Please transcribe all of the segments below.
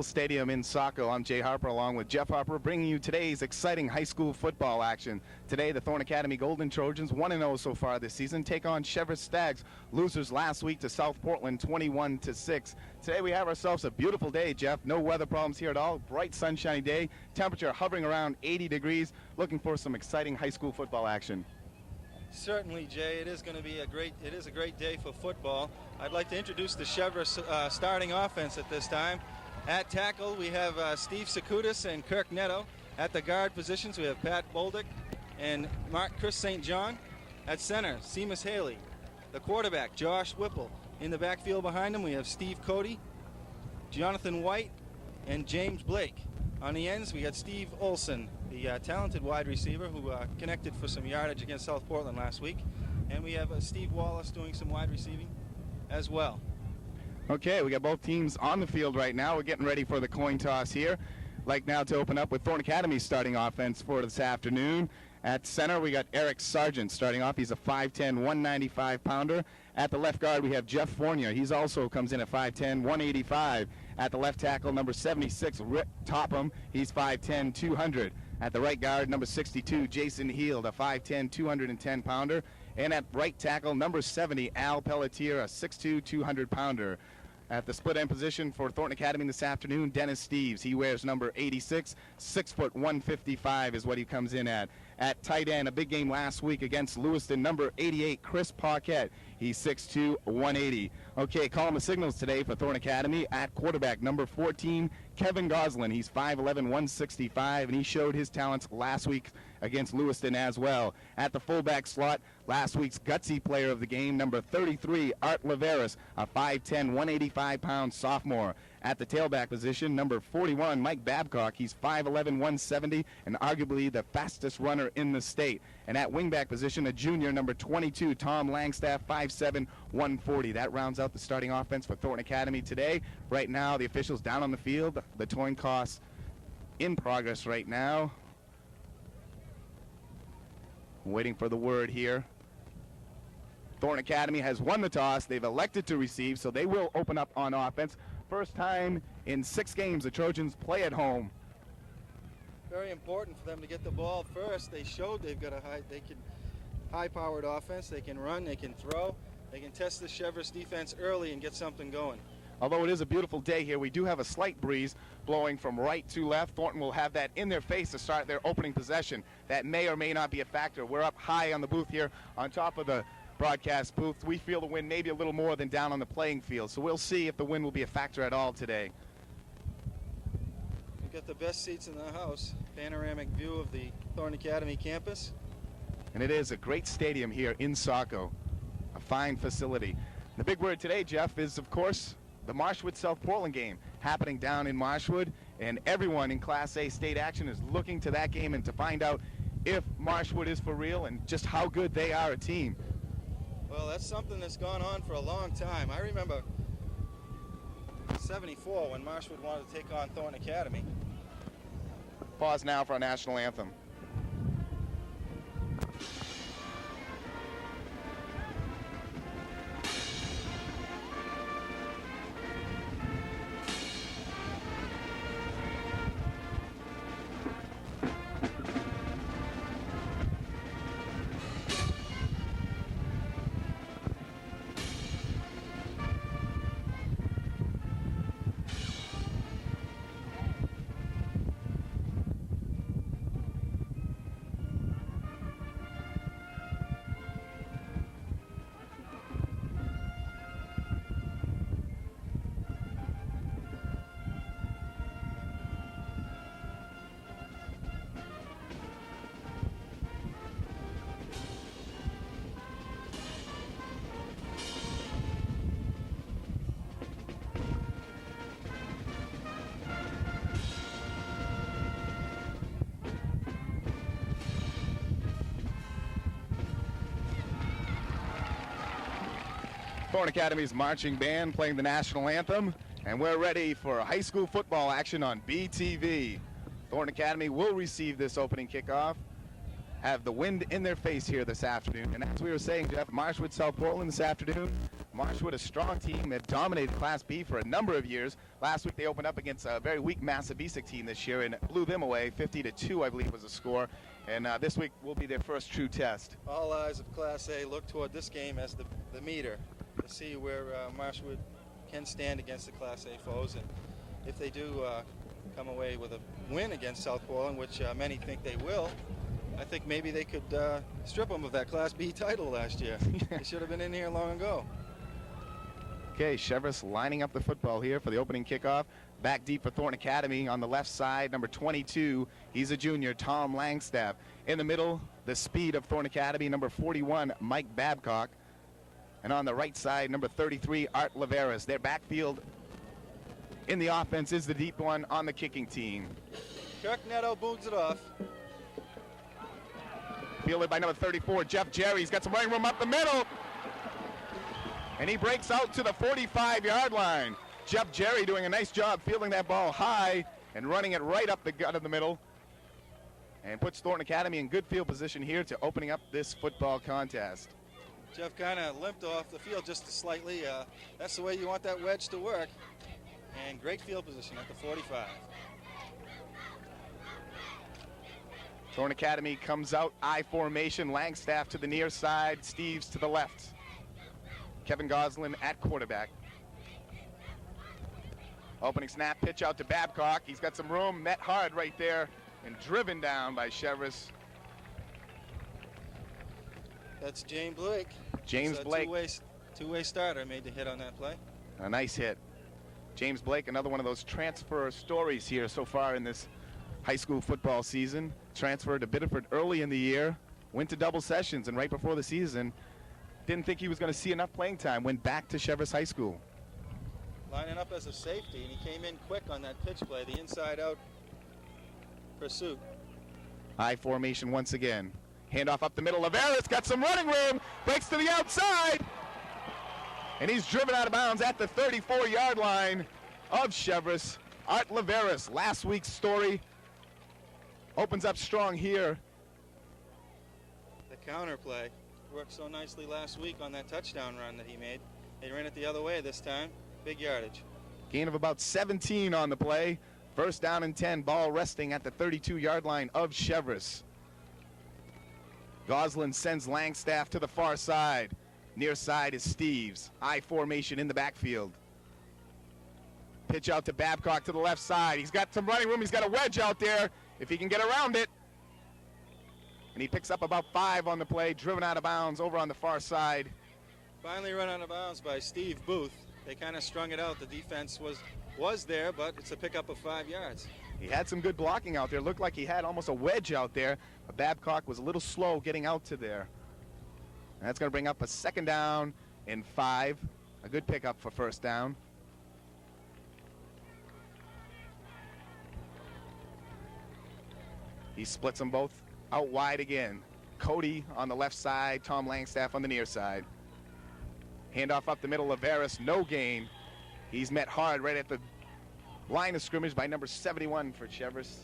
Stadium in Saco. I'm Jay Harper along with Jeff Harper, bringing you today's exciting high school football action. Today, the Thornton Academy Golden Trojans, 1-0 so far this season, take on Cheverus Stags, losers last week to South Portland, 21-6. Today we have ourselves a beautiful day, Jeff. No weather problems here at all. Bright, sunshiny day. Temperature hovering around 80 degrees. Looking for some exciting high school football action. Certainly, Jay. It is going to be a great day for football. I'd like to introduce the Cheverus starting offense at this time. At tackle, we have Steve Sakudis and Kirk Netto. At the guard positions, we have Pat Boldick and Chris St. John. At center, Seamus Haley. The quarterback, Josh Whipple. In the backfield behind him, we have Steve Cody, Jonathan White, and James Blake. On the ends, we got Steve Olson, the talented wide receiver who connected for some yardage against South Portland last week. And we have Steve Wallace doing some wide receiving as well. Okay, we got both teams on the field right now. We're getting ready for the coin toss here. Like now to open up with Thornton Academy starting offense for this afternoon. At center, we got Eric Sargent starting off. He's a 5'10", 195-pounder. At the left guard, we have Jeff Fournier. He's also comes in at 5'10", 185. At the left tackle, number 76, Rick Topham. He's 5'10", 200. At the right guard, number 62, Jason Heald, a 5'10", 210-pounder. And at right tackle, number 70, Al Pelletier, a 6'2", 200-pounder. At the split end position for Thornton Academy this afternoon, Dennis Steves. He wears number 86, 6 foot 155 is what he comes in at. At tight end, a big game last week against Lewiston, number 88, Chris Paquette. He's 6'2", 180. Okay, calling the signals today for Thornton Academy. At quarterback, number 14, Kevin Goslin. He's 5'11", 165, and he showed his talents last week against Lewiston as well. At the fullback slot, last week's gutsy player of the game, number 33, Art Laveris, a 5'10", 185-pound sophomore. At the tailback position, number 41, Mike Babcock. He's 5'11", 170, and arguably the fastest runner in the state. And at wingback position, a junior, number 22, Tom Langstaff, 5'7", 140. That rounds out the starting offense for Thornton Academy today. Right now, the officials down on the field. The coin toss in progress right now. Waiting for the word here. Thornton Academy has won the toss. They've elected to receive, so they will open up on offense. First time in 6 games the Trojans play at home. Very important for them to get the ball first. They showed they've got high-powered offense. They can run, they can throw, they can test the Cheverus defense early and get something going. Although it is a beautiful day here, we do have a slight breeze blowing from right to left. Thornton will have that in their face to start their opening possession. That may or may not be a factor. We're up high on the booth here on top of the broadcast booth. We feel the wind maybe a little more than down on the playing field, so we'll see if the wind will be a factor at all today. We've got the best seats in the house. Panoramic view of the Thornton Academy campus. And it is a great stadium here in Saco, a fine facility. The big word today, Jeff, is of course the Marshwood-South Portland game happening down in Marshwood, and everyone in Class A state action is looking to that game and to find out if Marshwood is for real and just how good they are a team. Well, that's something that's gone on for a long time. I remember '74 when Marshwood wanted to take on Thornton Academy. Pause now for our national anthem. Thornton Academy's marching band playing the national anthem, and we're ready for high school football action on BTV. Thornton Academy will receive this opening kickoff, have the wind in their face here this afternoon. And as we were saying, Jeff, Marshwood, South Portland this afternoon, Marshwood, a strong team that dominated Class B for a number of years. Last week they opened up against a very weak Massabesic team this year and blew them away. 50-2, I believe, was the score. And this week will be their first true test. All eyes of Class A look toward this game as the meter to see where Marshwood can stand against the Class A foes. And if they do come away with a win against South Portland, which many think they will, I think maybe they could strip them of that Class B title last year. They should have been in here long ago. Okay, Cheverus lining up the football here for the opening kickoff. Back deep for Thornton Academy on the left side, number 22. He's a junior, Tom Langstaff. In the middle, the speed of Thornton Academy, number 41, Mike Babcock. And on the right side, number 33, Art Laveras. Their backfield in the offense is the deep one on the kicking team. Kirk Netto boots it off. Fielded by number 34, Jeff Jerry. He's got some running room up the middle. And he breaks out to the 45-yard line. Jeff Jerry doing a nice job fielding that ball high and running it right up the gut of the middle. And puts Thornton Academy in good field position here to opening up this football contest. Jeff kind of limped off the field just slightly. That's the way you want that wedge to work. And great field position at the 45. Thornton Academy comes out I formation. Langstaff to the near side, Steves to the left. Kevin Goslin at quarterback. Opening snap, pitch out to Babcock. He's got some room, met hard right there, and driven down by Cheverus. That's James Blake. James Blake. Two-way starter made the hit on that play. A nice hit. James Blake, another one of those transfer stories here so far in this high school football season. Transferred to Biddeford early in the year, went to double sessions, and right before the season, didn't think he was going to see enough playing time, went back to Cheverus High School. Lining up as a safety, and he came in quick on that pitch play, the inside-out pursuit. I formation once again. Handoff up the middle. Laveras got some running room, breaks to the outside, and he's driven out of bounds at the 34-yard line of Cheverus. Art Laveras, last week's story, opens up strong here. The counter play worked so nicely last week on that touchdown run that he made. They ran it the other way this time. Big yardage. Gain of about 17 on the play. First down and 10. Ball resting at the 32-yard line of Cheverus. Goslin sends Langstaff to the far side. Near side is Steves. I formation in the backfield. Pitch out to Babcock to the left side. He's got some running room. He's got a wedge out there if he can get around it. And he picks up about 5 on the play, driven out of bounds over on the far side. Finally run out of bounds by Steve Booth. They kind of strung it out. The defense was there, but it's a pickup of 5 yards. He had some good blocking out there. Looked like he had almost a wedge out there, but Babcock was a little slow getting out to there. And that's going to bring up a second down and 5. A good pickup for first down. He splits them both out wide again. Cody on the left side, Tom Langstaff on the near side. Handoff up the middle, Laveras, no gain. He's met hard right at the line of scrimmage by number 71 for Cheverus.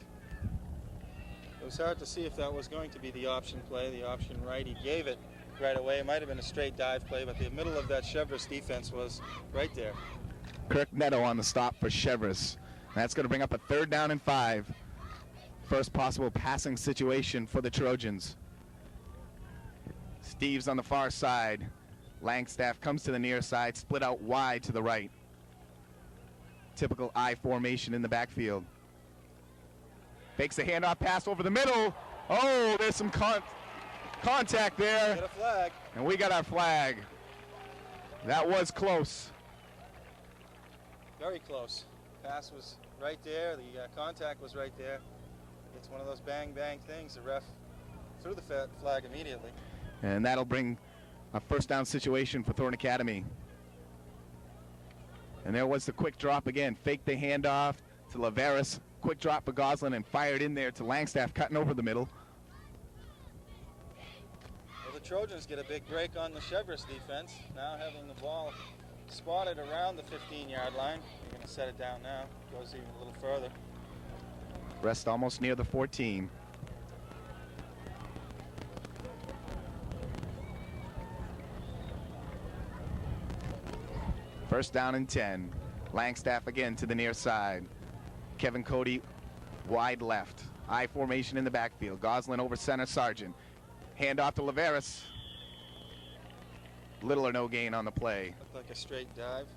It was hard to see if that was going to be the option play, the option right. He gave it right away. It might have been a straight dive play, but the middle of that Cheverus defense was right there. Kirk Netto on the stop for Cheverus. That's going to bring up a third down and 5. First possible passing situation for the Trojans. Steves on the far side. Langstaff comes to the near side, split out wide to the right. Typical I formation in the backfield. Fakes a handoff pass over the middle. Oh, there's some contact there. Get a flag. And we got our flag. That was close. Very close. Pass was right there. The contact was right there. It's one of those bang-bang things. The ref threw the flag immediately. And that'll bring a first down situation for Thornton Academy. And there was the quick drop again. Faked the handoff to Laveras. Quick drop for Goslin and fired in there to Langstaff, cutting over the middle. Well, the Trojans get a big break on the Cheverus defense. Now having the ball spotted around the 15-yard line. You're going to set it down now. Goes even a little further. Rest almost near the 14. First down and 10. Langstaff again to the near side. Kevin Cody wide left. I formation in the backfield. Goslin over center, Sargent. Hand off to Laveris. Little or no gain on the play. Looked like a straight dive.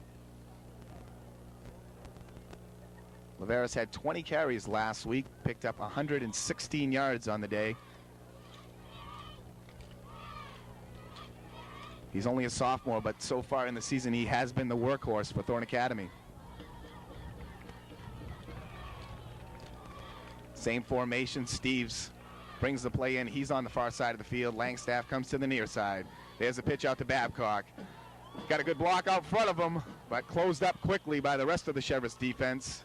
Laveris had 20 carries last week, picked up 116 yards on the day. He's only a sophomore, but so far in the season he has been the workhorse for Thornton Academy. Same formation. Steves brings the play in. He's on the far side of the field. Langstaff comes to the near side. There's a pitch out to Babcock. Got a good block out front of him, but closed up quickly by the rest of the Cheverus defense.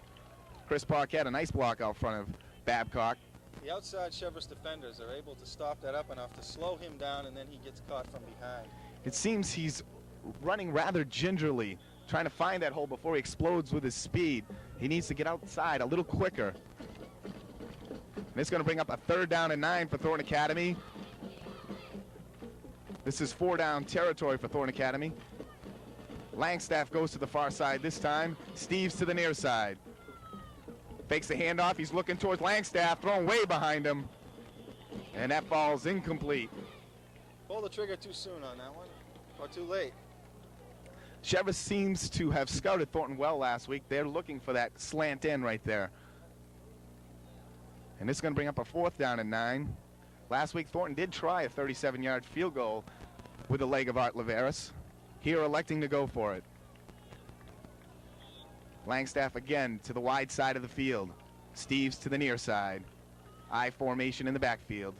Chris Parkett, a nice block out front of Babcock. The outside Cheverus defenders are able to stop that up enough to slow him down, and then he gets caught from behind. It seems he's running rather gingerly, trying to find that hole before he explodes with his speed. He needs to get outside a little quicker. And it's going to bring up a 3rd down and 9 for Thornton Academy. This is 4-down territory for Thornton Academy. Langstaff goes to the far side this time. Steves to the near side. Fakes the handoff. He's looking towards Langstaff, thrown way behind him. And that ball's incomplete. Pull the trigger too soon on that one, or too late. Cheverus seems to have scouted Thornton well last week. They're looking for that slant end right there. And this is going to bring up a 4th down and 9. Last week, Thornton did try a 37-yard field goal with the leg of Art Laveris. Here, electing to go for it. Langstaff again to the wide side of the field. Steves to the near side. I formation in the backfield.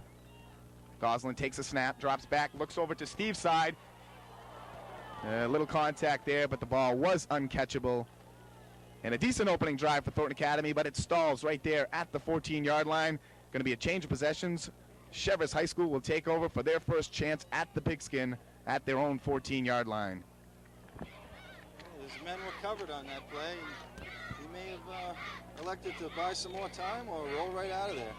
Goslin takes a snap, drops back, looks over to Steve's side. A little contact there, but the ball was uncatchable. And a decent opening drive for Thornton Academy, but it stalls right there at the 14-yard line. Going to be a change of possessions. Cheverus High School will take over for their first chance at the pigskin at their own 14-yard line. His men were covered on that play. He may have elected to buy some more time or roll right out of there.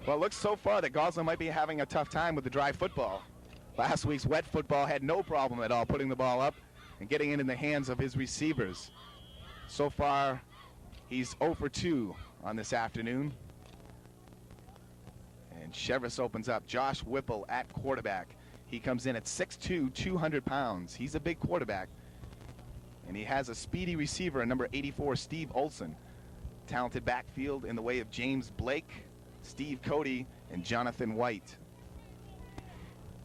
Well, it looks so far that Goslin might be having a tough time with the dry football. Last week's wet football had no problem at all putting the ball up and getting it in the hands of his receivers. So far, he's 0 for 2 on this afternoon. And Cheverus opens up. Josh Whipple at quarterback. He comes in at 6'2", 200 pounds. He's a big quarterback. And he has a speedy receiver, number 84, Steve Olson. Talented backfield in the way of James Blake, Steve Cody, and Jonathan White.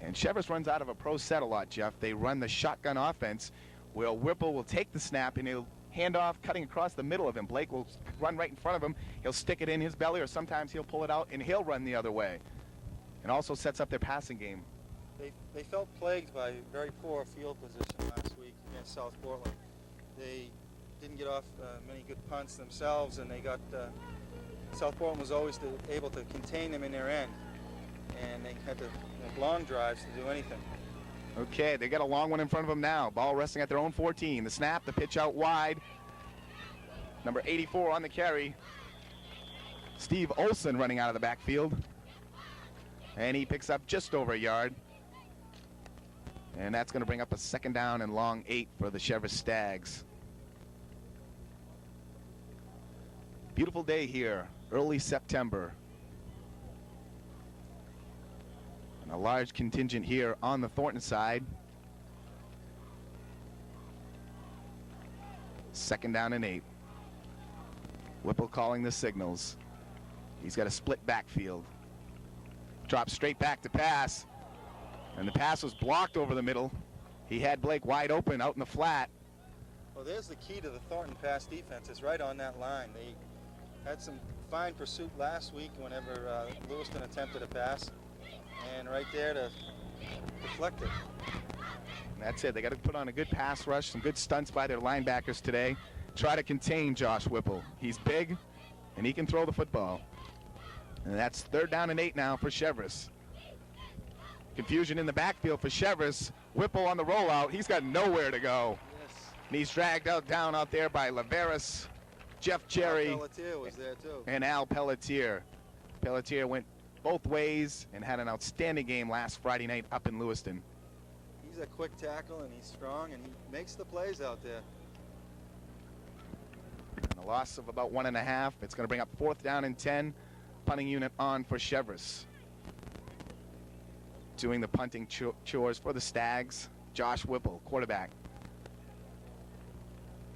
And Cheverus runs out of a pro set a lot, Jeff. They run the shotgun offense where Whipple will take the snap and he'll hand off, cutting across the middle of him. Blake will run right in front of him. He'll stick it in his belly, or sometimes he'll pull it out and he'll run the other way. And also sets up their passing game. They felt plagued by very poor field position last week against South Portland. They didn't get off many good punts themselves, and they got South Portland was always able to contain them in their end, and they had to make long drives to do anything. Okay, they got a long one in front of them now. Ball resting at their own 14. The snap, the pitch out wide. Number 84 on the carry. Steve Olson running out of the backfield. And he picks up just over a yard. And that's going to bring up a 2nd down and long 8 for the Cheverus Stags. Beautiful day here, early September. And a large contingent here on the Thornton side. 2nd down and 8. Whipple calling the signals. He's got a split backfield. Drops straight back to pass. And the pass was blocked over the middle. He had Blake wide open out in the flat. Well, there's the key to the Thornton pass defense. It's right on that line. They had some fine pursuit last week whenever Lewiston attempted a pass. And right there to deflect it. And that's it. They got to put on a good pass rush, some good stunts by their linebackers today. Try to contain Josh Whipple. He's big, and he can throw the football. And that's 3rd down and 8 now for Cheverus. Confusion in the backfield for Cheverus. Whipple on the rollout. He's got nowhere to go. Yes. And he's dragged down out there by Laveris, Jeff Cherry, Al Pelletier was there too. And Al Pelletier. Pelletier went both ways and had an outstanding game last Friday night up in Lewiston. He's a quick tackle, and he's strong, and he makes the plays out there. And a loss of about 1.5. It's going to bring up 4th down and 10. Punting unit on for Cheverus. Doing the punting chores for the Stags. Josh Whipple, quarterback.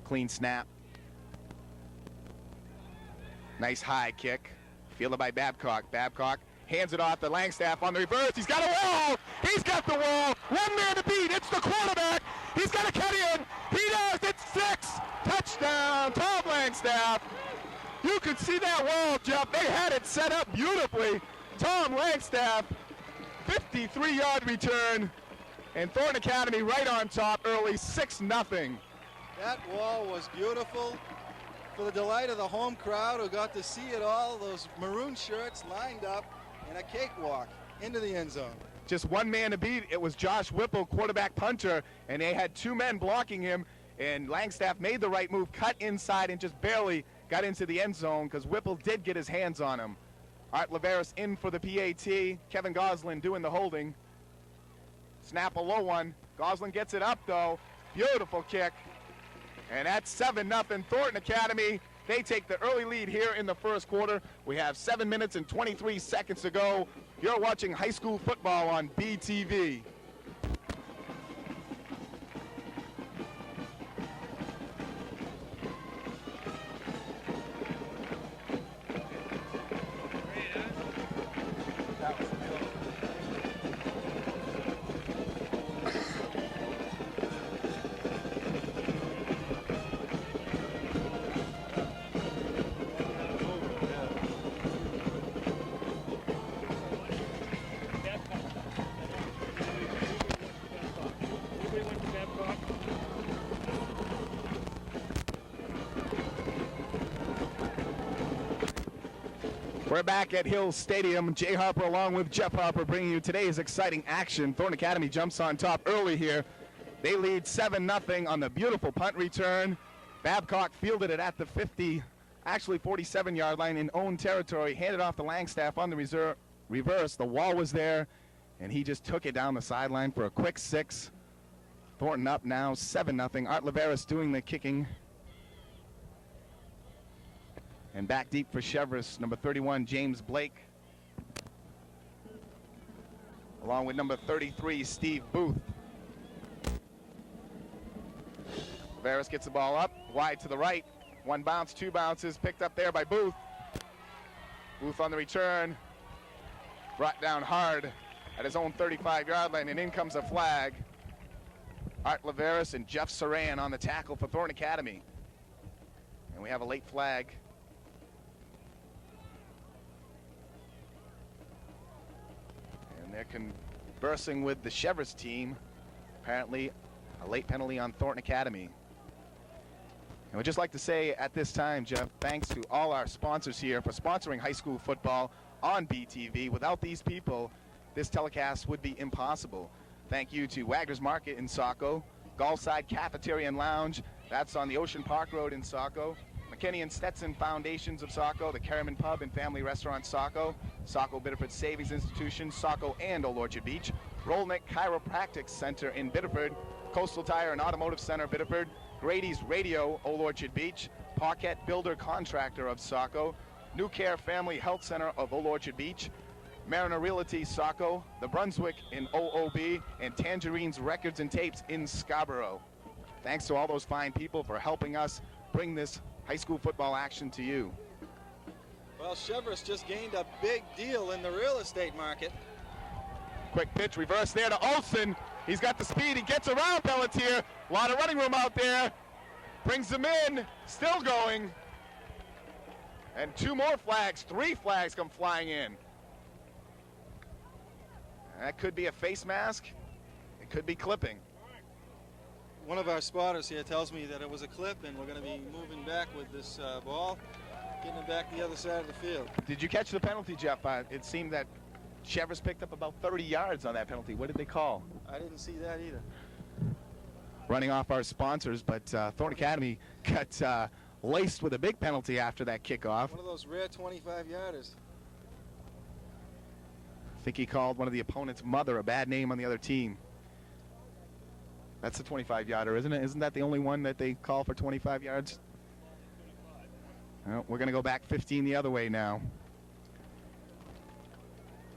Clean snap. Nice high kick. Fielded by Babcock. Babcock hands it off to Langstaff on the reverse. He's got a wall. He's got the wall. One man to beat. It's the quarterback. He's got to cut in. He does. It's 6. Touchdown, Tom Langstaff. You could see that wall, Jeff. They had it set up beautifully. Tom Langstaff, 53-yard return. And Thornton Academy right on top early, 6-0. That wall was beautiful. For the delight of the home crowd who got to see it all, those maroon shirts lined up in a cakewalk into the end zone. Just one man to beat. It was Josh Whipple, quarterback punter, and they had 2 men blocking him, and Langstaff made the right move, cut inside, and just barely got into the end zone because Whipple did get his hands on him. Art Laveris in for the PAT. Kevin Goslin doing the holding. Snap a low one. Goslin gets it up, though. Beautiful kick. And that's 7-0 Thornton Academy. They take the early lead here in the first quarter. We have 7 minutes and 23 seconds to go. You're watching high school football on BTV. We're back at Hill Stadium. Jay Harper along with Jeff Harper bringing you today's exciting action. Thornton Academy jumps on top early here. They lead 7-0 on the beautiful punt return. Babcock fielded it at the 50, actually 47-yard line in own territory, handed off to Langstaff on the reverse. The wall was there, and he just took it down the sideline for a quick 6. Thornton up now 7-0. Art Laveris doing the kicking. And back deep for Cheverus, number 31, James Blake. Along with number 33, Steve Booth. Laveris gets the ball up, wide to the right. 1 bounce, 2 bounces, picked up there by Booth. Booth on the return. Brought down hard at his own 35-yard line, and in comes a flag. Art Laveris and Jeff Saran on the tackle for Thornton Academy. And we have a late flag. They're conversing with the Cheverus team. Apparently a late penalty on Thornton Academy. And we'd just like to say at this time, Jeff, thanks to all our sponsors here for sponsoring high school football on BTV. Without these people, this telecast would be impossible. Thank you to Wagner's Market in Saco, Gulfside Cafeteria and Lounge, that's on the Ocean Park Road in Saco, McKinney and Stetson Foundations of Saco, the Kerriman Pub and Family Restaurant Saco, Saco Biddeford Savings Institution, Saco and Old Orchard Beach, Rolnick Chiropractic Center in Biddeford, Coastal Tire and Automotive Center Biddeford, Grady's Radio, Old Orchard Beach, Parquet Builder Contractor of Saco, New Care Family Health Center of Old Orchard Beach, Mariner Realty Saco, the Brunswick in OOB, and Tangerine's Records and Tapes in Scarborough. Thanks to all those fine people for helping us bring this high school football action to you. Well, Cheverus just gained a big deal in the real estate market. Quick pitch, reverse there to Olsen. He's got the speed, he gets around Pelletier. A lot of running room out there. Brings him in, still going. And 2 more flags, 3 flags come flying in. That could be a face mask. It could be clipping. One of our spotters here tells me that it was a clip, and we're going to be moving back with this ball, getting it back the other side of the field. Did you catch the penalty, Jeff? It seemed that Cheverus picked up about 30 yards on that penalty. What did they call? I didn't see that either. Running off our sponsors, but Thornton Academy got laced with a big penalty after that kickoff. One of those rare 25-yarders. I think he called one of the opponent's mother a bad name on the other team. That's a 25-yarder, isn't it? Isn't that the only one that they call for 25 yards? Well, we're going to go back 15 the other way now.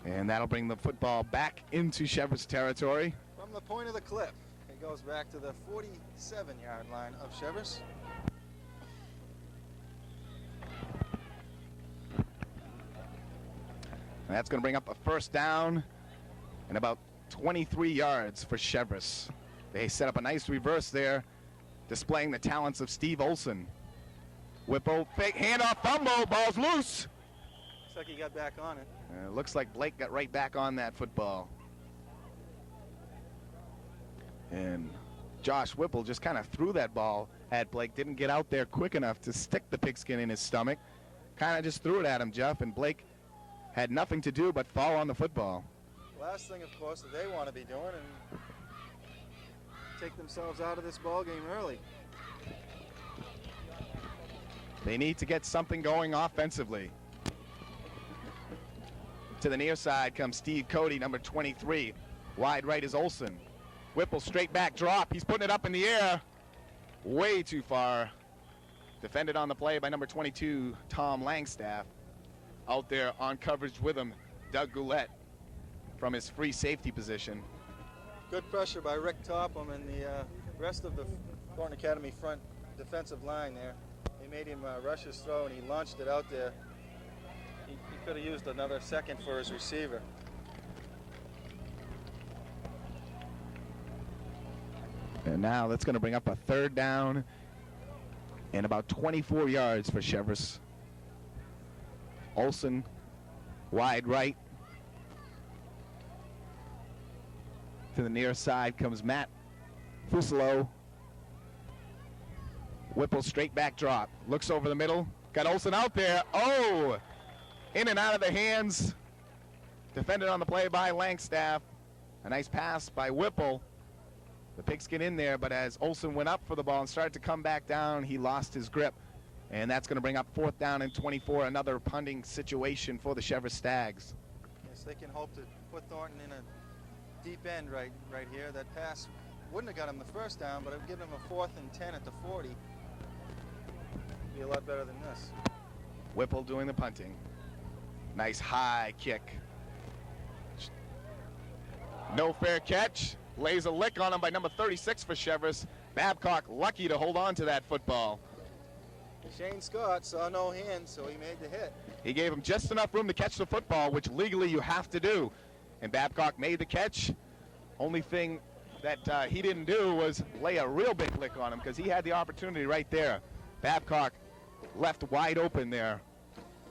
And that'll bring the football back into Cheverus territory. From the point of the clip, it goes back to the 47-yard line of Cheverus. And that's going to bring up a first down and about 23 yards for Cheverus. They set up a nice reverse there, displaying the talents of Steve Olson. Whipple, fake handoff, fumble, ball's loose. Looks like he got back on it. Looks like Blake got right back on that football. And Josh Whipple just kind of threw that ball at Blake, didn't get out there quick enough to stick the pigskin in his stomach. Kind of just threw it at him, Jeff, and Blake had nothing to do but fall on the football. Last thing, of course, that they want to be doing and take themselves out of this ball game early. They need to get something going offensively. To the near side comes Steve Cody, number 23. Wide right is Olson. Whipple straight back drop. He's putting it up in the air. Way too far. Defended on the play by number 22, Tom Langstaff. Out there on coverage with him, Doug Goulet from his free safety position. Good pressure by Rick Topham and the rest of the Thornton Academy front defensive line there. They made him rush his throw, and he launched it out there. He could have used another second for his receiver. And now that's going to bring up a third down and about 24 yards for Cheverus. Olson, wide right. To the near side comes Matt Fuselo. Whipple straight back drop. Looks over the middle. Got Olson out there. Oh! In and out of the hands. Defended on the play by Langstaff. A nice pass by Whipple. The pigskin in there, but as Olson went up for the ball and started to come back down, he lost his grip. And that's going to bring up 4th down and 24, another punting situation for the Cheverus Stags. Yes, they can hope to put Thornton in a deep end right here. That pass wouldn't have got him the first down, but it would give him a 4th and 10 at the 40. Be a lot better than this. Whipple doing the punting. Nice high kick. No fair catch. Lays a lick on him by number 36 for Cheverus. Babcock lucky to hold on to that football. Shane Scott saw no hand, so he made the hit. He gave him just enough room to catch the football, which legally you have to do. And Babcock made the catch. Only thing that he didn't do was lay a real big lick on him, because he had the opportunity right there. Babcock left wide open there.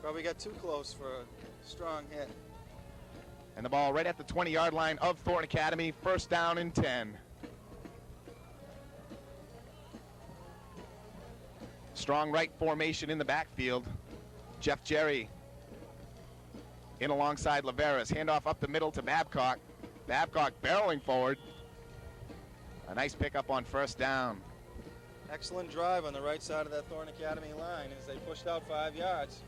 Probably got too close for a strong hit. And the ball right at the 20-yard line of Thornton Academy. 1st down and 10. Strong right formation in the backfield. Jeff Jerry in alongside Laveras. Handoff up the middle to Babcock. Babcock barreling forward. A nice pickup on 1st down. Excellent drive on the right side of that Thornton Academy line as they pushed out 5 yards.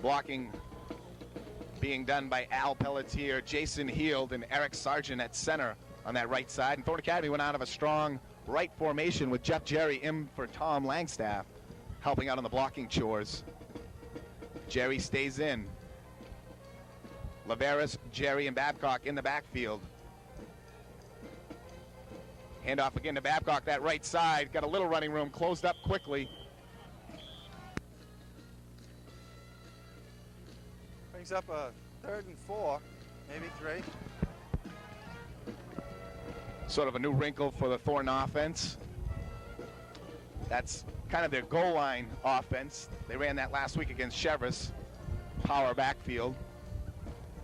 Blocking being done by Al Pelletier, Jason Heald, and Eric Sargent at center on that right side. And Thornton Academy went out of a strong right formation with Jeff Jerry in for Tom Langstaff, helping out on the blocking chores. Jerry stays in. Laveras, Jerry, and Babcock in the backfield. Handoff again to Babcock, that right side. Got a little running room, closed up quickly. Brings up a 3rd and 4, maybe 3. Sort of a new wrinkle for the Thornton offense. That's kind of their goal line offense. They ran that last week against Cheverus. Power backfield.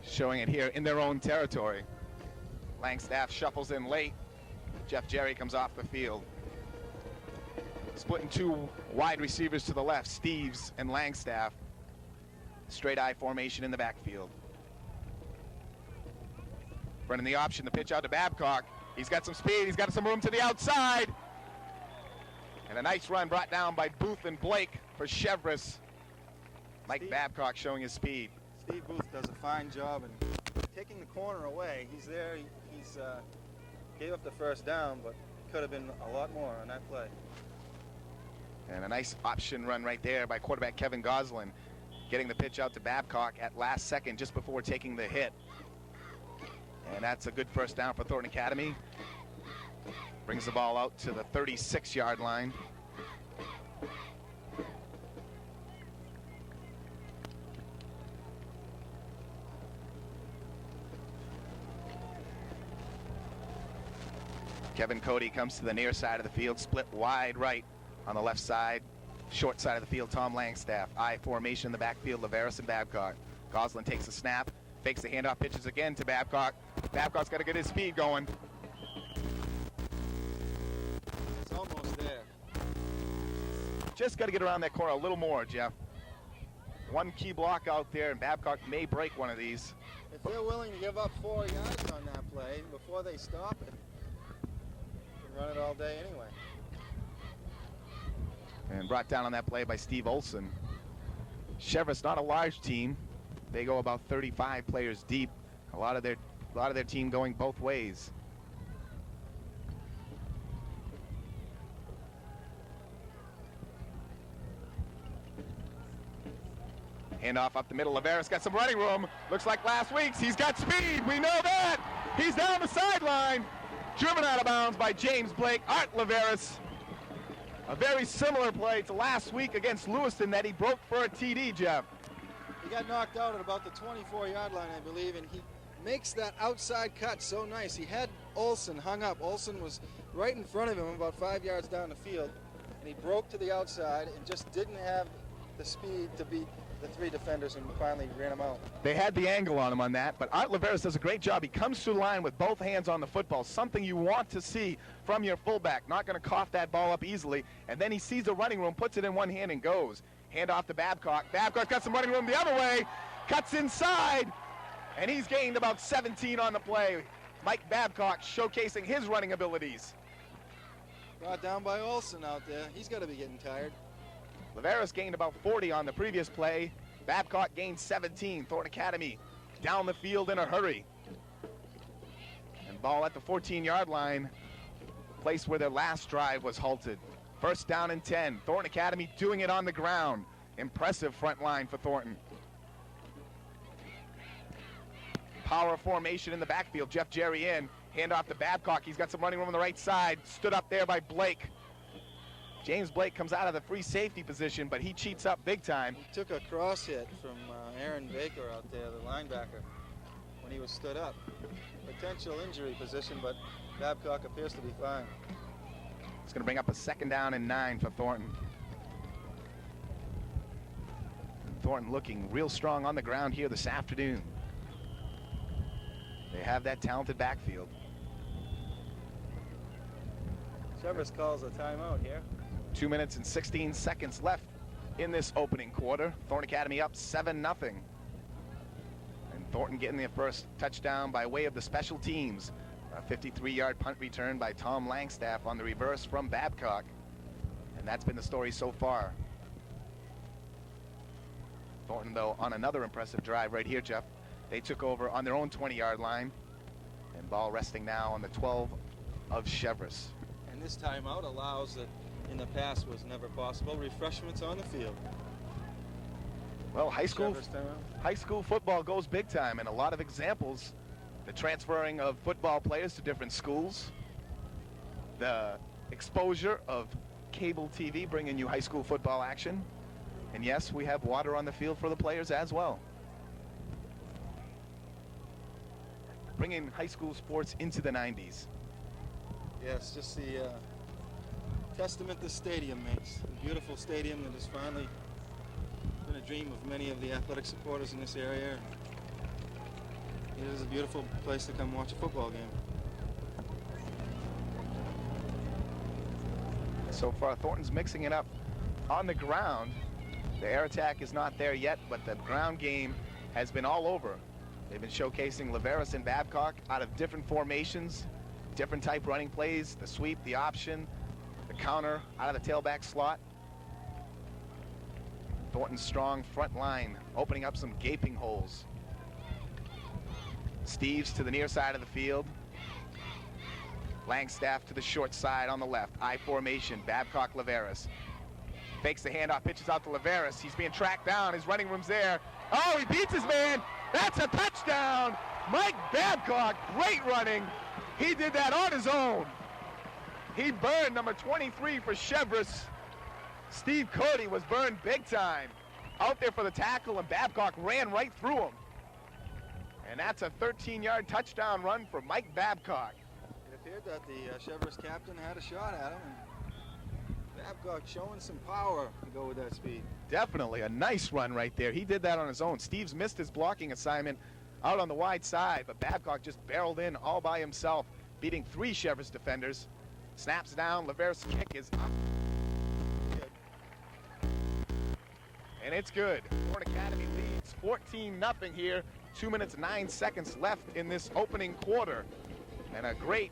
Showing it here in their own territory. Langstaff shuffles in late. Jeff Jerry comes off the field. Splitting 2 wide receivers to the left, Steves and Langstaff. Straight eye formation in the backfield. Running the option, the pitch out to Babcock. He's got some speed, he's got some room to the outside. And a nice run brought down by Booth and Blake for Cheverus. Mike Babcock showing his speed. Steve Booth does a fine job in taking the corner away. He's there, he He's gave up the first down, but could have been a lot more on that play. And a nice option run right there by quarterback Kevin Goslin, getting the pitch out to Babcock at last second just before taking the hit. And that's a good first down for Thornton Academy. Brings the ball out to the 36-yard line. Kevin Cody comes to the near side of the field, split wide right on the left side. Short side of the field, Tom Langstaff. I formation in the backfield, Cheverus and Babcock. Goslin takes a snap, fakes the handoff, pitches again to Babcock. Babcock's got to get his speed going. It's almost there. Just got to get around that corner a little more, Jeff. One key block out there, and Babcock may break one of these. If they're willing to give up 4 yards on that play before they stop it, run it all day anyway. And brought down on that play by Steve Olson. Cheverus, not a large team. They go about 35 players deep. A lot of their team going both ways. Handoff up the middle. Cheverus got some running room. Looks like last week's. He's got speed. We know that. He's down the sideline. Driven out of bounds by James Blake. Art Cheverus. A very similar play to last week against Lewiston that he broke for a TD, Jeff. He got knocked out at about the 24-yard line, I believe, and he makes that outside cut so nice. He had Olson hung up. Olson was right in front of him about 5 yards down the field, and he broke to the outside and just didn't have the speed to beat the 3 defenders and finally ran him out. They had the angle on him on that, but Art Cheverus does a great job. He comes through the line with both hands on the football, something you want to see from your fullback. Not going to cough that ball up easily, and then he sees the running room, puts it in one hand and goes. Hand off to Babcock. Babcock's got some running room the other way, cuts inside, and he's gained about 17 on the play. Mike Babcock showcasing his running abilities. Brought down by Olson out there. He's got to be getting tired. Cheverus gained about 40 on the previous play. Babcock gained 17. Thornton Academy down the field in a hurry. And ball at the 14-yard line, place where their last drive was halted. First down and 10. Thornton Academy doing it on the ground. Impressive front line for Thornton. Power formation in the backfield. Jeff Jerry in. Hand off to Babcock. He's got some running room on the right side. Stood up there by Blake. James Blake comes out of the free safety position, but he cheats up big time. He took a cross hit from Aaron Baker out there, the linebacker, when he was stood up. Potential injury position, but Babcock appears to be fine. It's going to bring up a second down and 9 for Thornton. Thornton looking real strong on the ground here this afternoon. They have that talented backfield. Cheverus calls a timeout here. 2 minutes and 16 seconds left in this opening quarter. Thornton Academy up 7-0. And Thornton getting their first touchdown by way of the special teams. A 53-yard punt return by Tom Langstaff on the reverse from Babcock. And that's been the story so far. Thornton, though, on another impressive drive right here, Jeff. They took over on their own 20-yard line. And ball resting now on the 12 of Cheverus. And this timeout allows that in the past was never possible. Refreshments on the field. Well, high school football goes big time, and a lot of examples. The transferring of football players to different schools. The exposure of cable TV bringing you high school football action. And yes, we have water on the field for the players as well. Bringing high school sports into the 90s. Yes, just the testament the stadium makes. A beautiful stadium that has finally been a dream of many of the athletic supporters in this area. It is a beautiful place to come watch a football game. So far, Thornton's mixing it up on the ground. The air attack is not there yet, but the ground game has been all over. They've been showcasing Cheverus and Babcock out of different formations, different type running plays, the sweep, the option, the counter out of the tailback slot. Thornton's strong front line opening up some gaping holes. Steves to the near side of the field. Langstaff to the short side on the left. I formation. Babcock, Cheverus. Fakes the handoff, pitches out to Cheverus. He's being tracked down. His running room's there. Oh, he beats his man. That's a touchdown. Mike Babcock, great running. He did that on his own. He burned number 23 for Cheverus. Steve Cody was burned big time. Out there for the tackle, and Babcock ran right through him. And that's a 13-yard touchdown run for Mike Babcock. It appeared that the Cheverus captain had a shot at him, and Babcock showing some power to go with that speed. Definitely a nice run right there. He did that on his own. Steve's missed his blocking assignment out on the wide side, but Babcock just barreled in all by himself, beating 3 Cheverus defenders. Snaps down, Cheverus' kick is up. And it's good. Thornton Academy leads 14-0 here. 2 minutes, 9 seconds left in this opening quarter. And a great,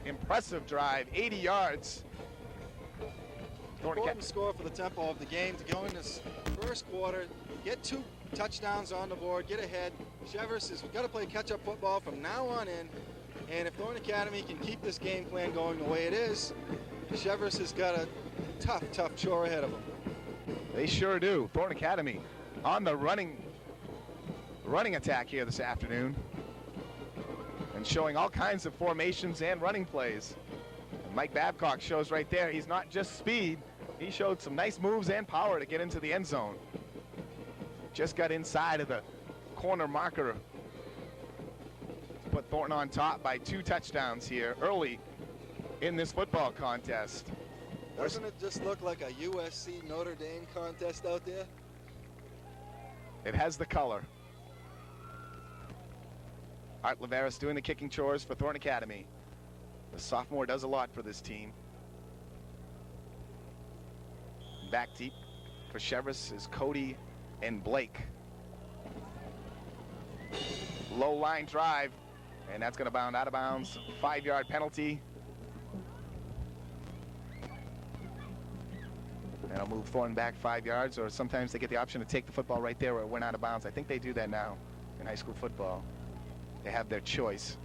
impressive drive, 80 yards. Important score for the tempo of the game to go in this first quarter, get 2 touchdowns on the board, get ahead. Cheverus has got to play catch-up football from now on in. And if Thornton Academy can keep this game plan going the way it is, Cheverus has got a tough chore ahead of them. They sure do. Thornton Academy on the running attack here this afternoon, and showing all kinds of formations and running plays. And Mike Babcock shows right there, he's not just speed, he showed some nice moves and power to get into the end zone. Just got inside of the corner marker. Put Thornton on top by 2 touchdowns here early in this football contest. Doesn't it just look like a USC Notre Dame contest out there? It has the color. Art Cheverus doing the kicking chores for Thornton Academy. The sophomore does a lot for this team. Back deep for Cheverus is Cody and Blake. Low line drive, and that's going to bound out of bounds. 5-yard penalty. And I'll move Thornton back 5 yards, or sometimes they get the option to take the football right there where it went out of bounds. I think they do that now in high school football. They have their choice.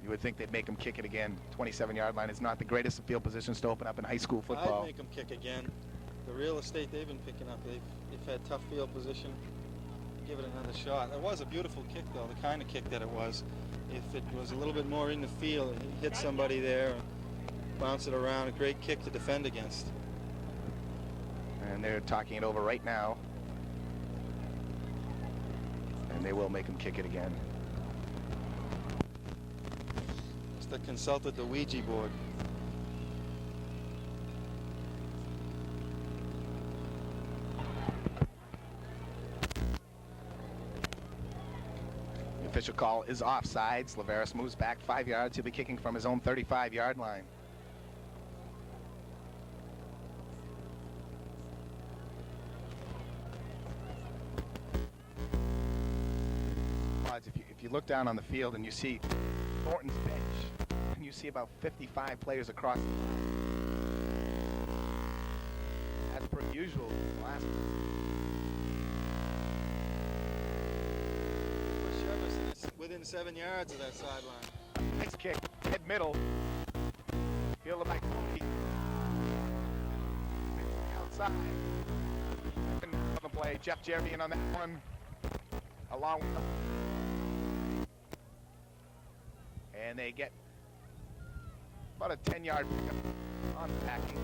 You would think they'd make them kick it again. 27-yard line is not the greatest of field positions to open up in high school football. I'd make them kick again. The real estate they've been picking up, they've had tough field position. Give it another shot. It was a beautiful kick, though, the kind of kick that it was. If it was a little bit more in the field, he hit somebody there, bounce it around, a great kick to defend against. And they're talking it over right now. And they will make him kick it again. Must have consulted the Ouija board. The official call is offsides. Cheverus moves back 5 yards. He'll be kicking from his own 35-yard line. If you look down on the field and you see Thornton's bench, and you see about 55 players across the line, as per usual, last within 7 yards of that sideline. nice kick, head middle, field of back outside. On the play, Jeff Jeremy in on that one, along with and they get about a 10-yard on the backing.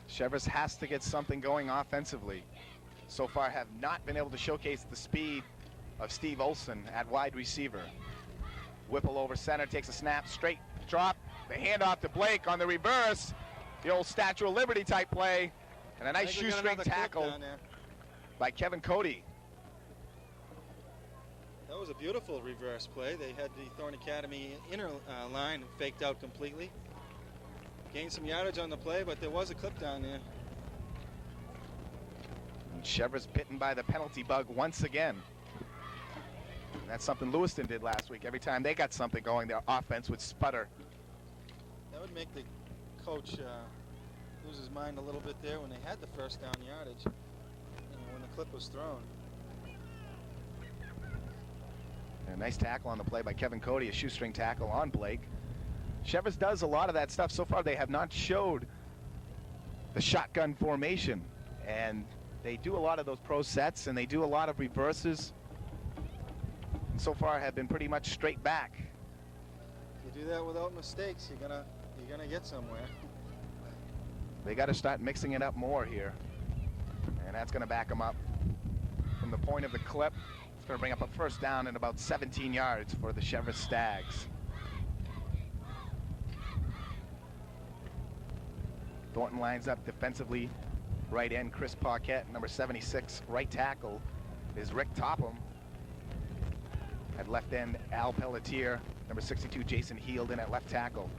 Cheverus has to get something going offensively. So far have not been able to showcase the speed of Steve Olson at wide receiver. Whipple over center, takes a snap, straight drop, the handoff to Blake on the reverse, the old Statue of Liberty type play, and a nice shoestring tackle by Kevin Cody. That was a beautiful reverse play. They had the Thornton Academy inner line faked out completely. Gained some yardage on the play, but there was a clip down there. And Cheverus bitten by the penalty bug once again. And that's something Lewiston did last week. Every time they got something going, their offense would sputter. That would make the coach lose his mind a little bit there when they had the first down yardage, when the clip was thrown. A nice tackle on the play by Kevin Cody, a shoestring tackle on Blake. Cheverus does a lot of that stuff. So far they have not showed the shotgun formation, and they do a lot of those pro sets, and they do a lot of reverses. And so far have been pretty much straight back. If you do that without mistakes, you're gonna get somewhere. They got to start mixing it up more here, and that's going to back them up from the point of the clip. It's going to bring up a first down and about 17 yards for the Cheverus Stags. Thornton lines up defensively. Right end, Chris Paquette. Number 76, right tackle, is Rick Topham. At left end, Al Pelletier. Number 62, Jason Healdon at left tackle.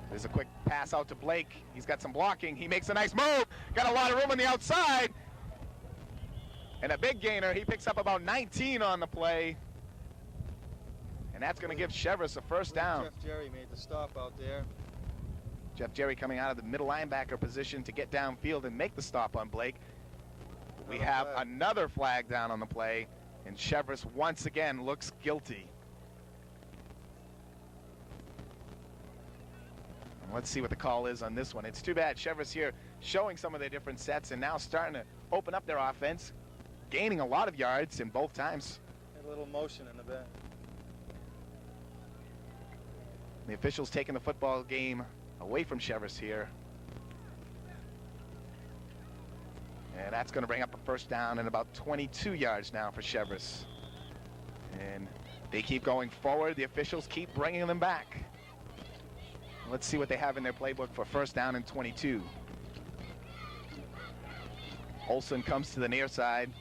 There's a quick pass out to Blake. He's got some blocking. He makes a nice move. Got a lot of room on the outside. And a big gainer. He picks up about 19 on the play. And that's going to give Cheverus a first down. Jeff Jerry made the stop out there. Jeff Jerry coming out of the middle linebacker position to get downfield and make the stop on Blake. We have another flag down on the play, and Cheverus once again looks guilty. And let's see what the call is on this one. It's too bad Cheverus here showing some of their different sets and now starting to open up their offense, gaining a lot of yards in both times. A little motion in the back. The officials taking the football game away from Cheverus here. And that's going to bring up a first down and about 22 yards now for Cheverus. And they keep going forward. The officials keep bringing them back. Let's see what they have in their playbook for first down and 22. Olsen comes to the near side.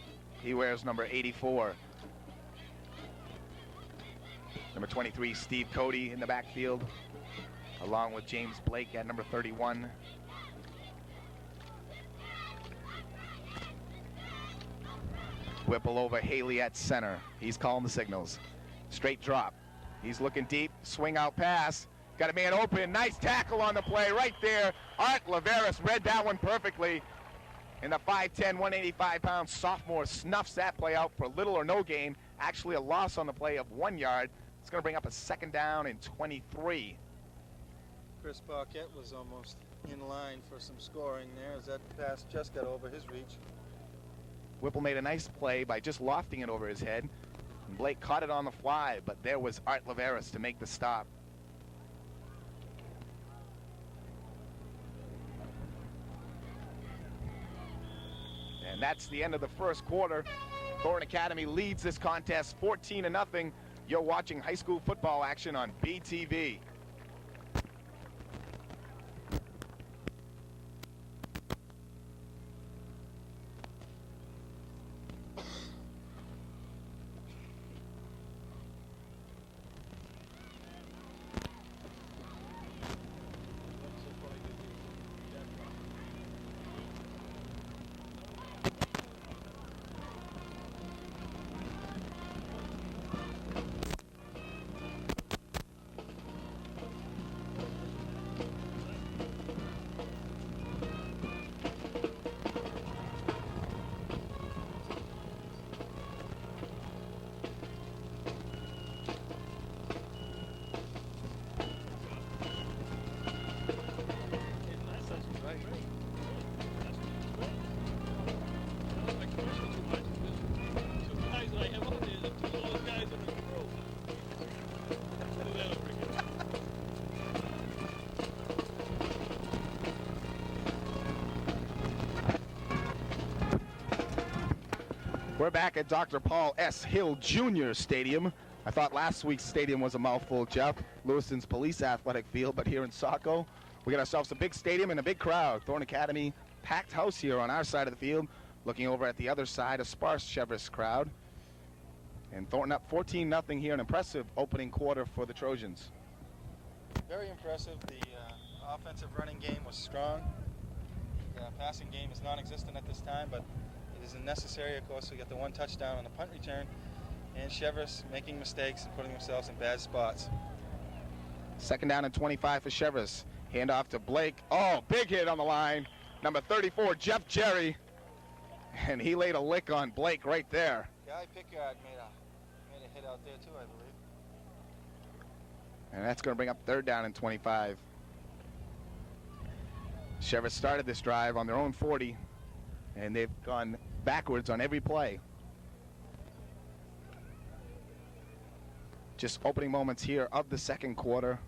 He wears number 84. Number 23, Steve Cody in the backfield, along with James Blake at number 31. Whipple over Haley at center. He's calling the signals. Straight drop. He's looking deep. Swing out pass. Got a man open. Nice tackle on the play right there. Art Laveris read that one perfectly. And the 5'10", 185-pound sophomore snuffs that play out for little or no gain. Actually a loss on the play of 1 yard. It's going to bring up a second down and 23. Chris Paquette was almost in line for some scoring there as that pass just got over his reach. Whipple made a nice play by just lofting it over his head. And Blake caught it on the fly, but there was Art Laveris to make the stop. And that's the end of the first quarter. Thornton Academy leads this contest 14-0. You're watching high school football action on BTV. We're back at Dr. Paul S. Hill Jr. Stadium. I thought last week's stadium was a mouthful, Jeff. Lewiston's Police Athletic Field, but here in Saco, we got ourselves a big stadium and a big crowd. Thornton Academy, packed house here on our side of the field. Looking over at the other side, a sparse Cheverus crowd. And Thornton up 14-0 here, an impressive opening quarter for the Trojans. Very impressive. The offensive running game was strong. The passing game is non-existent at this time, but it isn't necessary. Of course, we got the one touchdown on the punt return, and Cheverus making mistakes and putting themselves in bad spots. Second down and 25 for Cheverus. Hand off to Blake. Oh, big hit on the line. Number 34, Jeff Jerry. And he laid a lick on Blake right there. Guy Pickard made a hit out there too, I believe. And that's going to bring up third down and 25. Cheverus started this drive on their own 40, and they've gone backwards on every play. Just opening moments here of the second quarter.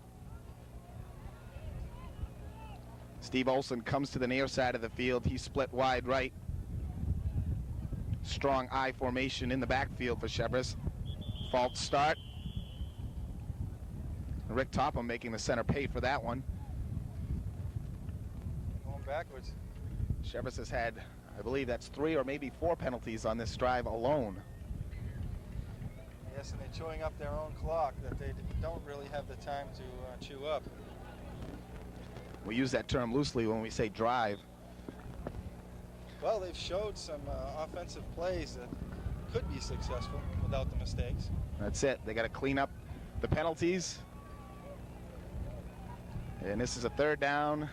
Steve Olson comes to the near side of the field. He's split wide right. Strong I formation in the backfield for Cheverus. False start. Rick Topham making the center pay for that one. Going backwards. Cheverus has had, I believe that's 3 or maybe 4 penalties on this drive alone. Yes, and they're chewing up their own clock that they don't really have the time to chew up. We use that term loosely when we say drive. Well, they've showed some offensive plays that could be successful without the mistakes. That's it. They got to clean up the penalties. And this is a third down.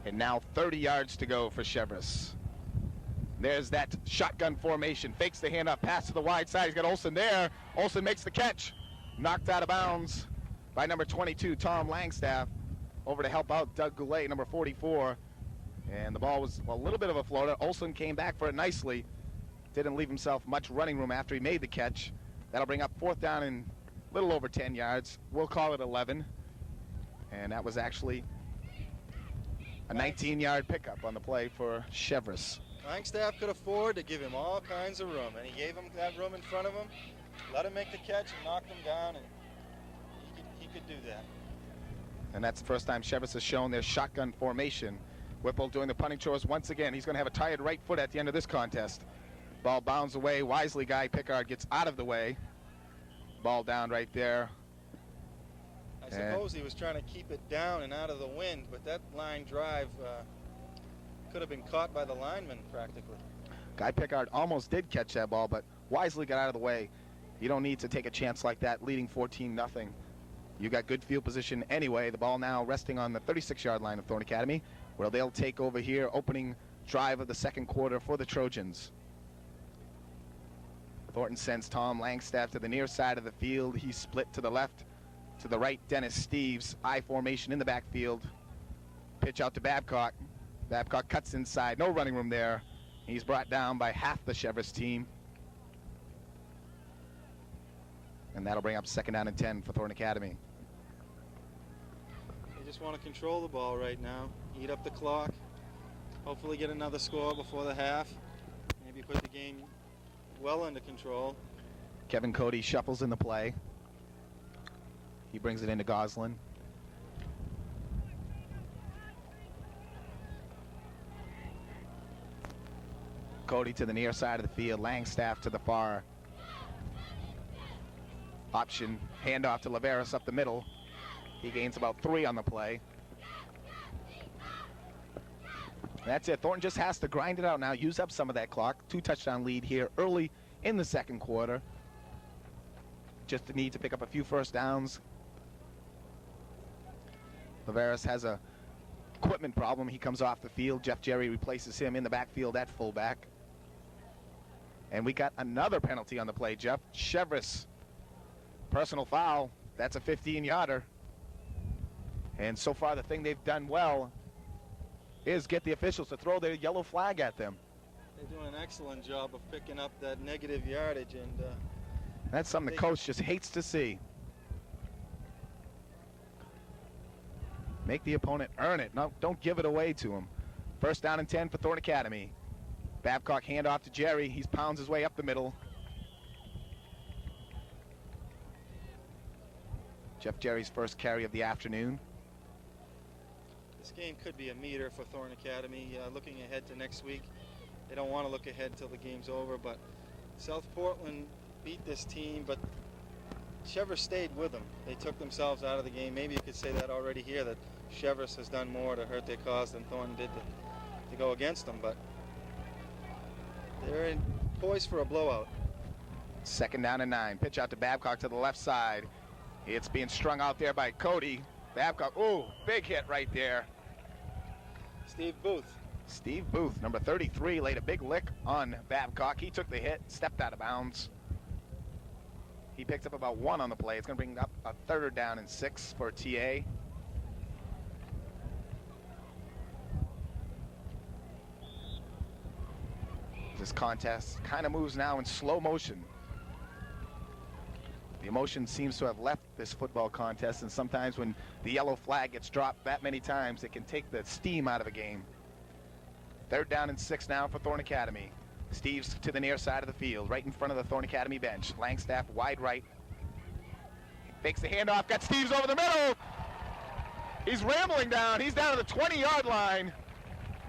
And now 30 yards to go for Cheverus. There's that shotgun formation. Fakes the handoff, pass to the wide side. He's got Olson there. Olson makes the catch. Knocked out of bounds by number 22, Tom Langstaff. Over to help out Doug Goulet, number 44. And the ball was a little bit of a floater. Olson came back for it nicely. Didn't leave himself much running room after he made the catch. That'll bring up fourth down and a little over 10 yards. We'll call it 11. And that was actually a 19-yard pickup on the play for Cheverus. Langstaff could afford to give him all kinds of room, and he gave him that room in front of him, let him make the catch and knocked him down, and he could do that. And that's the first time Cheverus has shown their shotgun formation. Whipple doing the punting chores once again. He's going to have a tired right foot at the end of this contest. Ball bounds away. Wisely, Guy Pickard gets out of the way. Ball down right there. I suppose he was trying to keep it down and out of the wind, but that line drive could have been caught by the lineman practically. Guy Pickard almost did catch that ball, but wisely got out of the way. You don't need to take a chance like that, leading 14-0. You got good field position anyway. The ball now resting on the 36-yard line of Thornton Academy, where they'll take over here, opening drive of the second quarter for the Trojans. Thornton sends Tom Langstaff to the near side of the field. He's split to the left. To the right, Dennis Steves. I formation in the backfield. Pitch out to Babcock. Babcock cuts inside. No running room there. He's brought down by half the Cheverus team. And that'll bring up second down and 10 for Thornton Academy. They just want to control the ball right now. Eat up the clock. Hopefully get another score before the half. Maybe put the game well under control. Kevin Cody shuffles in the play. He brings it into Goslin. Cody to the near side of the field. Langstaff to the far. Option handoff to Laveris up the middle. He gains about 3 on the play. That's it. Thornton just has to grind it out now, use up some of that clock. 2-touchdown lead here early in the second quarter. Just the need to pick up a few first downs. Laveris has a equipment problem. He comes off the field. Jeff Jerry replaces him in the backfield at fullback. And we got another penalty on the play, Jeff. Cheverus, personal foul. That's a 15-yarder. And so far the thing they've done well is get the officials to throw their yellow flag at them. They're doing an excellent job of picking up that negative yardage, and that's something the coach just hates to see. Make the opponent earn it. No, don't give it away to him. First down and 10 for Thornton Academy. Babcock handoff to Jerry. He pounds his way up the middle. Jeff Jerry's first carry of the afternoon. This game could be a meter for Thornton Academy. Looking ahead to next week, they don't want to look ahead until the game's over, but South Portland beat this team, but Cheverus stayed with them. They took themselves out of the game. Maybe you could say that already here, that Cheverus has done more to hurt their cause than Thornton did to go against them, but they're poised for a blowout. Second down and 9. Pitch out to Babcock to the left side. It's being strung out there by Cody. Babcock, ooh, big hit right there. Steve Booth. Steve Booth, number 33, laid a big lick on Babcock. He took the hit, stepped out of bounds. He picked up about 1 on the play. It's going to bring up a 3rd down and 6 for TA. This contest kind of moves now in slow motion. The emotion seems to have left this football contest, and sometimes when the yellow flag gets dropped that many times, it can take the steam out of a game. 3rd down and 6 now for Thornton Academy. Steve's to the near side of the field, right in front of the Thornton Academy bench. Langstaff wide right. He fakes the handoff, got Steve's over the middle. He's rambling down. He's down to the 20-yard line.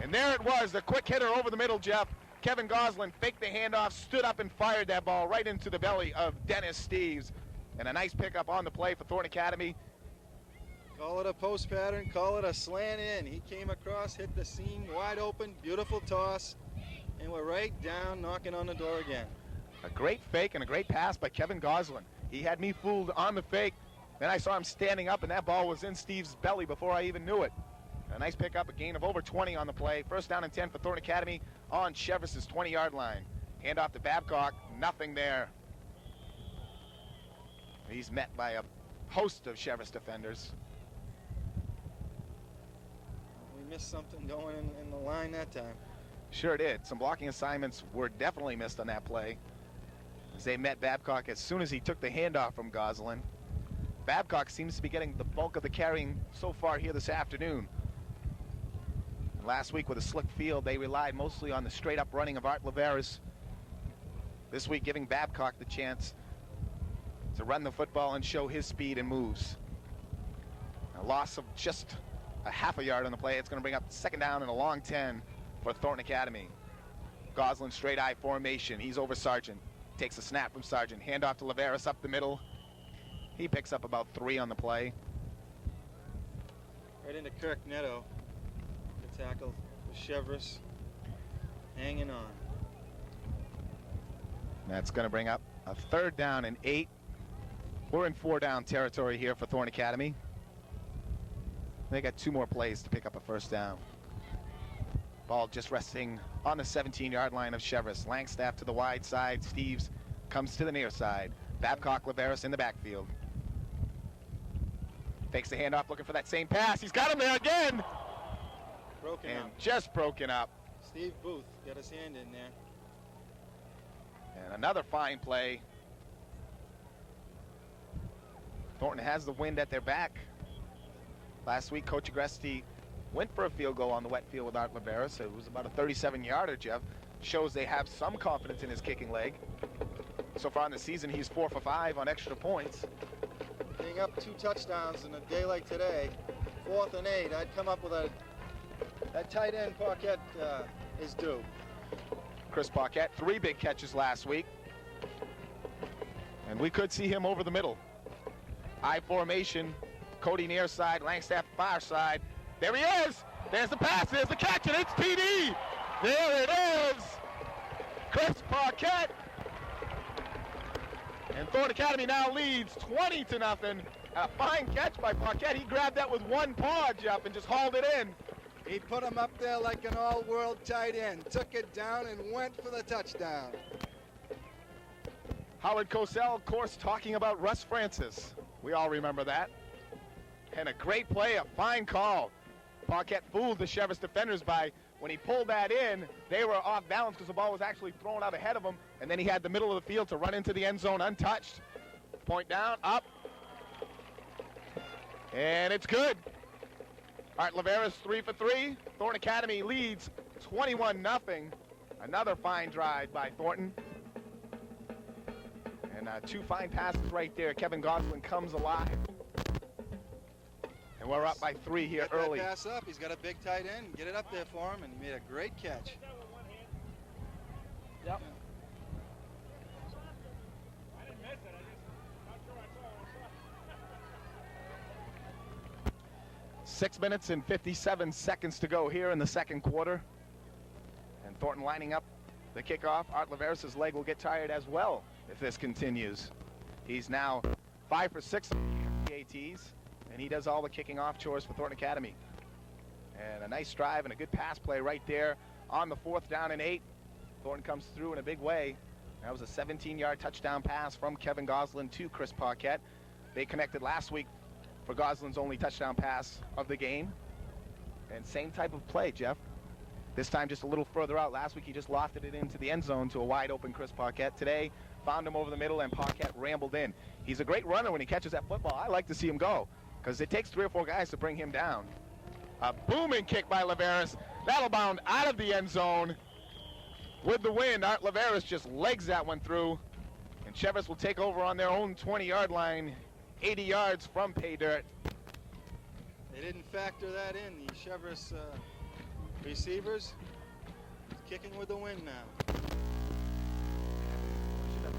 And there it was, the quick hitter over the middle, Jeff. Kevin Goslin faked the handoff, stood up and fired that ball right into the belly of Dennis Steves. And a nice pickup on the play for Thornton Academy. Call it a post pattern, call it a slant in. He came across, hit the seam wide open, beautiful toss, and we're right down knocking on the door again. A great fake and a great pass by Kevin Goslin. He had me fooled on the fake. Then I saw him standing up, and that ball was in Steve's belly before I even knew it. A nice pickup, a gain of over 20 on the play. 1st down and 10 for Thornton Academy on Cheverus' 20-yard line. Hand off to Babcock, nothing there. He's met by a host of Cheverus defenders. We missed something going in the line that time. Sure did. Some blocking assignments were definitely missed on that play, as they met Babcock as soon as he took the handoff from Goslin. Babcock seems to be getting the bulk of the carrying so far here this afternoon. Last week with a slick field, they relied mostly on the straight-up running of Art Laveris. This week, giving Babcock the chance to run the football and show his speed and moves. A loss of just a half a yard on the play. It's going to bring up 2nd down and a long 10 for Thornton Academy. Goslin straight eye formation. He's over Sargent. Takes a snap from Sargent. Handoff to Laveris up the middle. He picks up about 3 on the play. Right into Kirk Netto. The tackle for Cheverus. Hanging on. That's going to bring up a 3rd down and 8. We're in 4-down territory here for Thornton Academy. They got 2 more plays to pick up a 1st down. Ball just resting on the 17-yard line of Cheverus. Langstaff to the wide side. Steves comes to the near side. Babcock, Laveris in the backfield. Fakes the handoff, looking for that same pass. He's got him there again. Broken up. Just broken up. Steve Booth got his hand in there. And another fine play. Thornton has the wind at their back. Last week, Coach Agresti went for a field goal on the wet field with Art Laveris. It was about a 37-yarder, Jeff. Shows they have some confidence in his kicking leg. So far in the season, he's 4 for 5 on extra points. Being up 2 touchdowns in a day like today, 4th and 8, I'd come up with that tight end Paquette is due. Chris Paquette, 3 big catches last week. And we could see him over the middle. I formation, Cody near side, Langstaff far side. There he is. There's the pass, there's the catch, and it's TD. There it is. Chris Paquette. And Thornton Academy now leads 20-0. A fine catch by Paquette. He grabbed that with 1 paw, Jeff, and just hauled it in. He put him up there like an all-world tight end, took it down and went for the touchdown. Howard Cosell, of course, talking about Russ Francis. We all remember that. And a great play, a fine call. Paquette fooled the Cheverus defenders by, when he pulled that in, they were off balance because the ball was actually thrown out ahead of him, and then he had the middle of the field to run into the end zone untouched. Point down, up. And it's good. Art Laveris 3 for 3. Thornton Academy leads 21-0. Another fine drive by Thornton. And 2 fine passes right there. Kevin Goslin comes alive. And we're up by 3 here Get early. That pass up. He's got a big tight end. Get it up there for him, and he made a great catch. Yep. 6 minutes and 57 seconds to go here in the 2nd quarter. And Thornton lining up the kickoff. Art Laveris' leg will get tired as well if this continues. He's now 5 for 6. PTs, and he does all the kicking off chores for Thornton Academy. And a nice drive and a good pass play right there on the 4th down and 8. Thornton comes through in a big way. That was a 17-yard touchdown pass from Kevin Goslin to Chris Paquette. They connected last week for Goslin's only touchdown pass of the game. And same type of play, Jeff. This time just a little further out. Last week he just lofted it into the end zone to a wide open Chris Paquette. Today, found him over the middle and Paquette rambled in. He's a great runner when he catches that football. I like to see him go because it takes 3 or 4 guys to bring him down. A booming kick by Laveris. That'll bound out of the end zone. With the wind, Art Laveris just legs that one through. And Cheverus will take over on their own 20-yard line, 80 yards from pay dirt. They didn't factor that in, the Cheverus receivers. Kicking with the wind now.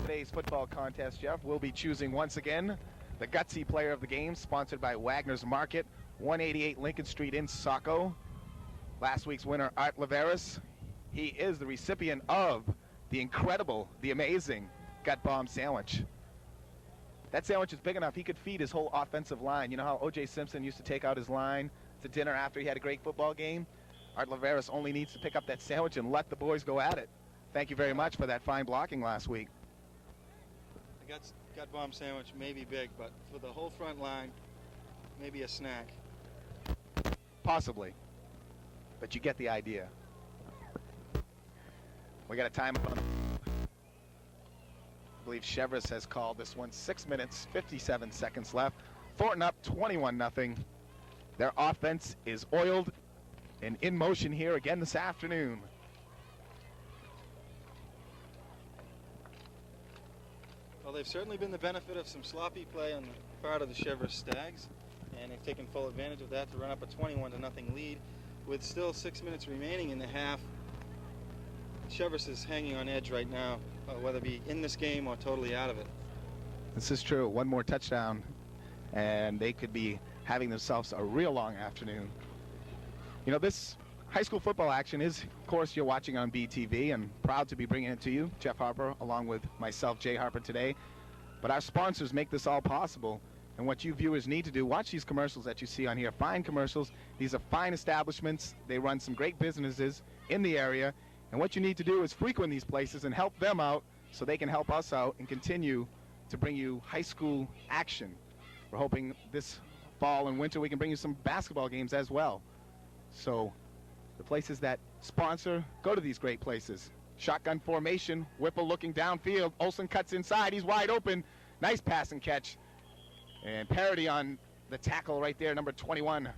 Today's football contest, Jeff, will be choosing once again the gutsy player of the game, sponsored by Wagner's Market, 188 Lincoln Street in Saco. Last week's winner, Art Laveris. He is the recipient of the incredible, the amazing Gut Bomb Sandwich. That sandwich is big enough he could feed his whole offensive line. You know how O.J. Simpson used to take out his line to dinner after he had a great football game? Art Laveris only needs to pick up that sandwich and let the boys go at it. Thank you very much for that fine blocking last week. The Gut Bomb Sandwich may be big, but for the whole front line, maybe a snack. Possibly, but you get the idea. We got a time on. I believe Cheverus has called this one. 6 minutes, 57 seconds left. Thornton up 21-0. Their offense is oiled and in motion here again this afternoon. Well, they've certainly been the benefit of some sloppy play on the part of the Cheverus Stags, and they've taken full advantage of that to run up a 21-0 lead. With still 6 minutes remaining in the half, Cheverus is hanging on edge right now, whether it be in this game or totally out of it. This is true. One more touchdown, and they could be having themselves a real long afternoon. You know, this high school football action is, of course, you're watching on BTV, and proud to be bringing it to you, Jeff Harper, along with myself, Jay Harper, today. But our sponsors make this all possible. And what you viewers need to do, watch these commercials that you see on here. Fine commercials. These are fine establishments. They run some great businesses in the area. And what you need to do is frequent these places and help them out so they can help us out and continue to bring you high school action. We're hoping this fall and winter we can bring you some basketball games as well. So the places that sponsor, go to these great places. Shotgun formation, Whipple looking downfield. Olsen cuts inside. He's wide open. Nice pass and catch. And parity on the tackle right there, number 21. A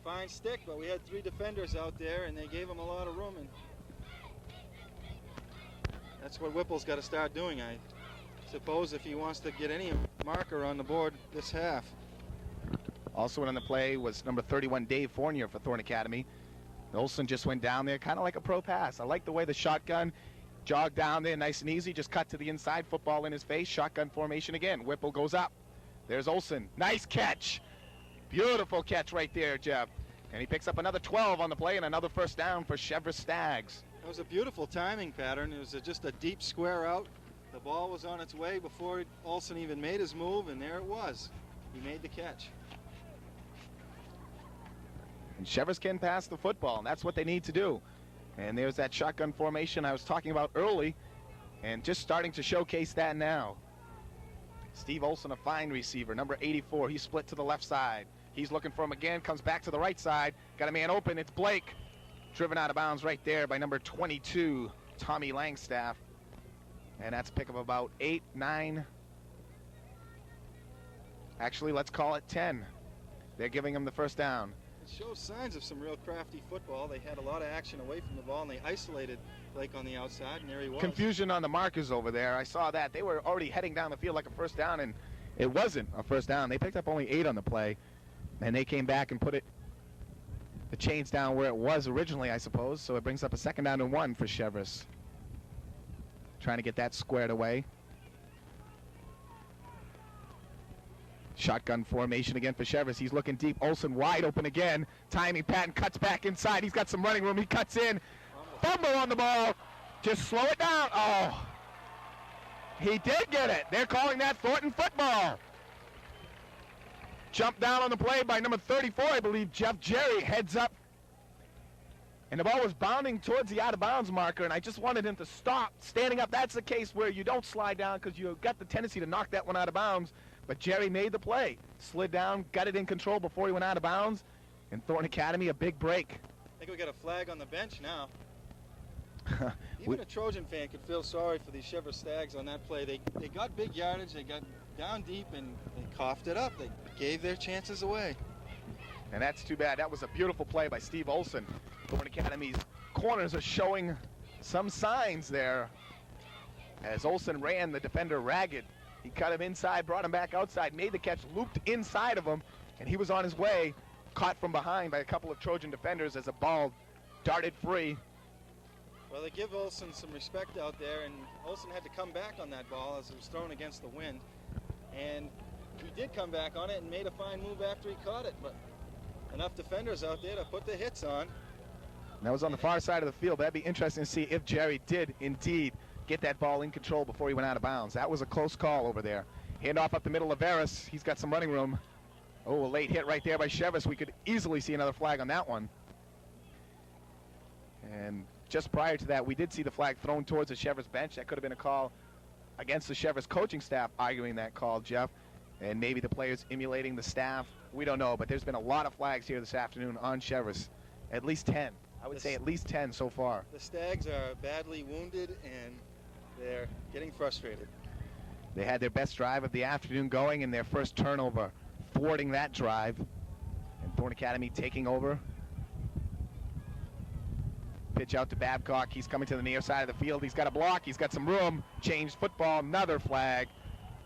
fine stick, but we had 3 defenders out there, and they gave him a lot of room. And that's what Whipple's got to start doing, I suppose, if he wants to get any marker on the board this half. Also in on the play was number 31, Dave Fournier for Thornton Academy. Olsen just went down there, kind of like a pro pass. I like the way the shotgun jogged down there, nice and easy, just cut to the inside, football in his face, shotgun formation again. Whipple goes up. There's Olsen. Nice catch. Beautiful catch right there, Jeff. And he picks up another 12 on the play and another first down for Cheverus Stags. That was a beautiful timing pattern. It was just a deep square out. The ball was on its way before Olsen even made his move, and there it was. He made the catch. And Cheverus can pass the football, and that's what they need to do. And there's that shotgun formation I was talking about early, and just starting to showcase that now. Steve Olsen, a fine receiver, number 84. He's split to the left side. He's looking for him again, comes back to the right side. Got a man open, it's Blake. Driven out of bounds right there by number 22, Tommy Langstaff. And that's a pick of about 8, 9. Actually, let's call it 10. They're giving him the first down. It shows signs of some real crafty football. They had a lot of action away from the ball, and they isolated Blake on the outside, and there he was. Confusion on the markers over there. I saw that. They were already heading down the field like a first down, and it wasn't a first down. They picked up only 8 on the play, and they came back and put the chains down where it was originally, I suppose. So it brings up a second down and 1 for Cheverus. Trying to get that squared away. Shotgun formation again for Cheverus. He's looking deep. Olsen wide open again. Timing Patton cuts back inside. He's got some running room. He cuts in. Fumble on the ball. Just slow it down. Oh, he did get it. They're calling that Thornton football. Jump down on the play by number 34, I believe, Jeff. Jerry heads up. And the ball was bounding towards the out-of-bounds marker, and I just wanted him to stop standing up. That's the case where you don't slide down because you've got the tendency to knock that one out of bounds. But Jerry made the play. Slid down, got it in control before he went out of bounds. And Thornton Academy, a big break. I think we got a flag on the bench now. Even a Trojan fan could feel sorry for these Cheverus Stags on that play. They got big yardage, they got down deep, and they coughed it up. They gave their chances away. And that's too bad. That was a beautiful play by Steve Olson. Thornton Academy's corners are showing some signs there. As Olson ran the defender ragged, he cut him inside, brought him back outside, made the catch, looped inside of him, and he was on his way, caught from behind by a couple of Trojan defenders as a ball darted free. Well, they give Olson some respect out there, and Olson had to come back on that ball as it was thrown against the wind. And he did come back on it and made a fine move after he caught it, but enough defenders out there to put the hits on. And that was on the far side of the field. That'd be interesting to see if Jerry did indeed get that ball in control before he went out of bounds. That was a close call over there. Handoff up the middle of Cheverus. He's got some running room. Oh, a late hit right there by Cheverus. We could easily see another flag on that one. And just prior to that, we did see the flag thrown towards the Cheverus bench. That could have been a call against the Cheverus coaching staff arguing that call, Jeff. And maybe the players emulating the staff. We don't know, but there's been a lot of flags here this afternoon on Cheverus. At least 10. I would say at least 10 so far. The Stags are badly wounded, and they're getting frustrated. They had their best drive of the afternoon going, and their first turnover thwarting that drive. And Thornton Academy taking over. Pitch out to Babcock. He's coming to the near side of the field. He's got a block. He's got some room. Changed football. Another flag.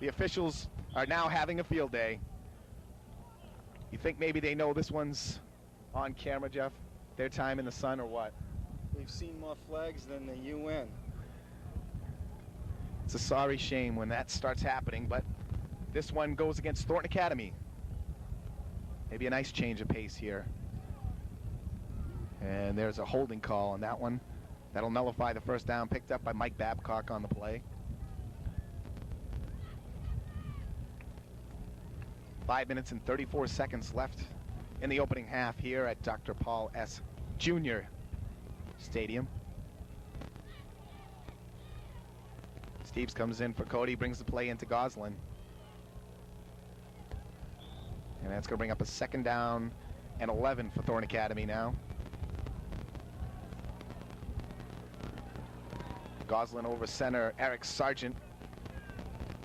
The officials are now having a field day. You think maybe they know this one's on camera, Jeff? Their time in the sun or what? We've seen more flags than the UN. It's a sorry shame when that starts happening, but this one goes against Thornton Academy. Maybe a nice change of pace here. And there's a holding call on that one. That'll nullify the first down picked up by Mike Babcock on the play. 5 minutes and 34 seconds left in the opening half here at Dr. Paul S. Jr. Stadium. Steves comes in for Cody, brings the play into Goslin. And that's going to bring up a second down and 11 for Thornton Academy now. Goslin over center. Eric Sargent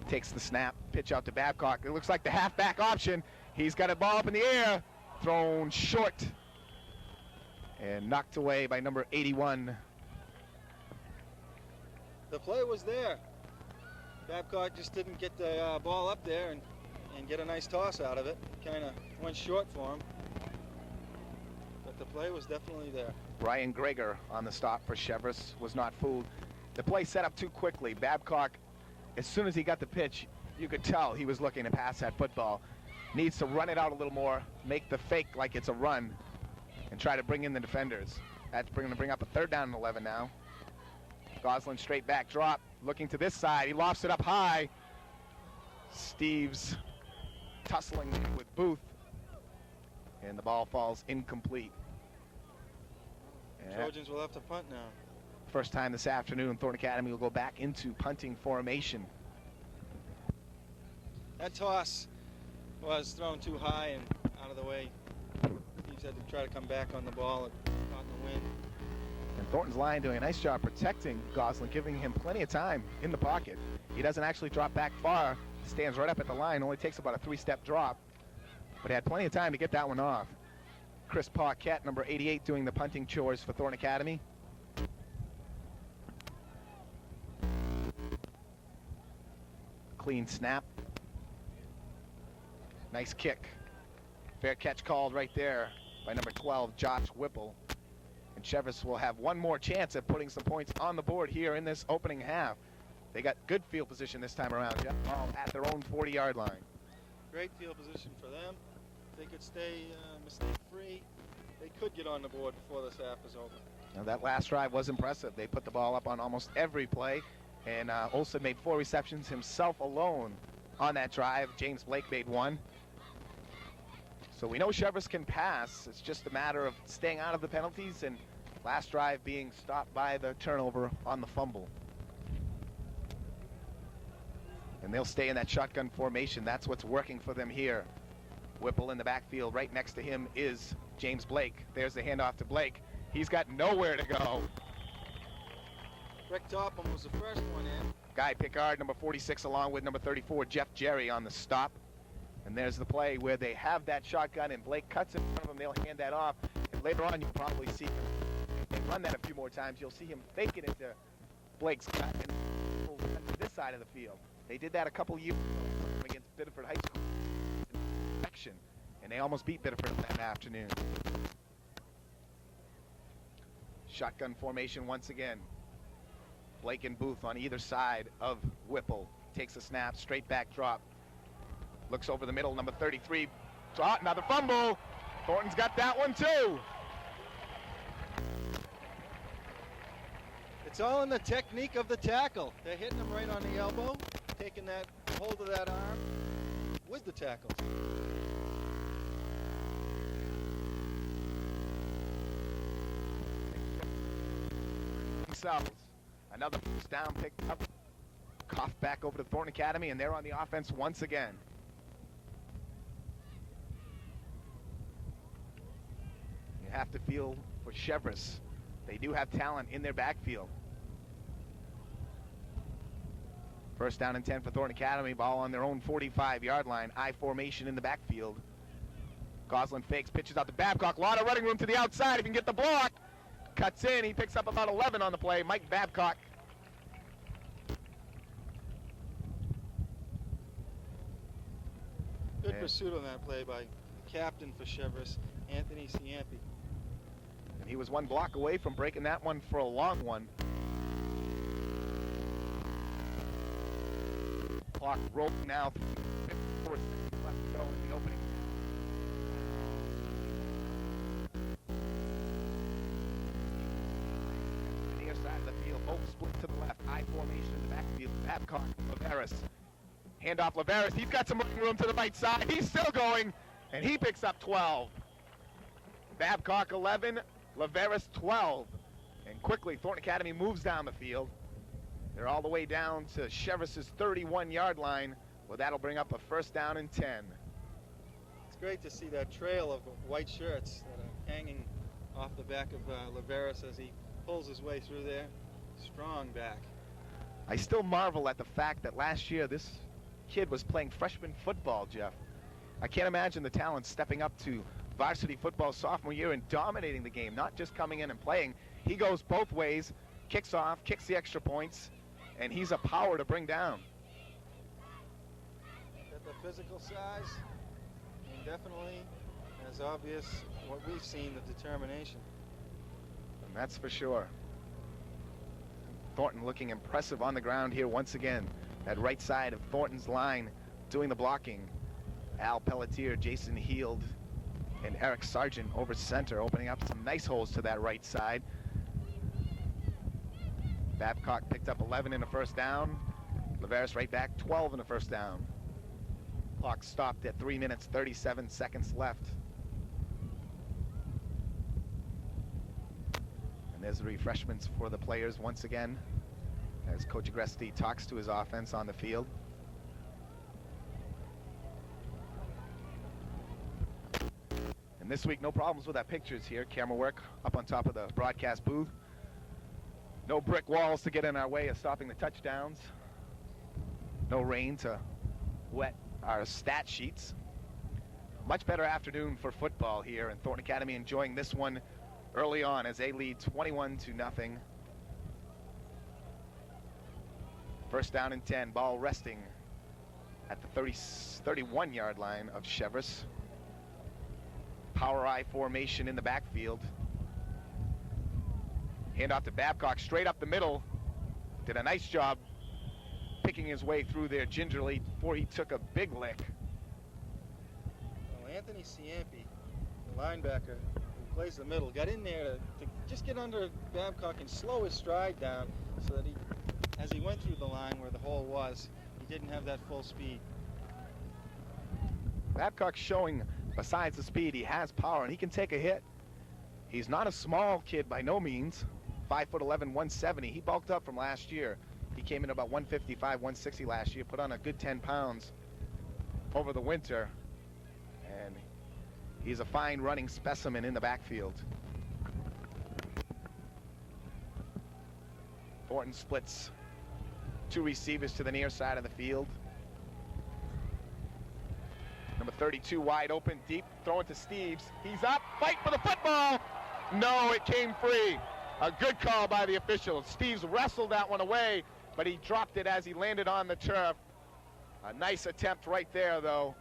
takes the snap. Pitch out to Babcock. It looks like the halfback option. He's got a ball up in the air. Thrown short. And knocked away by number 81. The play was there. Babcock just didn't get the ball up there and get a nice toss out of it. Kind of went short for him. But the play was definitely there. Brian Greger on the stop for Cheverus was not fooled. The play set up too quickly. Babcock, as soon as he got the pitch, you could tell he was looking to pass that football. Needs to run it out a little more, make the fake like it's a run, and try to bring in the defenders. That's going to bring up a third down and 11 now. Goslin straight back drop, looking to this side. He lofts it up high. Steves tussling with Booth, and the ball falls incomplete. Trojans will have to punt now. First time this afternoon, Thornton Academy will go back into punting formation. That toss was thrown too high and out of the way. He's had to try to come back on the ball and caught in the wind. And Thornton's line doing a nice job protecting Goslin, giving him plenty of time in the pocket. He doesn't actually drop back far, stands right up at the line, only takes about a 3-step drop, but had plenty of time to get that one off. Chris Paquette, number 88, doing the punting chores for Thornton Academy. Clean snap. Nice kick. Fair catch called right there by number 12, Josh Whipple. And Cheverus will have one more chance at putting some points on the board here in this opening half. They got good field position this time around, Jeff, all at their own 40-yard line. Great field position for them. If they could stay mistake-free, they could get on the board before this half is over. Now that last drive was impressive. They put the ball up on almost every play, and Olsen made 4 receptions himself alone on that drive. James Blake made 1. So we know Cheverus can pass. It's just a matter of staying out of the penalties, and last drive being stopped by the turnover on the fumble. And they'll stay in that shotgun formation. That's what's working for them here. Whipple in the backfield. Right next to him is James Blake. There's the handoff to Blake. He's got nowhere to go. Rick Topham was the first one in. Guy Pickard, number 46, along with number 34, Jeff Jerry on the stop. And there's the play where they have that shotgun and Blake cuts in front of him. They'll hand that off. And later on, you'll probably see him. If they run that a few more times, you'll see him fake it into Blake's cut and pull to this side of the field. They did that a couple years ago against Biddeford High School. And they almost beat Biddeford that afternoon. Shotgun formation once again. Blake and Booth on either side of Whipple. Takes a snap, straight back drop. Looks over the middle, number 33. Another fumble. Thornton's got that one too. It's all in the technique of the tackle. They're hitting him right on the elbow, taking that hold of that arm with the tackle. Themselves. Another first down picked up. Cough back over to Thornton Academy, and they're on the offense once again. You have to feel for Cheverus. They do have talent in their backfield. First down and 10 for Thornton Academy. Ball on their own 45-yard line. I formation in the backfield. Goslin fakes, pitches out to Babcock. A lot of running room to the outside. If he can get the block. Cuts in. He picks up about 11 on the play. Mike Babcock. Good pursuit on that play by captain for Cheverus, Anthony Ciampi. And he was one block away from breaking that one for a long one. Clock rolling now. 4 seconds left to go in the opening. The near side of the field, both split to the left. I formation in the backfield. Babcock, Laveris. Handoff Laveris. He's got some running room to the right side. He's still going, and he picks up 12. Babcock 11, Laveris 12. And quickly, Thornton Academy moves down the field. They're all the way down to Cheverus's 31-yard line. Well, that'll bring up a first down and 10. It's great to see that trail of white shirts that are hanging off the back of Laveris as he pulls his way through there. Strong back. I still marvel at the fact that last year this kid was playing freshman football, Jeff. I can't imagine the talent stepping up to varsity football sophomore year and dominating the game, not just coming in and playing. He goes both ways, kicks off, kicks the extra points, and he's a power to bring down. Got the physical size, and definitely, as obvious, what we've seen, the determination. And that's for sure. Thornton looking impressive on the ground here once again. That right side of Thornton's line doing the blocking. Al Pelletier, Jason Heald, and Eric Sargent over center, opening up some nice holes to that right side. Babcock picked up 11 in the first down. Laveris right back, 12 in the first down. Clock stopped at 3 minutes, 37 seconds left. And there's the refreshments for the players once again, as Coach Agresti talks to his offense on the field. And this week, no problems with our pictures here. Camera work up on top of the broadcast booth. No brick walls to get in our way of stopping the touchdowns. No rain to wet our stat sheets. Much better afternoon for football here, and Thornton Academy enjoying this one early on as they lead 21-0. First down and 10, ball resting at the 31-yard line of Cheverus. Power I formation in the backfield. Handoff to Babcock, straight up the middle. Did a nice job picking his way through there gingerly before he took a big lick. Well, Anthony Ciampi, the linebacker who plays the middle, got in there to just get under Babcock and slow his stride down so that he, as he went through the line where the hole was, he didn't have that full speed. Babcock showing Besides the speed, he has power, and he can take a hit. He's not a small kid by no means. 5'11", 170. He bulked up from last year. He came in about 155, 160 last year, put on a good 10 pounds over the winter. And he's a fine running specimen in the backfield. Thornton splits 2 receivers to the near side of the field. Number 32 wide open, deep, throwing to Steves. He's up, fight for the football. No, it came free. A good call by the official. Steves wrestled that one away, but he dropped it as he landed on the turf. A nice attempt right there, though.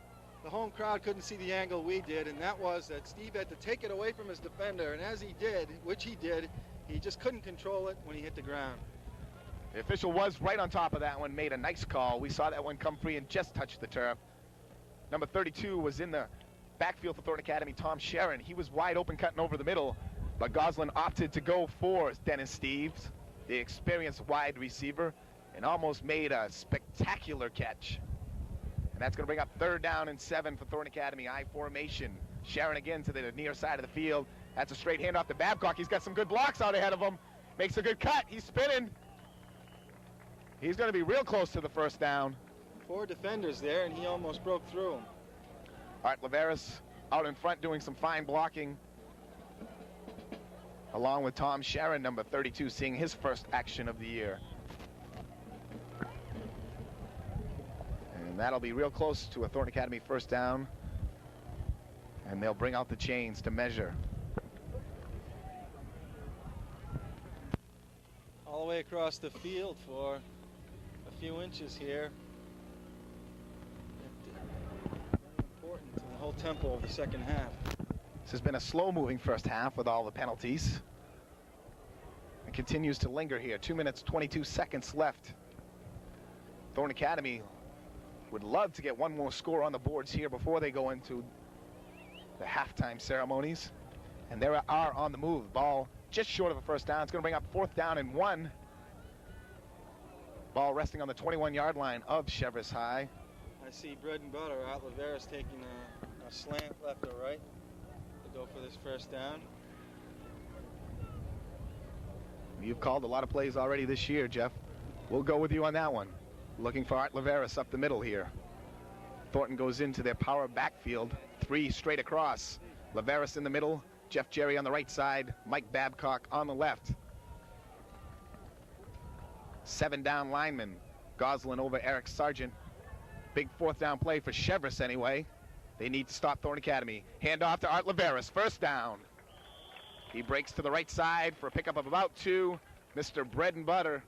The home crowd couldn't see the angle we did, and that was that Steve had to take it away from his defender, and as he did, which he did, he just couldn't control it when he hit the ground. The official was right on top of that one, made a nice call. We saw that one come free and just touched the turf. Number 32 was in the backfield for Thornton Academy, Tom Sharon. He was wide open cutting over the middle, but Goslin opted to go for Dennis Steves, the experienced wide receiver, and almost made a spectacular catch. And that's going to bring up 3rd down and 7 for Thornton Academy, I formation. Sharon again to the near side of the field. That's a straight handoff to Babcock. He's got some good blocks out ahead of him. Makes a good cut. He's spinning. He's going to be real close to the 1st down. 4 defenders there, and he almost broke through them. Art Laveris out in front doing some fine blocking, along with Tom Sharon, number 32, seeing his first action of the year. And that'll be real close to a Thornton Academy 1st down. And they'll bring out the chains to measure. All the way across the field for a few inches here. Important to the whole tempo of the second half. This has been a slow-moving first half with all the penalties. It continues to linger here. 2 minutes, 22 seconds left. Thornton Academy would love to get one more score on the boards here before they go into the halftime ceremonies. And they are on the move. Ball just short of a 1st down. It's going to bring up 4th down and 1. Ball resting on the 21-yard line of Cheverus High. I see bread and butter. Art Laveris taking a slant left or right to go for this 1st down. You've called a lot of plays already this year, Jeff. We'll go with you on that one. Looking for Art Laveris up the middle here. Thornton goes into their power backfield. 3 straight across. Laveris in the middle. Jeff Jerry on the right side. Mike Babcock on the left. 7 down linemen. Goslin over Eric Sargent. Big 4th down play for Cheverus anyway. They need to stop Thornton Academy. Handoff to Art Laveris. 1st down. He breaks to the right side for a pickup of about 2. Mr. Bread and Butter.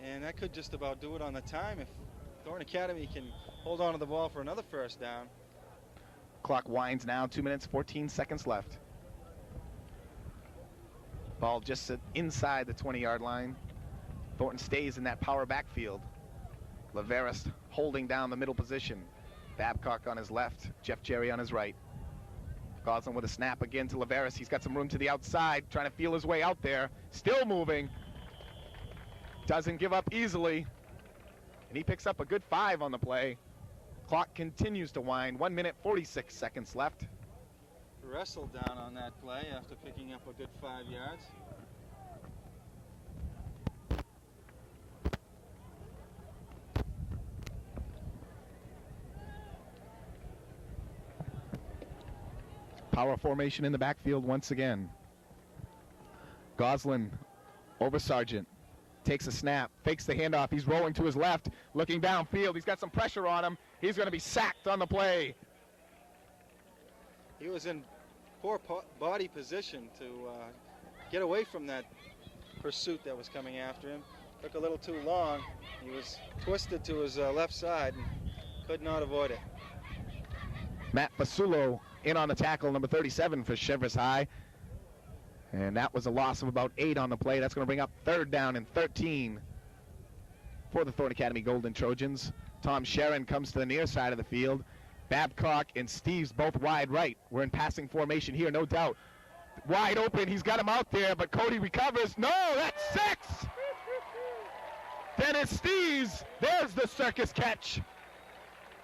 And that could just about do it on the time if Thornton Academy can hold on to the ball for another 1st down. Clock winds now. 2 minutes, 14 seconds left. Ball just inside the 20-yard line. Thornton stays in that power backfield. Laveris holding down the middle position. Babcock on his left, Jeff Jerry on his right. Goslin with a snap again to Laveris. He's got some room to the outside, trying to feel his way out there. Still moving. Doesn't give up easily. And he picks up a good 5 on the play. Clock continues to wind. 1 minute, 46 seconds left. Wrestled down on that play after picking up a good 5 yards. Power formation in the backfield once again. Goslin over Sargent. Takes a snap, fakes the handoff. He's rolling to his left, looking downfield. He's got some pressure on him. He's going to be sacked on the play. He was in poor body position to get away from that pursuit that was coming after him. Took a little too long. He was twisted to his left side and could not avoid it. Matt Basulo in on the tackle, number 37 for Cheverus High. And that was a loss of about 8 on the play. That's going to bring up 3rd down and 13 for the Thornton Academy Golden Trojans. Tom Sharon comes to the near side of the field. Babcock and Steves both wide right. We're in passing formation here, no doubt. Wide open, he's got him out there, but Cody recovers. No, that's 6! Dennis Steves, there's the circus catch.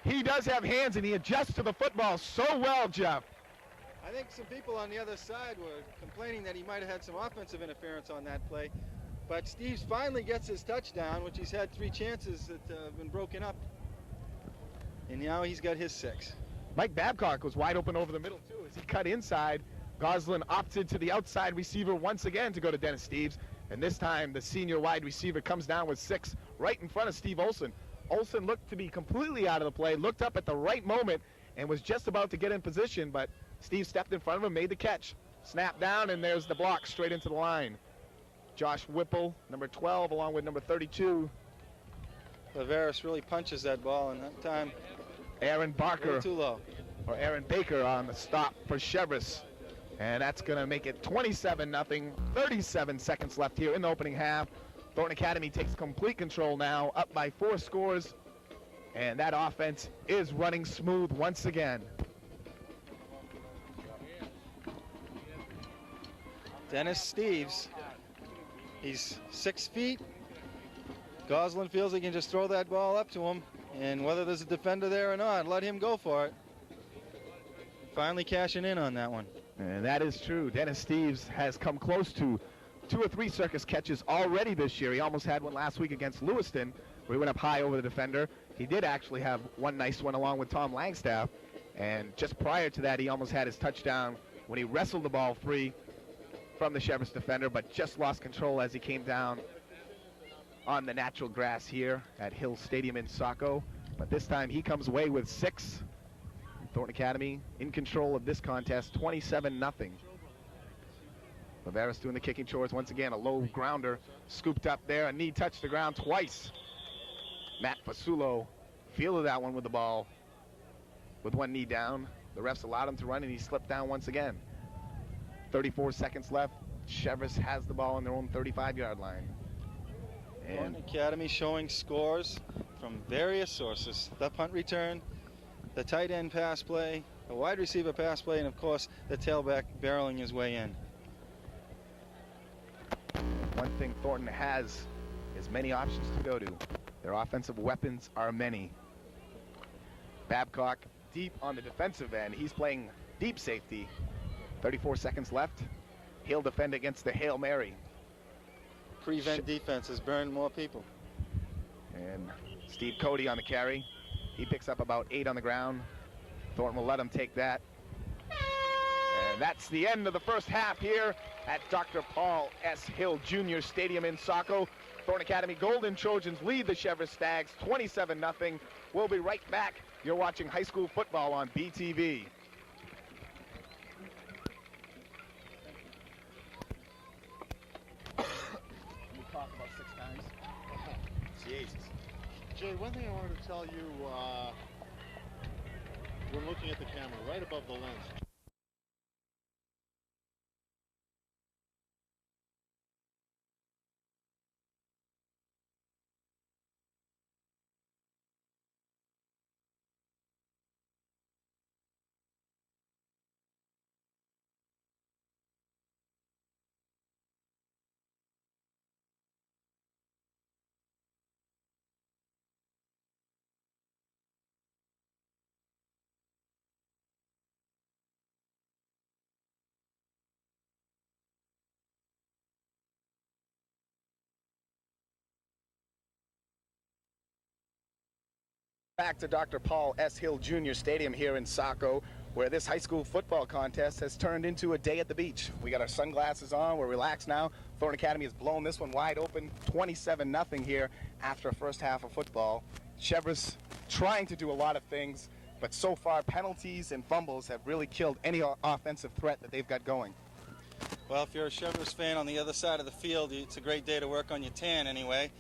He does have hands, and he adjusts to the football so well, Jeff. I think some people on the other side were complaining that he might have had some offensive interference on that play. But Steves finally gets his touchdown, which he's had 3 chances that have been broken up. And now he's got his 6. Mike Babcock was wide open over the middle, too, as he cut inside. Goslin opted to the outside receiver once again to go to Dennis Steves. And this time, the senior wide receiver comes down with 6 right in front of Steve Olson. Olson looked to be completely out of the play, looked up at the right moment, and was just about to get in position, but Steve stepped in front of him, made the catch. Snap down, and there's the block straight into the line. Josh Whipple, number 12, along with number 32. Laveris really punches that ball, and that time Aaron Barker, too low. or Aaron Baker on the stop for Cheverus. And that's going to make it 27-0, 37 seconds left here in the opening half. Thornton Academy takes complete control now, up by 4 scores. And that offense is running smooth once again. Dennis Steves, he's 6 feet. Goslin feels he can just throw that ball up to him, and whether there's a defender there or not, let him go for it. Finally cashing in on that one. And that is true. Dennis Steves has come close to 2 or 3 circus catches already this year. He almost had one last week against Lewiston, where he went up high over the defender. He did actually have one nice one along with Tom Langstaff. And just prior to that, he almost had his touchdown when he wrestled the ball free from the Cheverus defender, but just lost control as he came down on the natural grass here at Hill Stadium in Saco. But this time he comes away with 6. Thornton Academy in control of this contest, 27-0. Laveris doing the kicking chores once again. A low grounder scooped up there. A knee touched the ground twice. Matt Fasulo fielded that one with the ball with one knee down. The refs allowed him to run, and he slipped down once again. 34 seconds left. Cheverus has the ball on their own 35-yard line. And Academy showing scores from various sources. The punt return, the tight end pass play, the wide receiver pass play, and of course the tailback barreling his way in. One thing Thornton has is many options to go to. Their offensive weapons are many. Babcock deep on the defensive end. He's playing deep safety. 34 seconds left. He'll defend against the Hail Mary. Prevent defense has burned more people. And Steve Cody on the carry. He picks up about 8 on the ground. Thornton will let him take that. And that's the end of the first half here at Dr. Paul S. Hill Jr. Stadium in Saco. Thornton Academy Golden Trojans lead the Cheverus Stags 27-0. We'll be right back. You're watching high school football on BTV. Jesus. Jay, one thing I wanted to tell you, when looking at the camera, right above the lens. Back to Dr. Paul S. Hill Jr. Stadium here in Saco, where this high school football contest has turned into a day at the beach. We got our sunglasses on, we're relaxed now. Thornton Academy has blown this one wide open, 27-0 here after a first half of football. Cheverus trying to do a lot of things, but so far penalties and fumbles have really killed any offensive threat that they've got going. Well, if you're a Cheverus fan on the other side of the field, it's a great day to work on your tan anyway.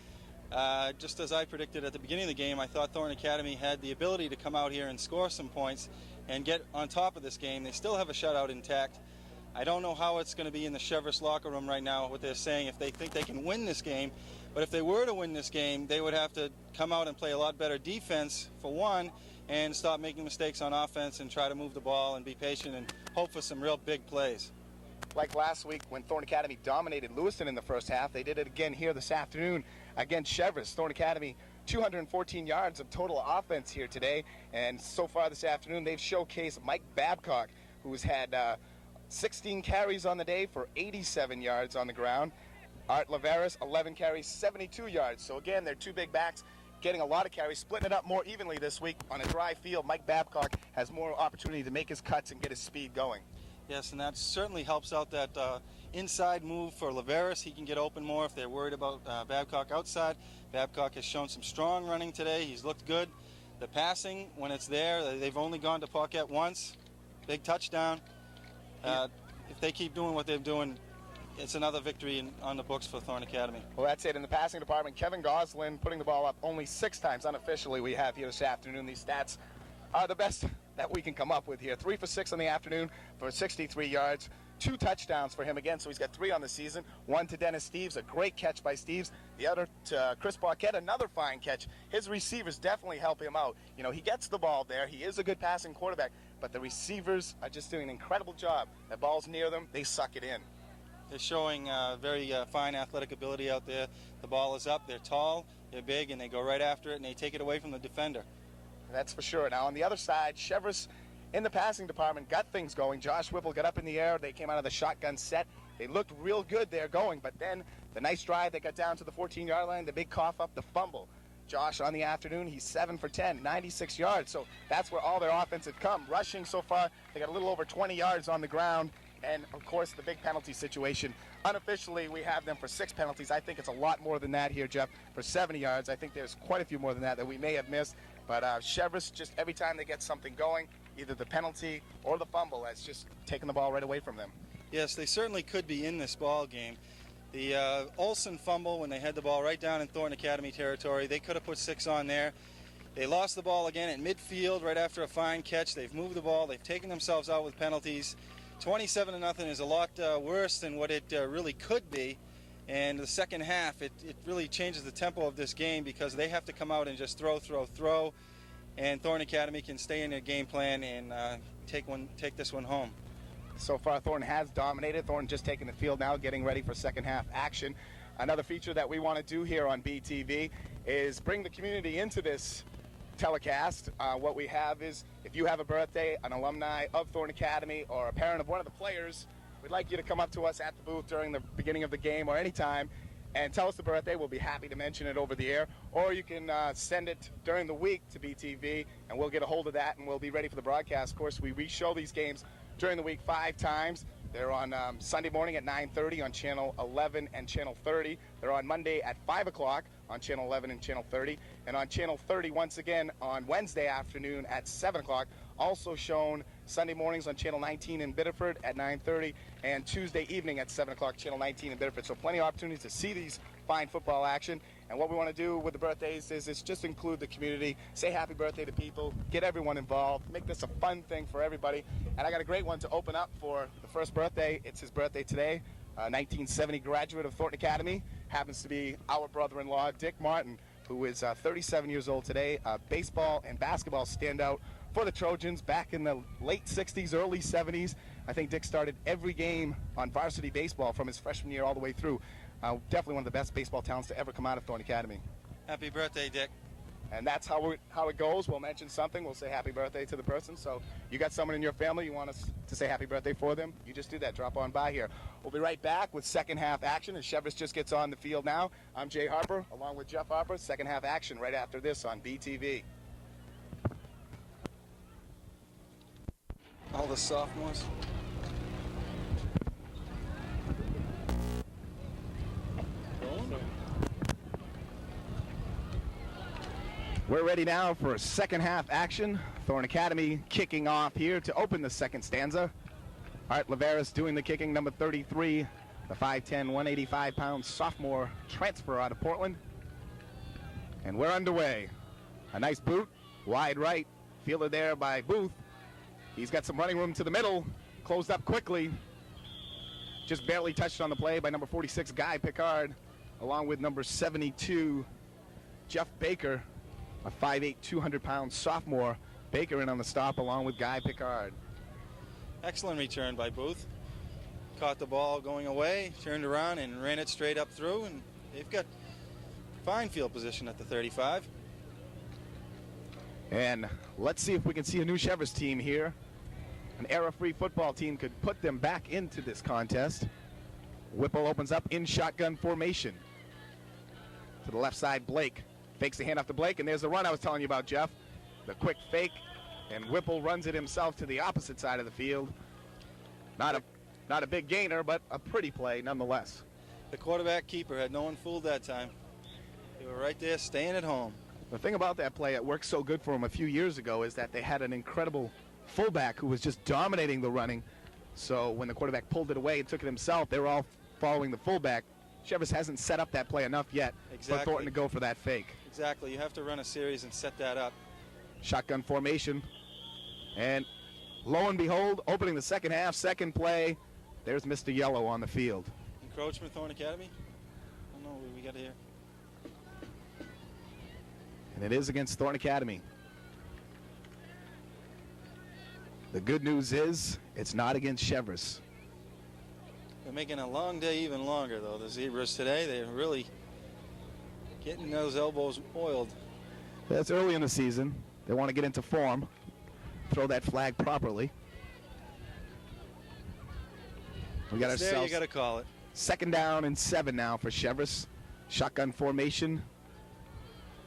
Just as I predicted at the beginning of the game, I thought Thornton Academy had the ability to come out here and score some points and get on top of this game. They still have a shutout intact. I don't know how it's going to be in the Cheverus locker room right now, what they're saying, if they think they can win this game. But if they were to win this game, they would have to come out and play a lot better defense, for one, and stop making mistakes on offense and try to move the ball and be patient and hope for some real big plays. Like last week when Thornton Academy dominated Lewiston in the first half, they did it again here this afternoon against Cheverus. Thornton Academy 214 yards of total offense here today. And so far this afternoon, they've showcased Mike Babcock, who's had 16 carries on the day for 87 yards on the ground. Art Laveris, 11 carries, 72 yards. So again, they're two big backs getting a lot of carries, splitting it up more evenly this week. On a dry field, Mike Babcock has more opportunity to make his cuts and get his speed going. Yes, and that certainly helps out that inside move for Laveris. He can get open more if they're worried about Babcock outside. Babcock has shown some strong running today. He's looked good. The passing, when it's there, they've only gone to Paquette once. Big touchdown. If they keep doing what they're doing, it's another victory on the books for Thornton Academy. Well, that's it. In the passing department, Kevin Goslin putting the ball up only 6 times unofficially we have here this afternoon. These stats are the best that we can come up with here. 3 for 6 in the afternoon for 63 yards. 2 touchdowns for him again, so he's got 3 on the season. 1 to Dennis Steves, a great catch by Steves. The other to Chris Paquette, another fine catch. His receivers definitely help him out. You know, he gets the ball there. He is a good passing quarterback, but the receivers are just doing an incredible job. The ball's near them, they suck it in. They're showing very fine athletic ability out there. The ball is up, they're tall, they're big, and they go right after it, and they take it away from the defender. That's for sure. Now, on the other side, Cheverus in the passing department got things going. Josh Whipple got up in the air. They came out of the shotgun set. They looked real good there going, but then the nice drive, they got down to the 14-yard line, the big cough up, the fumble. Josh on the afternoon, he's 7 for 10, 96 yards. So that's where all their offense had come. Rushing so far, they got a little over 20 yards on the ground. And, of course, the big penalty situation. Unofficially, we have them for 6 penalties. I think it's a lot more than that here, Jeff, for 70 yards. I think there's quite a few more than that we may have missed. But Cheverus, just every time they get something going, either the penalty or the fumble, has just taken the ball right away from them. Yes, they certainly could be in this ball game. The Olsen fumble, when they had the ball right down in Thornton Academy territory, they could have put 6 on there. They lost the ball again at midfield right after a fine catch. They've moved the ball. They've taken themselves out with penalties. 27-0 is a lot worse than what it really could be. And the second half, it really changes the tempo of this game because they have to come out and just throw. And Thornton Academy can stay in their game plan and take this one home. So far, Thornton has dominated. Thornton just taking the field now, getting ready for second half action. Another feature that we want to do here on BTV is bring the community into this telecast. What we have is, if you have a birthday, an alumni of Thornton Academy, or a parent of one of the players, we'd like you to come up to us at the booth during the beginning of the game or anytime and tell us the birthday. We'll be happy to mention it over the air. Or you can send it during the week to BTV, and we'll get a hold of that, and we'll be ready for the broadcast. Of course, we re-show these games during the week 5 times. They're on Sunday morning at 9:30 on Channel 11 and Channel 30. They're on Monday at 5 o'clock on Channel 11 and Channel 30. And on Channel 30, once again, on Wednesday afternoon at 7 o'clock. Also shown Sunday mornings on Channel 19 in Biddeford at 9:30. And Tuesday evening at 7 o'clock, Channel 19 in Biddeford. So plenty of opportunities to see these fine football action. And what we want to do with the birthdays is just include the community, say happy birthday to people, get everyone involved, make this a fun thing for everybody. And I got a great one to open up for the first birthday. It's his birthday today. 1970 graduate of Thornton Academy. Happens to be our brother-in-law, Dick Martin, who is 37 years old today. Baseball and basketball standout for the Trojans back in the late 60s, early 70s. I think Dick started every game on varsity baseball from his freshman year all the way through. Definitely one of the best baseball talents to ever come out of Thornton Academy. Happy birthday, Dick. And that's how it goes. We'll mention something. We'll say happy birthday to the person. So you got someone in your family you want us to say happy birthday for them, you just do that. Drop on by here. We'll be right back with second half action as Cheverus just gets on the field now. I'm Jay Harper along with Jeff Harper. Second half action right after this on BTV. All the sophomores. We're ready now for second half action. Thornton Academy kicking off here to open the second stanza. Art Laveris doing the kicking, number 33, the 5'10", 185-pound sophomore transfer out of Portland. And we're underway. A nice boot, wide right, fielded there by Booth. He's got some running room to the middle, closed up quickly. Just barely touched on the play by number 46, Guy Picard, along with number 72, Jeff Baker. A 5'8", 200-pound sophomore. Baker in on the stop along with Guy Picard. Excellent return by Booth. Caught the ball going away, turned around and ran it straight up through. And they've got fine field position at the 35. And let's see if we can see a new Cheverus team here. An error-free football team could put them back into this contest. Whipple opens up in shotgun formation. To the left side, Blake fakes the handoff to Blake, and there's the run I was telling you about, Jeff. The quick fake, and Whipple runs it himself to the opposite side of the field. Not a big gainer, but a pretty play nonetheless. The quarterback keeper had no one fooled that time. They were right there staying at home. The thing about that play, it worked so good for him a few years ago, is that they had an incredible fullback who was just dominating the running. So when the quarterback pulled it away and took it himself, they were all following the fullback. Cheverus hasn't set up that play enough yet for Thornton to go for that fake. Exactly. You have to run a series and set that up. Shotgun formation. And lo and behold, opening the second half, second play, there's Mr. Yellow on the field. Encroachment, Thornton Academy? I don't know what we got here. And it is against Thornton Academy. The good news is it's not against Cheverus. They're making a long day even longer, though. The Zebras today, they're really getting those elbows oiled. That's early in the season. They want to get into form, throw that flag properly. We got ourselves. There, you got to call it. 2nd down and 7 now for Cheverus. Shotgun formation.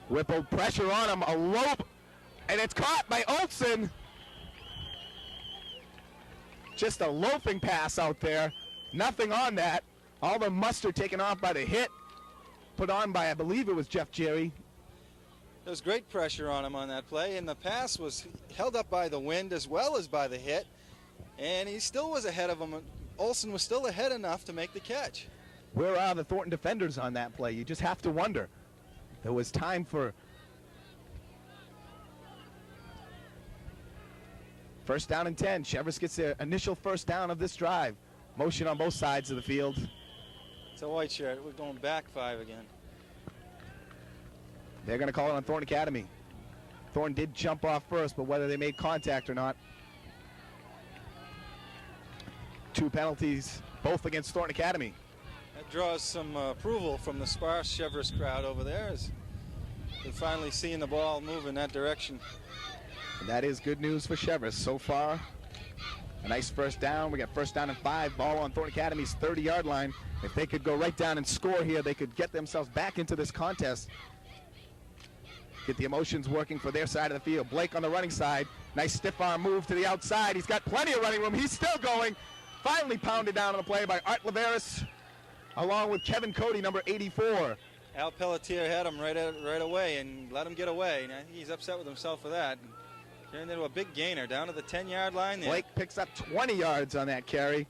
Whipple, pressure on him, a lope, and it's caught by Olsen. Just a loafing pass out there. Nothing on that. All the mustard taken off by the hit. Put on by, I believe it was Jeff Jerry. There was great pressure on him on that play, and the pass was held up by the wind as well as by the hit, and he still was ahead of him. Olsen was still ahead enough to make the catch. Where are the Thornton defenders on that play? You just have to wonder. There was time for 1st down and 10. Cheverus gets their initial 1st down of this drive. Motion on both sides of the field. It's a white shirt. We're going back 5 again. They're going to call it on Thornton Academy. Thornton did jump off first, but whether they made contact or not. 2 penalties, both against Thornton Academy. That draws some approval from the sparse Cheverus crowd over there as they're finally seeing the ball move in that direction. And that is good news for Cheverus so far. A nice 1st down. We got 1st down and 5. Ball on Thornton Academy's 30-yard line. If they could go right down and score here, they could get themselves back into this contest. Get the emotions working for their side of the field. Blake on the running side. Nice stiff arm move to the outside. He's got plenty of running room. He's still going. Finally pounded down on the play by Art Laveris, along with Kevin Cody, number 84. Al Pelletier had him right away and let him get away. And he's upset with himself for that. Turned into a big gainer down to the 10-yard line there. Blake picks up 20 yards on that carry.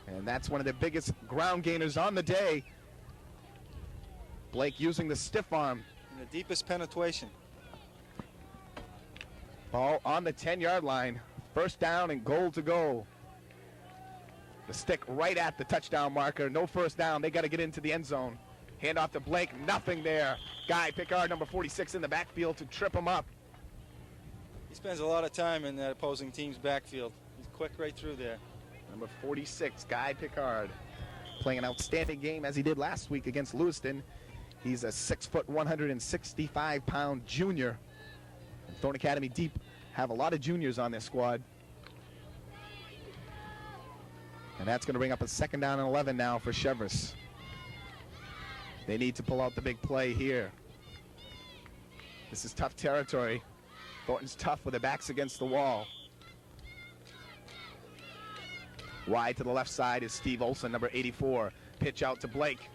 And that's one of the biggest ground gainers on the day. Blake using the stiff arm. And the deepest penetration. Ball on the 10-yard line. 1st down and goal to go. The stick right at the touchdown marker. No 1st down. They got to get into the end zone. Hand off to Blake. Nothing there. Guy Pickard, number 46, in the backfield to trip him up. He spends a lot of time in that opposing team's backfield. He's quick right through there. Number 46, Guy Pickard, playing an outstanding game as he did last week against Lewiston. He's a 6', 165-pound junior. And Thornton Academy Deep have a lot of juniors on their squad. And that's going to bring up a 2nd down and 11 now for Cheverus. They need to pull out the big play here. This is tough territory. Thornton's tough with their backs against the wall. Wide to the left side is Steve Olsen, number 84. Pitch out to Blake.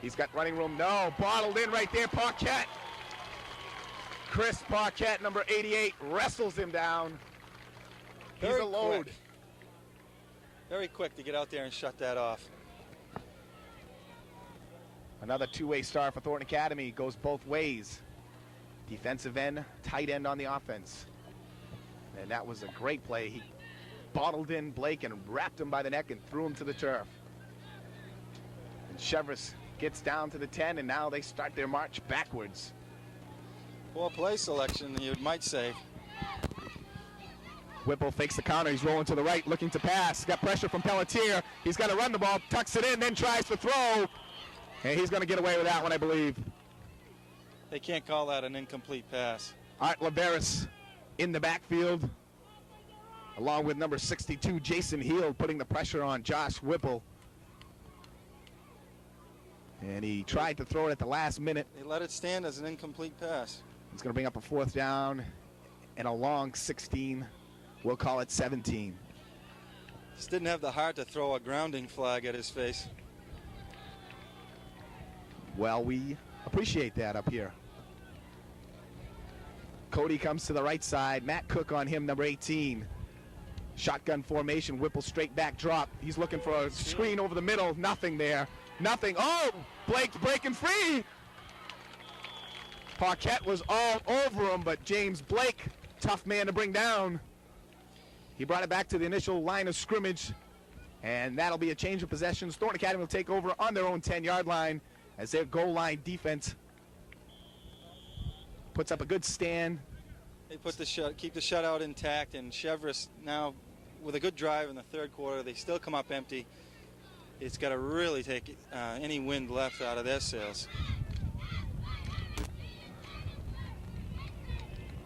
He's got running room. No, bottled in right there, Paquette. Chris Paquette, number 88, wrestles him down. He's a load. Very quick to get out there and shut that off. Another 2-way star for Thornton Academy. Goes both ways. Defensive end, tight end on the offense. And that was a great play. He bottled in Blake and wrapped him by the neck and threw him to the turf. And Cheverus gets down to the 10, and now they start their march backwards. Poor play selection, you might say. Whipple fakes the counter. He's rolling to the right, looking to pass. Got pressure from Pelletier. He's got to run the ball, tucks it in, then tries to throw. And he's going to get away with that one, I believe. They can't call that an incomplete pass. All right, Laveris in the backfield, along with number 62, Jason Heel, putting the pressure on Josh Whipple. And he tried to throw it at the last minute. They let it stand as an incomplete pass. It's going to bring up a 4th down and a long 16. We'll call it 17. Just didn't have the heart to throw a grounding flag at his face. Well, we appreciate that up here. Cody comes to the right side. Matt Cook on him, number 18. Shotgun formation, Whipple straight back drop. He's looking for a screen over the middle. Nothing there. Nothing. Oh, Blake's breaking free. Paquette was all over him, but James Blake, tough man to bring down. He brought it back to the initial line of scrimmage, and that'll be a change of possessions. Thornton Academy will take over on their own 10-yard line as their goal line defense puts up a good stand. They keep the shutout intact, and Cheverus now with a good drive in the 3rd quarter. They still come up empty. It's got to really take any wind left out of their sails.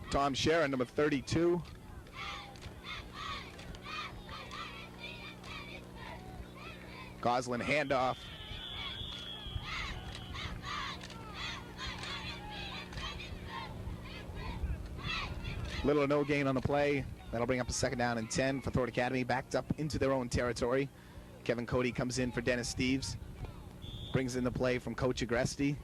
Tom Sharon, number 32. Goslin handoff. Little or no gain on the play. That'll bring up a 2nd down and 10 for Thornton Academy, backed up into their own territory. Kevin Cody comes in for Dennis Steves. Brings in the play from Coach Agresti.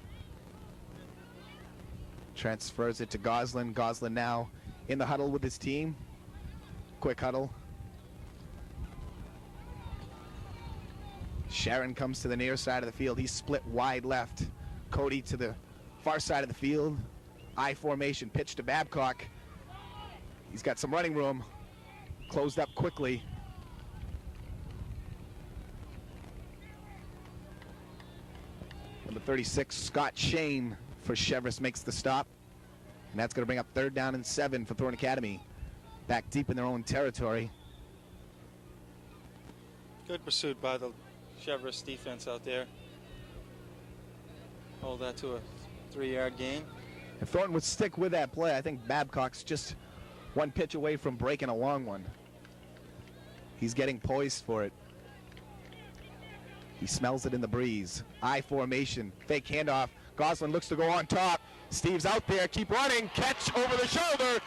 Transfers it to Goslin. Goslin now in the huddle with his team. Quick huddle. Sharon comes to the near side of the field. He's split wide left. Cody to the far side of the field. I formation, pitch to Babcock. He's got some running room. Closed up quickly. Number 36, Scott Shane for Cheverus makes the stop. And that's going to bring up 3rd down and 7 for Thornton Academy. Back deep in their own territory. Good pursuit by the Cheverus defense out there. Hold that to a 3-yard gain. If Thornton would stick with that play, I think Babcock's just one pitch away from breaking a long one. He's getting poised for it. He smells it in the breeze. I formation, fake handoff. Goslin looks to go on top. Steves out there, keep running, catch over the shoulder.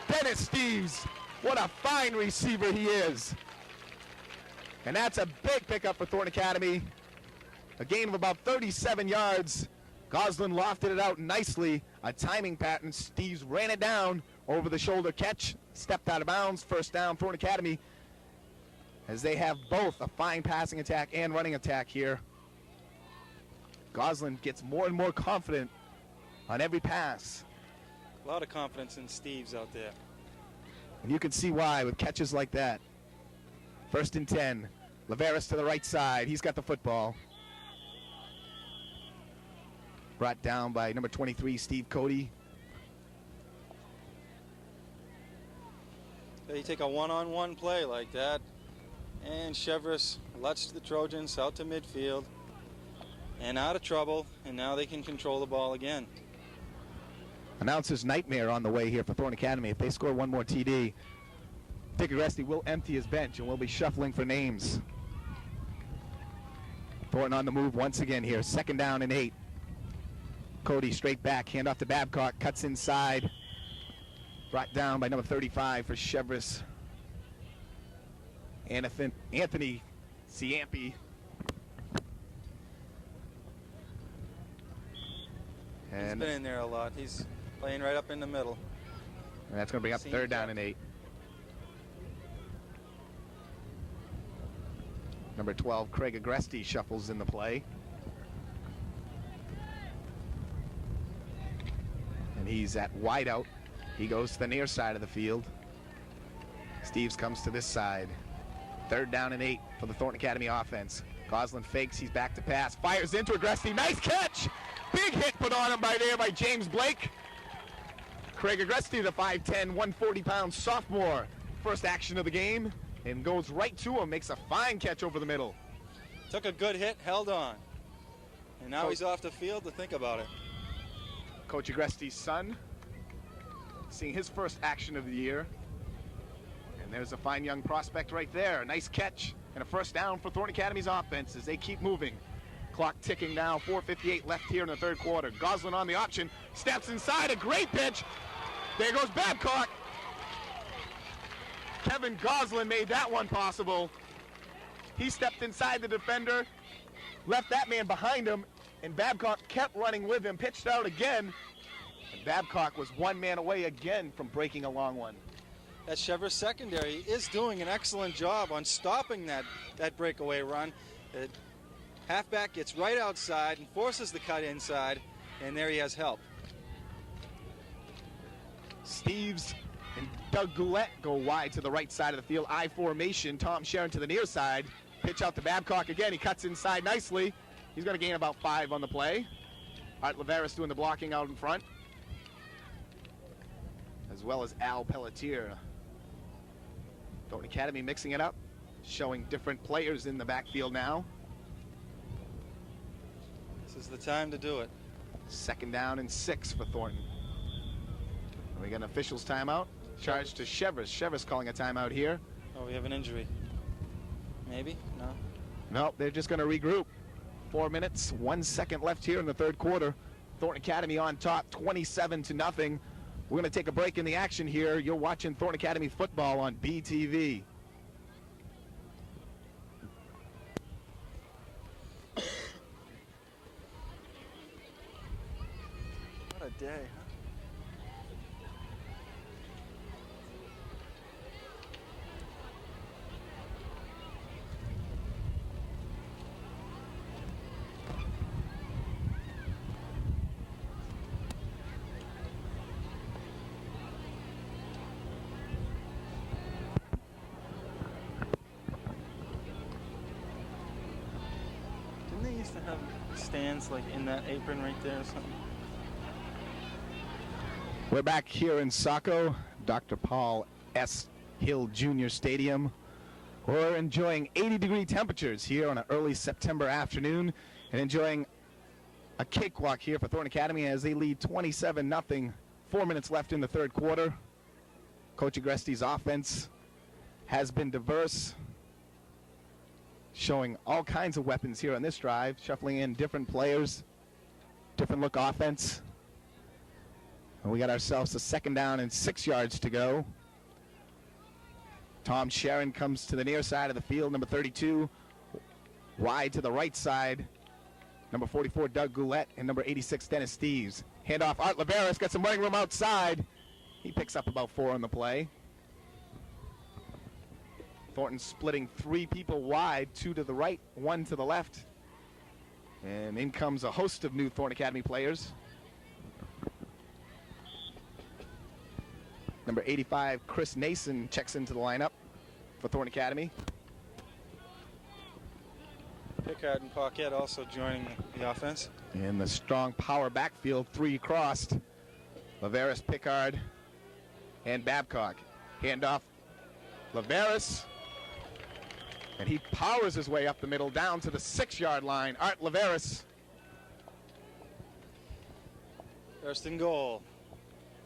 Dennis Steves, what a fine receiver he is. And that's a big pickup for Thornton Academy. A gain of about 37 yards. Goslin lofted it out nicely. A timing pattern. Steves ran it down over the shoulder catch. Stepped out of bounds. 1st down, Thornton Academy. As they have both a fine passing attack and running attack here. Goslin gets more and more confident on every pass. A lot of confidence in Steves out there. And you can see why with catches like that. 1st and 10. Laveris to the right side. He's got the football. Brought down by number 23, Steve Cody. They take a one-on-one play like that, and Cheverus lets the Trojans out to midfield and out of trouble, and now they can control the ball again. Announcer's nightmare on the way here for Thornton Academy. If they score one more TD, Dick Agresti will empty his bench and we'll be shuffling for names. Thornton on the move once again here. 2nd down and 8. Cody straight back, handoff to Babcock, cuts inside. Brought down by number 35 for Cheverus. Anthony Ciampi. He's been in there a lot. He's playing right up in the middle. And that's going to bring up 3rd down and 8. Number 12, Craig Agresti shuffles in the play. And he's at wideout. He goes to the near side of the field. Steves comes to this side. 3rd down and 8 for the Thornton Academy offense. Goslin fakes, he's back to pass. Fires into Agresti, nice catch! Big hit put on him by James Blake. Craig Agresti, the 5'10", 140-pound sophomore. First action of the game, and goes right to him, makes a fine catch over the middle. Took a good hit, held on. And now he's off the field to think about it. Coach Agreste's son, seeing his first action of the year. And there's a fine young prospect right there. A nice catch and a first down for Thornton Academy's offense as they keep moving. Clock ticking now, 4:58 left here in the third quarter. Goslin on the option, steps inside, a great pitch. There goes Babcock. Kevin Goslin made that one possible. He stepped inside the defender, left that man behind him, and Babcock kept running with him, pitched out again. And Babcock was one man away again from breaking a long one. That Cheverus secondary is doing an excellent job on stopping that breakaway run. Halfback gets right outside and forces the cut inside, and there he has help. Steves and Doug Goulet go wide to the right side of the field. I formation, Tom Sharon to the near side. Pitch out to Babcock again. He cuts inside nicely. He's going to gain about 5 on the play. Art Laveris doing the blocking out in front, as well as Al Pelletier. Thornton Academy mixing it up, showing different players in the backfield now. This is the time to do it. 2nd down and 6 for Thornton. And we got an official's timeout. Charged to Cheverus. Cheverus calling a timeout here. Oh, we have an injury. Maybe? No. No, they're just going to regroup. 4 minutes, 1 second left here in the third quarter. Thornton Academy on top, 27-0. We're going to take a break in the action here. You're watching Thornton Academy football on BTV. What a day, huh? Didn't they used to have stands like in that apron right there or something? We're back here in Saco, Dr. Paul S. Hill Jr. Stadium. We're enjoying 80-degree temperatures here on an early September afternoon and enjoying a cakewalk here for Thornton Academy as they lead 27-0. 4 minutes left in the third quarter. Coach Agreste's offense has been diverse, showing all kinds of weapons here on this drive, shuffling in different players, different look offense. And we got ourselves a 2nd down and 6 yards to go. Tom Sharon comes to the near side of the field, number 32. Wide to the right side, number 44, Doug Goulet, and number 86, Dennis Steves. Handoff, Art Laveris got some running room outside. He picks up about 4 on the play. Thornton splitting 3 people wide, 2 to the right, 1 to the left. And in comes a host of new Thornton Academy players. Number 85, Chris Nason, checks into the lineup for Thornton Academy. Pickard and Paquette also joining the offense. In the strong power backfield, 3 crossed. Laveris, Pickard, and Babcock. Handoff, Laveris. And he powers his way up the middle, down to the 6-yard line. Art Laveris. 1st and goal.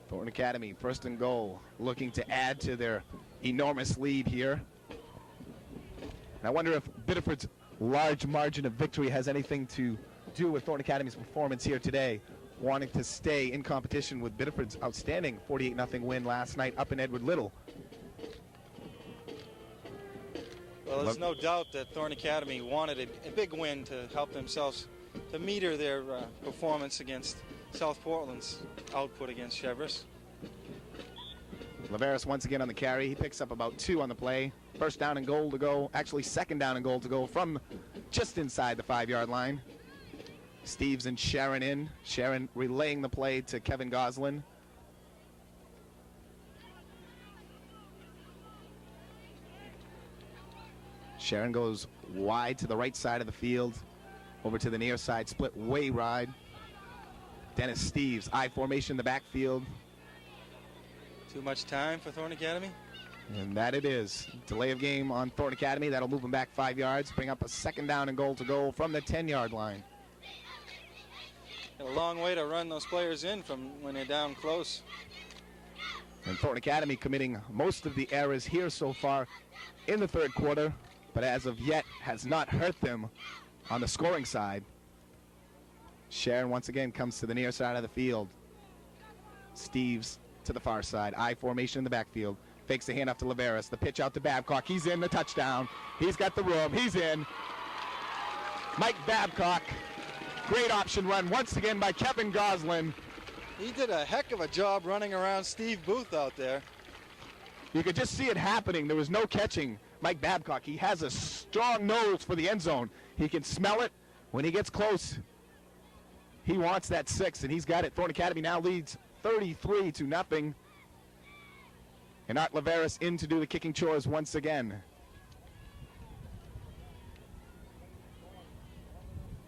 Thornton Academy, 1st and goal, looking to add to their enormous lead here. And I wonder if Biddeford's large margin of victory has anything to do with Thornton Academy's performance here today, wanting to stay in competition with Biddeford's outstanding 48-0 win last night up in Edward Little. Well, there's no doubt that Thornton Academy wanted a big win to help themselves to meter their performance against South Portland's output against Cheverus. Laveris once again on the carry. He picks up about 2 on the play. 1st down and goal to go. Actually, 2nd down and goal to go from just inside the 5-yard line. Steves and Sharon in. Sharon relaying the play to Kevin Goslin. Sharon goes wide to the right side of the field, over to the near side, split way wide. Dennis Steves, I formation in the backfield. Too much time for Thornton Academy? And that it is. Delay of game on Thornton Academy. That'll move them back 5 yards, bring up a 2nd down and goal to go from the 10-yard line. Got a long way to run those players in from when they're down close. And Thornton Academy committing most of the errors here so far in the third quarter, but as of yet has not hurt them on the scoring side. Sharon once again comes to the near side of the field. Steves to the far side. I formation in the backfield. Fakes the handoff to Laveris. The pitch out to Babcock. He's in the touchdown. He's got the room. He's in. Mike Babcock. Great option run once again by Kevin Goslin. He did a heck of a job running around Steve Booth out there. You could just see it happening. There was no catching Mike Babcock. He has a strong nose for the end zone. He can smell it when he gets close. He wants that 6, and he's got it. Thornton Academy now leads 33-0. And Art Laveris in to do the kicking chores once again.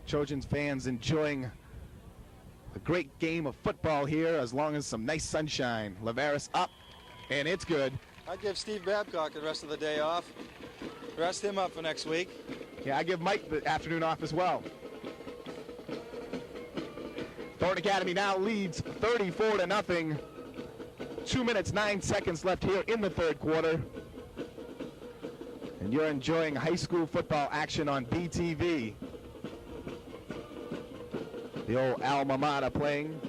Trojans fans enjoying a great game of football here as long as some nice sunshine. Laveris up, and it's good. I'd give Steve Babcock the rest of the day off. Rest him up for next week. Yeah, I give Mike the afternoon off as well. Thornton Academy now leads 34-0. 2 minutes, 9 seconds left here in the third quarter. And you're enjoying high school football action on BTV. The old alma mater playing.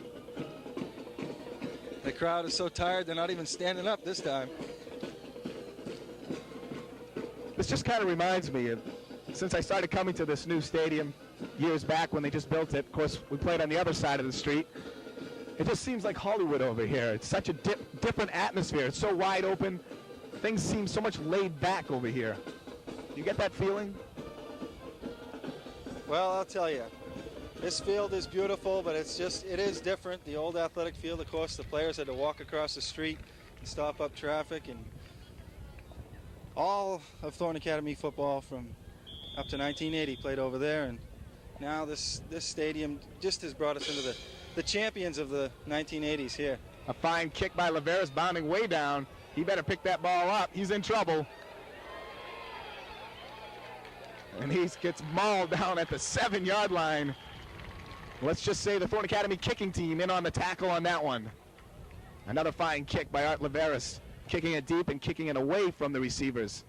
The crowd is so tired they're not even standing up this time. This just kind of reminds me of, since I started coming to this new stadium years back when they just built it. Of course, we played on the other side of the street. It just seems like Hollywood over here. It's such a different atmosphere. It's so wide open. Things seem so much laid back over here. You get that feeling? Well, I'll tell you, this field is beautiful, but it is different. The old athletic field, of course, the players had to walk across the street and stop up traffic, and all of Thornton Academy football from up to 1980 played over there, and now this stadium just has brought us into the champions of the 1980s here. A fine kick by Laveris, bounding way down. He better pick that ball up. He's in trouble. And he gets mauled down at the 7-yard line. Let's just say the Thornton Academy kicking team in on the tackle on that one. Another fine kick by Art Laveris, kicking it deep and kicking it away from the receivers.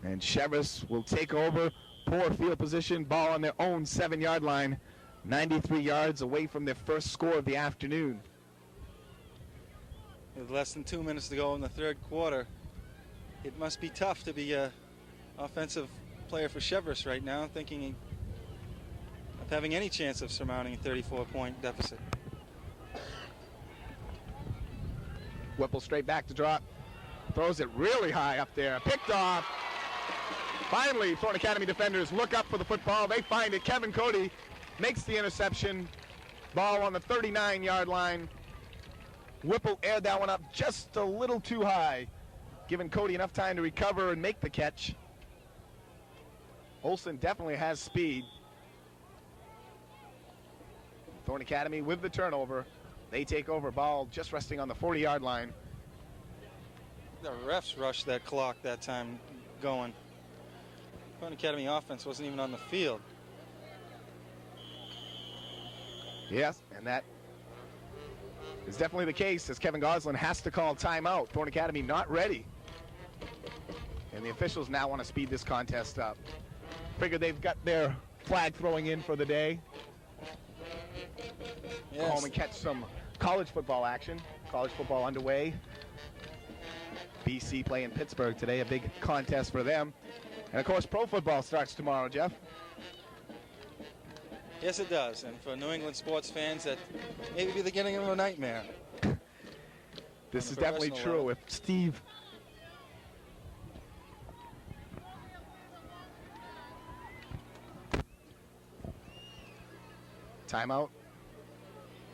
And Cheverus will take over. Poor field position, ball on their own 7-yard line. 93 yards away from their first score of the afternoon. With less than 2 minutes to go in the third quarter, it must be tough to be an offensive player for Cheverus right now, thinking of having any chance of surmounting a 34-point deficit. Whipple straight back to drop. Throws it really high up there. Picked off. Finally, Thornton Academy defenders look up for the football. They find it. Kevin Cody makes the interception. Ball on the 39-yard line. Whipple aired that one up just a little too high, giving Cody enough time to recover and make the catch. Olsen definitely has speed. Thornton Academy with the turnover. They take over, ball just resting on the 40-yard line. The refs rushed that clock that time going. Thornton Academy offense wasn't even on the field. Yes, and that is definitely the case, as Kevin Goslin has to call timeout. Thornton Academy not ready. And the officials now want to speed this contest up. Figure they've got their flag throwing in for the day. Yes. Go home and catch some college football action. College football underway. BC playing Pittsburgh today, a big contest for them. And of course, pro football starts tomorrow, Jeff. Yes, it does. And for New England sports fans, that may be the beginning of a nightmare. This is definitely true. If Steve timeout,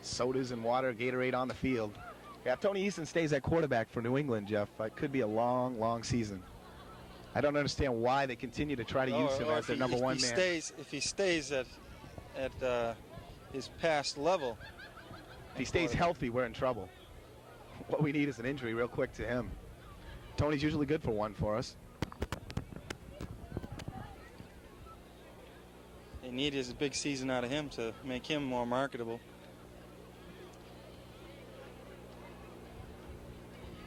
sodas and water, Gatorade on the field. Yeah, if Tony Easton stays at quarterback for New England, Jeff, it could be a long, long season. I don't understand why they continue to try to use him as their number one man. If he stays at his past level. If he stays healthy, we're in trouble. What we need is an injury real quick to him. Tony's usually good for one for us. They need his big season out of him to make him more marketable.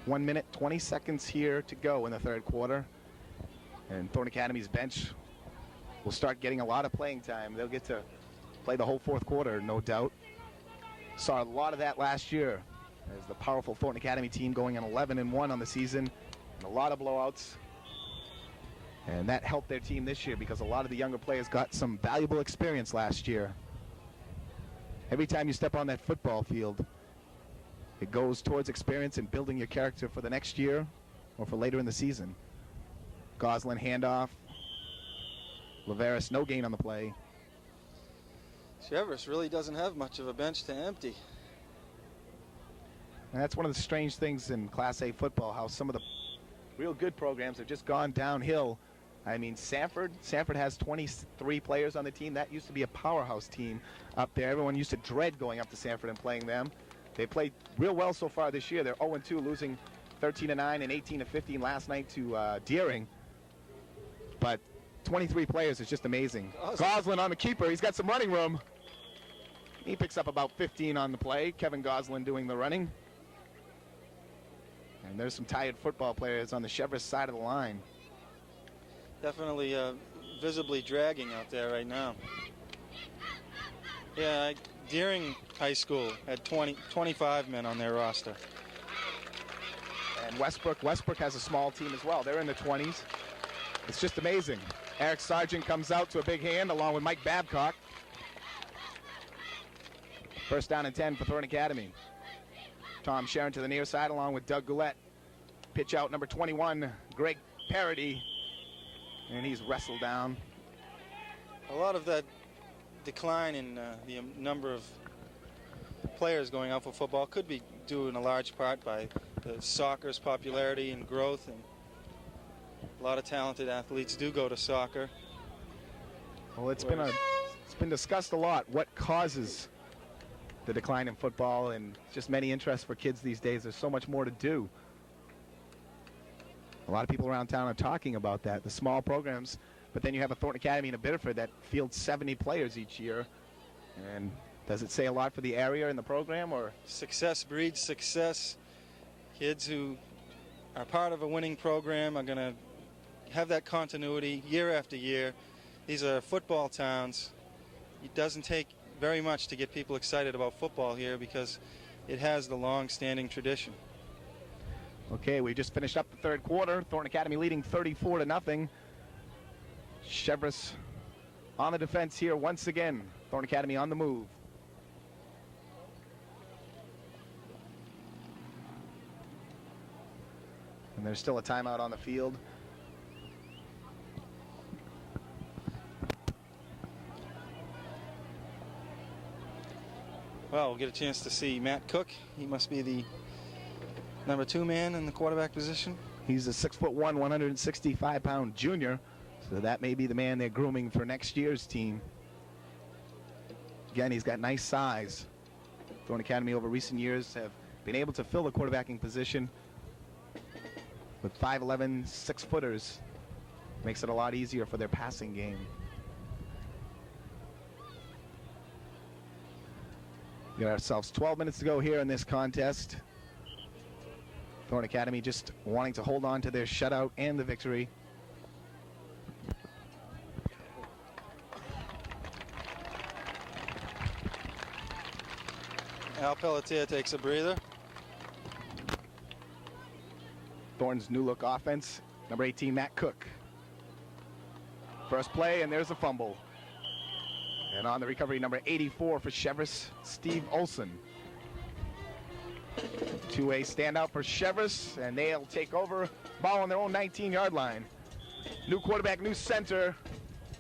1 minute, 20 seconds here to go in the third quarter. And Thornton Academy's bench will start getting a lot of playing time. They'll get to play the whole fourth quarter, no doubt. Saw a lot of that last year as the powerful Thornton Academy team going on 11-1 on the season, and a lot of blowouts. And that helped their team this year because a lot of the younger players got some valuable experience last year. Every time you step on that football field, it goes towards experience and building your character for the next year or for later in the season. Goslin handoff. Laveris, no gain on the play. Cheverus really doesn't have much of a bench to empty. And that's one of the strange things in Class A football, how some of the real good programs have just gone downhill. I mean, Sanford has 23 players on the team. That used to be a powerhouse team up there. Everyone used to dread going up to Sanford and playing them. They played real well so far this year. They're 0-2, losing 13-9 and 18-15 last night to Deering. But 23 players is just amazing. Goslin on the keeper. He's got some running room. He picks up about 15 on the play. Kevin Goslin doing the running. And there's some tired football players on the Cheverus side of the line. Definitely visibly dragging out there right now. Yeah, Deering High School had 25 men on their roster. And Westbrook has a small team as well. They're in the 20s. It's just amazing. Eric Sargent comes out to a big hand along with Mike Babcock. First down and 10 for Thornton Academy. Tom Sharon to the near side along with Doug Goulet. Pitch out number 21, Greg Parody. And he's wrestled down. A lot of that decline in the number of players going out for football could be due in a large part by the soccer's popularity and growth, and a lot of talented athletes do go to soccer. Well, it's been discussed a lot what causes the decline in football, and just many interests for kids these days. There's so much more to do. A lot of people around town are talking about that, the small programs, but then you have a Thornton Academy in a Biddeford that fields 70 players each year. And does it say a lot for the area in the program, or? Success breeds success. Kids who are part of a winning program are going to have that continuity year after year. These are football towns. It doesn't take very much to get people excited about football here because it has the long-standing tradition. Okay, we just finished up the third quarter. Thornton Academy leading 34-0. Cheverus on the defense here once again. Thornton Academy on the move. And there's still a timeout on the field. Well, we'll get a chance to see Matt Cook. He must be the number 2 man in the quarterback position. He's a 6'1", 165-pound junior, so that may be the man they're grooming for next year's team. Again, he's got nice size. Thornton Academy over recent years have been able to fill the quarterbacking position with 5'11", 6-footers. Makes it a lot easier for their passing game. We got ourselves 12 minutes to go here in this contest. Thornton Academy just wanting to hold on to their shutout and the victory. Al Pelletier takes a breather. Thornton's new look offense, number 18, Matt Cook. First play, and there's a fumble. And on the recovery, number 84 for Cheverus, Steve Olson. Two-way standout for Cheverus, and they'll take over. Ball on their own 19-yard line. New quarterback, new center.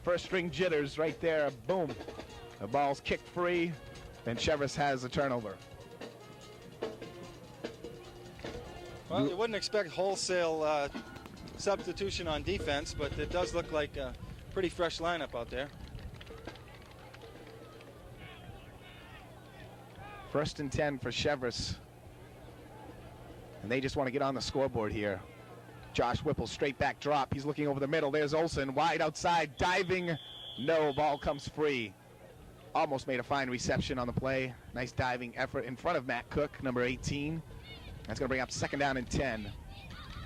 First string jitters right there. Boom. The ball's kicked free, and Cheverus has a turnover. Well, you wouldn't expect wholesale substitution on defense, but it does look like a pretty fresh lineup out there. First and 10 for Cheverus. And they just want to get on the scoreboard here. Josh Whipple, straight back drop. He's looking over the middle. There's Olson, wide outside, diving No, ball comes free. Almost made a fine reception on the play. Nice diving effort in front of Matt Cook, number 18. That's going to bring up 2nd down and 10.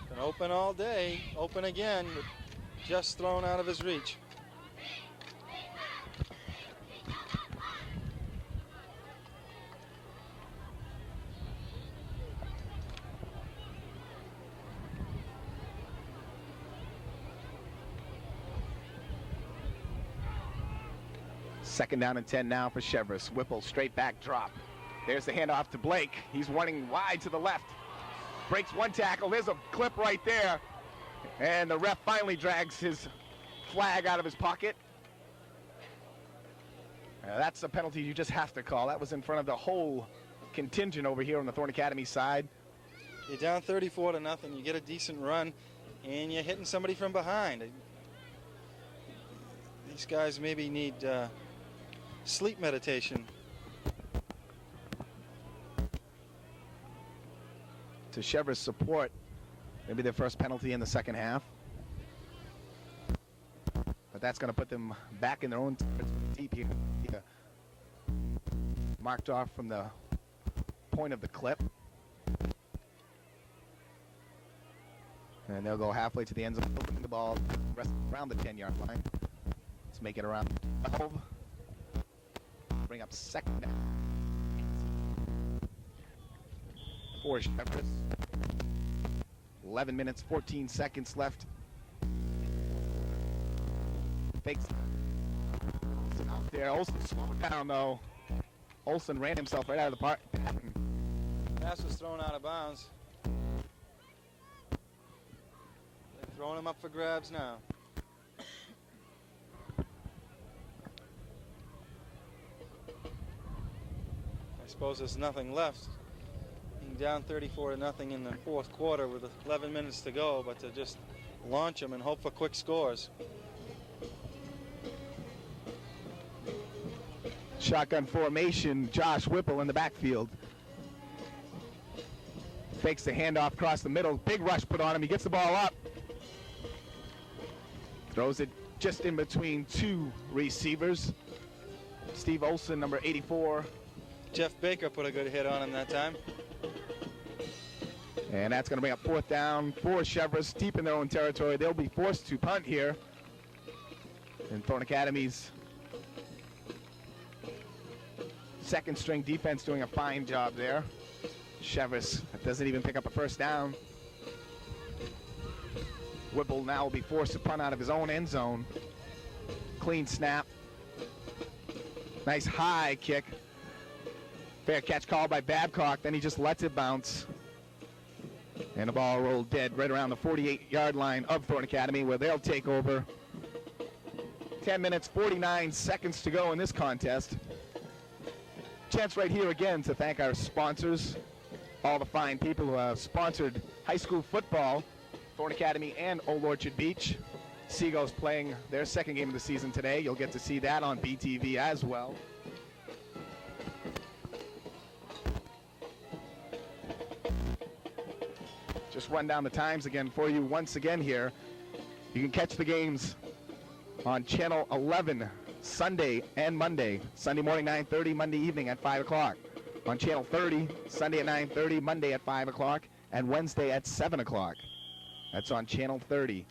Been open all day, open again, but just thrown out of his reach. Second down and 10 now for Cheverus. Whipple, straight back drop. There's the handoff to Blake. He's running wide to the left. Breaks one tackle. There's a clip right there. And the ref finally drags his flag out of his pocket. That's a penalty you just have to call. That was in front of the whole contingent over here on the Thornton Academy side. You're down 34-0. You get a decent run, and you're hitting somebody from behind. These guys maybe need sleep meditation. To Cheverus' support, maybe their first penalty in the second half. But that's going to put them back in their own deep here. Marked off from the point of the clip. And they'll go halfway to the end zone, opening the ball around the 10-yard line. Let's make it around 12. Bring up 2nd down. For Cheverus. 11 minutes, 14 seconds left. Fakes out there. Olsen slowed down though. Olsen ran himself right out of the park. Pass was thrown out of bounds. They're throwing him up for grabs now. I suppose there's nothing left. Being down 34-0 in the fourth quarter with 11 minutes to go, but to just launch them and hope for quick scores. Shotgun formation, Josh Whipple in the backfield. Fakes the handoff across the middle. Big rush put on him. He gets the ball up. Throws it just in between two receivers. Steve Olsen, number 84. Jeff Baker put a good hit on him that time. And that's going to bring up 4th down for Cheverus, deep in their own territory. They'll be forced to punt here. And Thornton Academy's second string defense doing a fine job there. Cheverus doesn't even pick up a first down. Whipple now will be forced to punt out of his own end zone. Clean snap. Nice high kick. Fair catch called by Babcock. Then he just lets it bounce. And the ball rolled dead right around the 48-yard line of Thornton Academy, where they'll take over. 10 minutes, 49 seconds to go in this contest. Chance right here again to thank our sponsors, all the fine people who have sponsored high school football, Thornton Academy and Old Orchard Beach. Seagulls playing their second game of the season today. You'll get to see that on BTV as well. Just run down the times again for you once again here. You can catch the games on Channel 11 Sunday and Monday. Sunday morning 9:30, Monday evening at 5 o'clock. On Channel 30, Sunday at 9:30, Monday at 5 o'clock, and Wednesday at 7 o'clock. That's on Channel 30.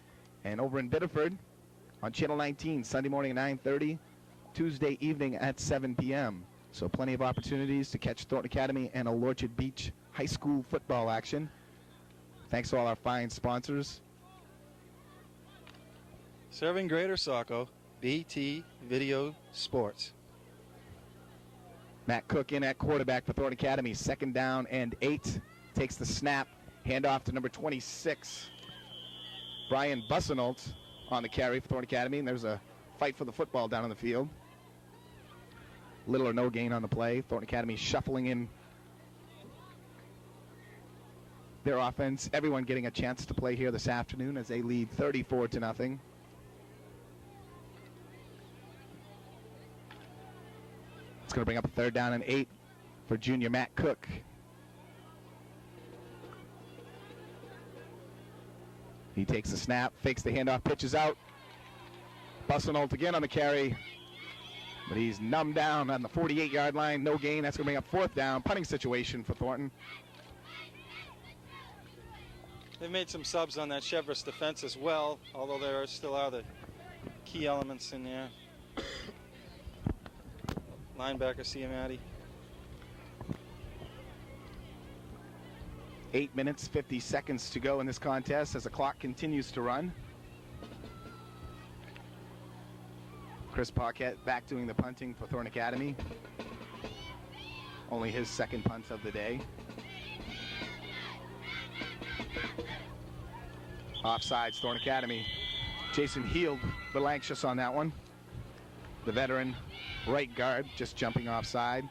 And over in Biddeford, on Channel 19, Sunday morning at 9:30, Tuesday evening at 7 p.m. So plenty of opportunities to catch Thornton Academy and Old Orchard Beach high school football action. Thanks to all our fine sponsors. Serving Greater Saco, BT Video Sports. Matt Cook in at quarterback for Thornton Academy. 2nd down and 8. Takes the snap. Handoff to number 26. Brian Bussinault on the carry for Thornton Academy. And there's a fight for the football down on the field. Little or no gain on the play. Thornton Academy shuffling in their offense. Everyone getting a chance to play here this afternoon as they lead 34-0. It's going to bring up a 3rd down and 8 for junior Matt Cook. He takes the snap, fakes the handoff, pitches out. Bussenholt again on the carry, but he's numbed down on the 48-yard line. No gain. That's going to bring up fourth down. Punting situation for Thornton. They've made some subs on that Cheverus defense as well, although there still are the key elements in there. Linebacker Ciamatti. 8 minutes, 50 seconds to go in this contest as the clock continues to run. Chris Paquette back doing the punting for Thornton Academy. Only his second punt of the day. Offsides, Thornton Academy. Jason Heald, a little anxious on that one. The veteran right guard just jumping offside.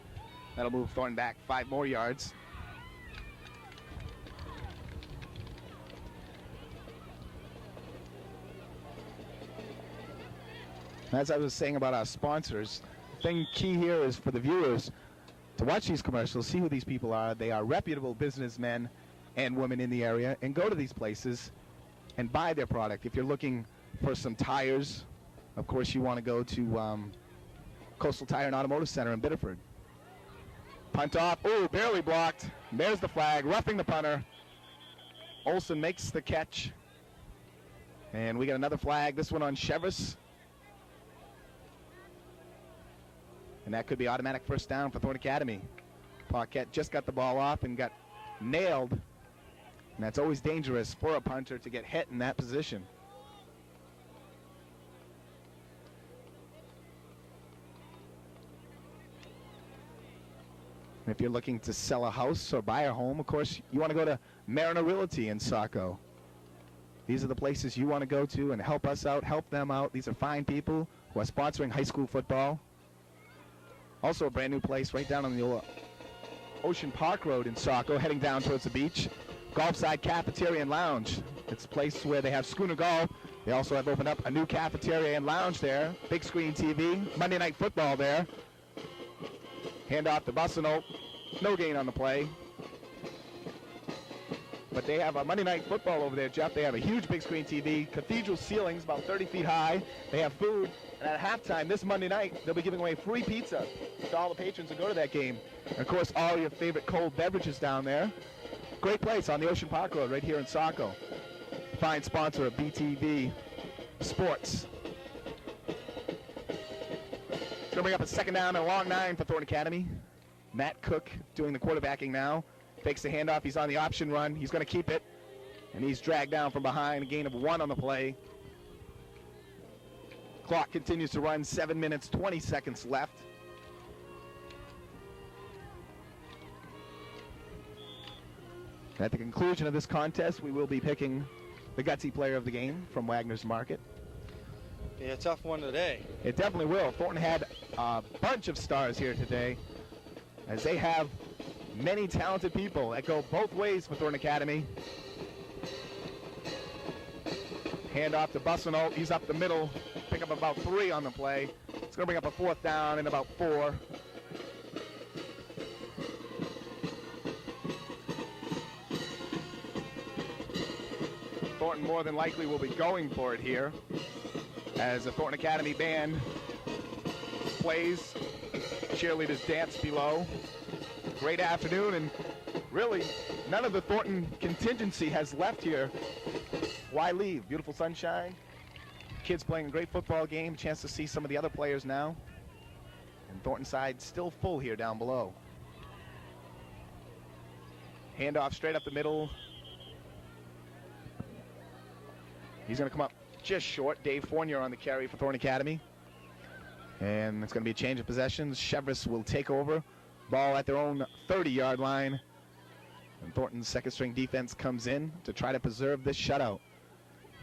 That'll move Thornton back 5 more yards. As I was saying about our sponsors, the thing key here is for the viewers to watch these commercials, see who these people are. They are reputable businessmen and women in the area, and go to these places and buy their product. If you're looking for some tires, of course you want to go to Coastal Tire and Automotive Center in Biddeford. Punt off. Oh, barely blocked. There's the flag, roughing the punter. Olsen makes the catch. And we got another flag, this one on Cheverus. And that could be automatic first down for Thornton Academy. Paquette just got the ball off and got nailed. And that's always dangerous for a punter to get hit in that position. And if you're looking to sell a house or buy a home, of course, you want to go to Mariner Realty in Saco. These are the places you want to go to and help us out, help them out. These are fine people who are sponsoring high school football. Also a brand new place right down on the Ocean Park Road in Saco, heading down towards the beach. Golfside Cafeteria and Lounge. It's a place where they have schooner golf. They also have opened up a new cafeteria and lounge there. Big screen TV. Monday Night Football there. Hand off to Bussenholt. No gain on the play. But they have a Monday Night Football over there, Jeff. They have a huge big screen TV. Cathedral ceilings about 30 feet high. They have food. And at halftime this Monday night, they'll be giving away free pizza to all the patrons who go to that game. And of course, all your favorite cold beverages down there. Great place on the Ocean Park Road right here in Saco. Fine sponsor of BTV Sports. It's going to bring up a second down and a long 9 for Thornton Academy. Matt Cook doing the quarterbacking now. Fakes the handoff. He's on the option run. He's going to keep it. And he's dragged down from behind. A gain of 1 on the play. Clock continues to run. 7 minutes, 20 seconds left. At the conclusion of this contest, we will be picking the gutsy player of the game from Wagner's Market. Be a tough one today. It definitely will. Thornton had a bunch of stars here today, as they have many talented people that go both ways for Thornton Academy. Hand off to Bussenholt. He's up the middle. Pick up about 3 on the play. It's going to bring up a 4th down and about 4. Thornton more than likely will be going for it here as the Thornton Academy band plays. Cheerleaders dance below. Great afternoon, and really none of the Thornton contingency has left here. Why leave? Beautiful sunshine. Kids playing a great football game. Chance to see some of the other players now. And Thornton side still full here down below. Handoff straight up the middle. He's going to come up just short. Dave Fournier on the carry for Thornton Academy. And it's going to be a change of possessions. Cheverus will take over. Ball at their own 30-yard line. And Thornton's second-string defense comes in to try to preserve this shutout.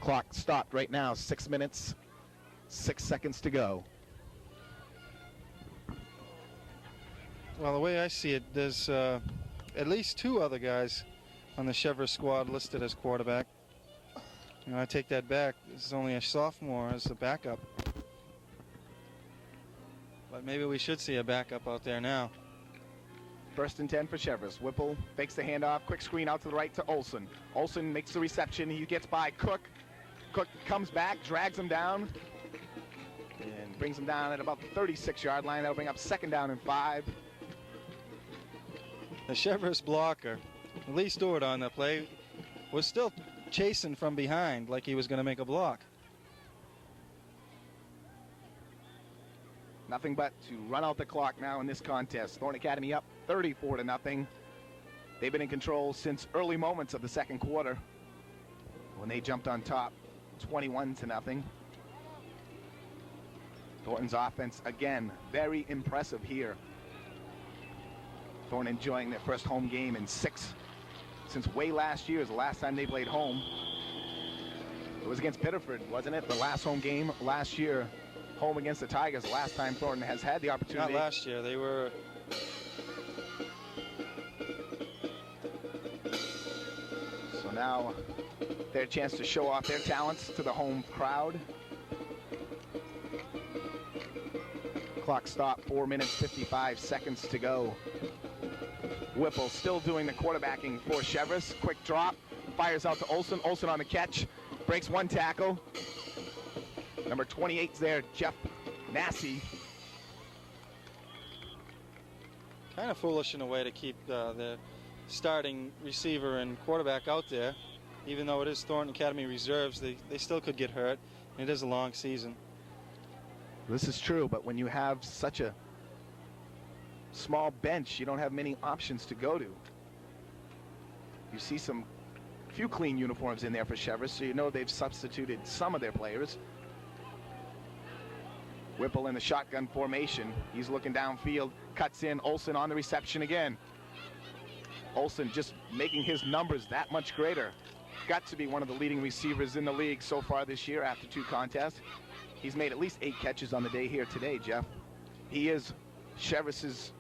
Clock stopped right now. 6 minutes, 6 seconds to go. Well, the way I see it, there's at least 2 other guys on the Cheverus squad listed as quarterback. And I take that back. This is only a sophomore as a backup. But maybe we should see a backup out there now. 1st and 10 for Cheverus. Whipple fakes the handoff. Quick screen out to the right to Olsen. Olsen makes the reception. He gets by Cook. Cook comes back, drags him down. brings them down at about the 36-yard line. That'll bring up 2nd down and 5. The Cheverus blocker, Lee Stewart on the play, was still chasing from behind like he was going to make a block. Nothing but to run out the clock now in this contest. Thornton Academy up 34-0. They've been in control since early moments of the second quarter when they jumped on top 21-0. Thornton's offense, again, very impressive here. Thornton enjoying their first home game in 6 since way last year is the last time they played home. It was against Pittsford, wasn't it? The last home game last year, home against the Tigers, the last time Thornton has had the opportunity. Not last year, they were... So now their chance to show off their talents to the home crowd. Clock stop, 4 minutes, 55 seconds to go. Whipple still doing the quarterbacking for Cheverus. Quick drop, fires out to Olson. Olson on the catch, breaks one tackle. Number 28's there, Jeff Massey. Kind of foolish in a way to keep the starting receiver and quarterback out there. Even though it is Thornton Academy reserves, they still could get hurt. It is a long season. This is true, but when you have such a small bench, you don't have many options to go to. You see a few clean uniforms in there for Cheverus, so you know they've substituted some of their players. Whipple in the shotgun formation. He's looking downfield, cuts in. Olson on the reception again. Olson just making his numbers that much greater. Got to be one of the leading receivers in the league so far this year after 2 contests. He's made at least 8 catches on the day here today, Jeff. He is Cheverus's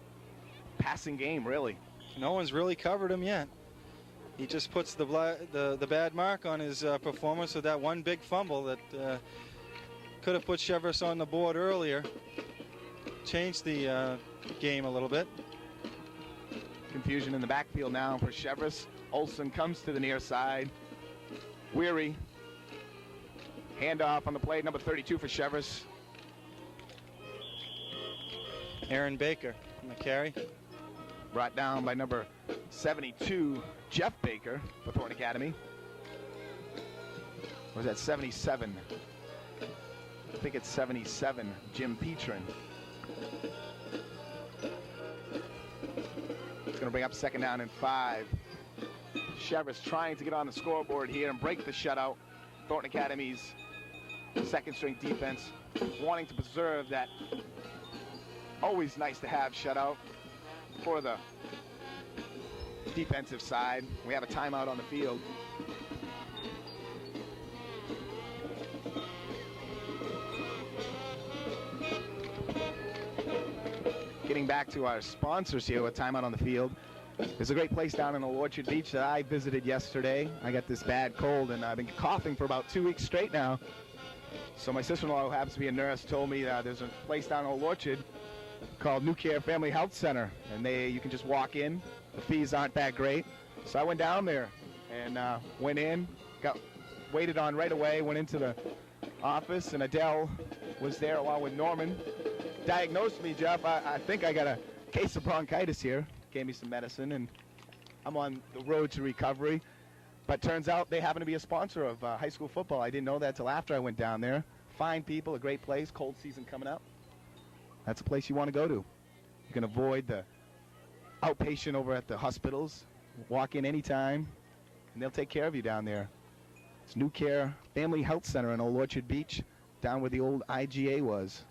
passing game, really. No one's really covered him yet. He just puts the bad mark on his performance with that one big fumble that could have put Cheverus on the board earlier. Changed the game a little bit. Confusion in the backfield now for Cheverus. Olson comes to the near side. Weary. Handoff on the play, number 32 for Cheverus. Aaron Baker on the carry. Brought down by number 72, Jeff Baker for Thornton Academy. Or was that 77? I think it's 77, Jim Petrin. It's going to bring up 2nd down and 5. Cheverus trying to get on the scoreboard here and break the shutout. Thornton Academy's second-string defense wanting to preserve that always nice to have shutout for the defensive side. We have a timeout on the field. Getting back to our sponsors here with timeout on the field. There's a great place down in Old Orchard Beach that I visited yesterday. I got this bad cold and I've been coughing for about 2 weeks straight now. So my sister-in-law, who happens to be a nurse, told me there's a place down in Old Orchard called New Care Family Health Center, and you can just walk in. The fees aren't that great. So I went down there and went in, got waited on right away, went into the office, and Adele was there along with Norman. Diagnosed me, Jeff. I think I got a case of bronchitis here. Gave me some medicine, and I'm on the road to recovery. But turns out they happen to be a sponsor of high school football. I didn't know that till after I went down there. Fine people, a great place, cold season coming up. That's a place you want to go to. You can avoid the outpatient over at the hospitals. Walk in anytime, and they'll take care of you down there. It's New Care Family Health Center in Old Orchard Beach, down where the old IGA was.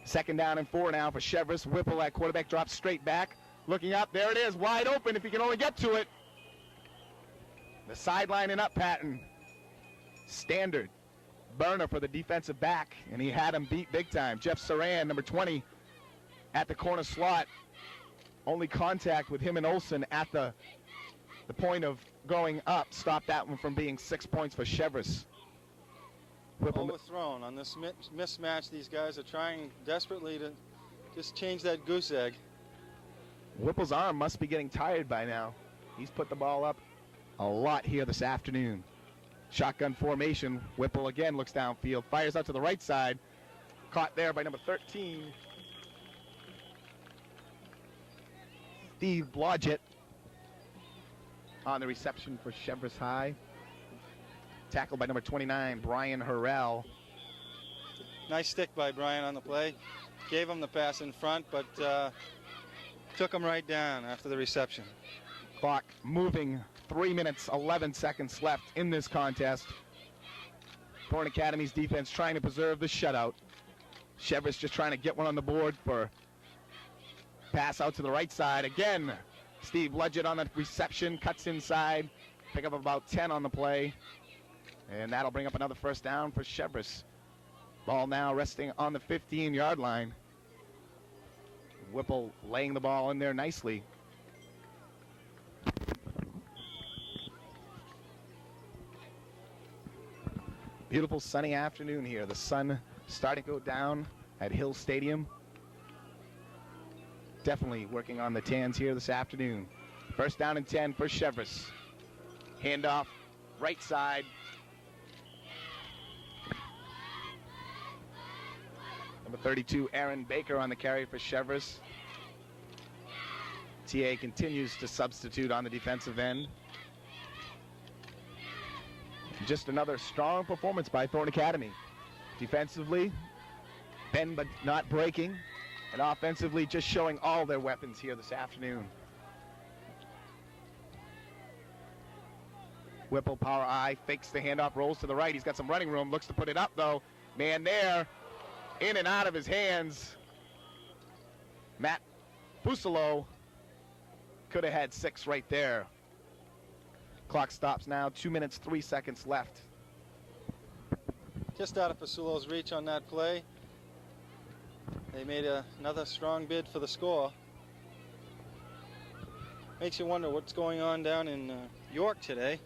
2nd down and 4 now for Cheverus. Whipple at quarterback, drops straight back. Looking up, there it is, wide open if he can only get to it. The sideline and up pattern. Standard burner for the defensive back, and he had him beat big time. Jeff Saran, number 20, at the corner slot. Only contact with him and Olson at the point of going up stopped that one from being 6 points for Cheverus. Overthrown on this mismatch. These guys are trying desperately to just change that goose egg. Whipple's arm must be getting tired by now. He's put the ball up a lot here this afternoon. Shotgun formation. Whipple again looks downfield, fires out to the right side. Caught there by number 13. Steve Blodgett on the reception for Cheverus High. Tackled by number 29, Brian Harrell. Nice stick by Brian on the play. Gave him the pass in front, but took him right down after the reception. Clock moving, 3 minutes, 11 seconds left in this contest. Thornton Academy's defense trying to preserve the shutout. Cheverus just trying to get one on the board for pass out to the right side. Again, Steve Blodgett on the reception, cuts inside, pick up about 10 on the play. And that'll bring up another first down for Cheverus. Ball now resting on the 15-yard line. Whipple laying the ball in there nicely. Beautiful sunny afternoon here. The sun starting to go down at Hill Stadium. Definitely working on the tans here this afternoon. First down and 10 for Cheverus. Handoff, right side. Number 32, Aaron Baker on the carry for Cheverus. TA continues to substitute on the defensive end. Just another strong performance by Thornton Academy. Defensively, bend but not breaking. And offensively, just showing all their weapons here this afternoon. Whipple, power I, fakes the handoff, rolls to the right. He's got some running room, looks to put it up though. Man there, in and out of his hands. Matt Fusalo could have had 6 right there. Clock stops now, 2 minutes, 3 seconds left. Just out of Fasulo's reach on that play. They made another strong bid for the score. Makes you wonder what's going on down in York today,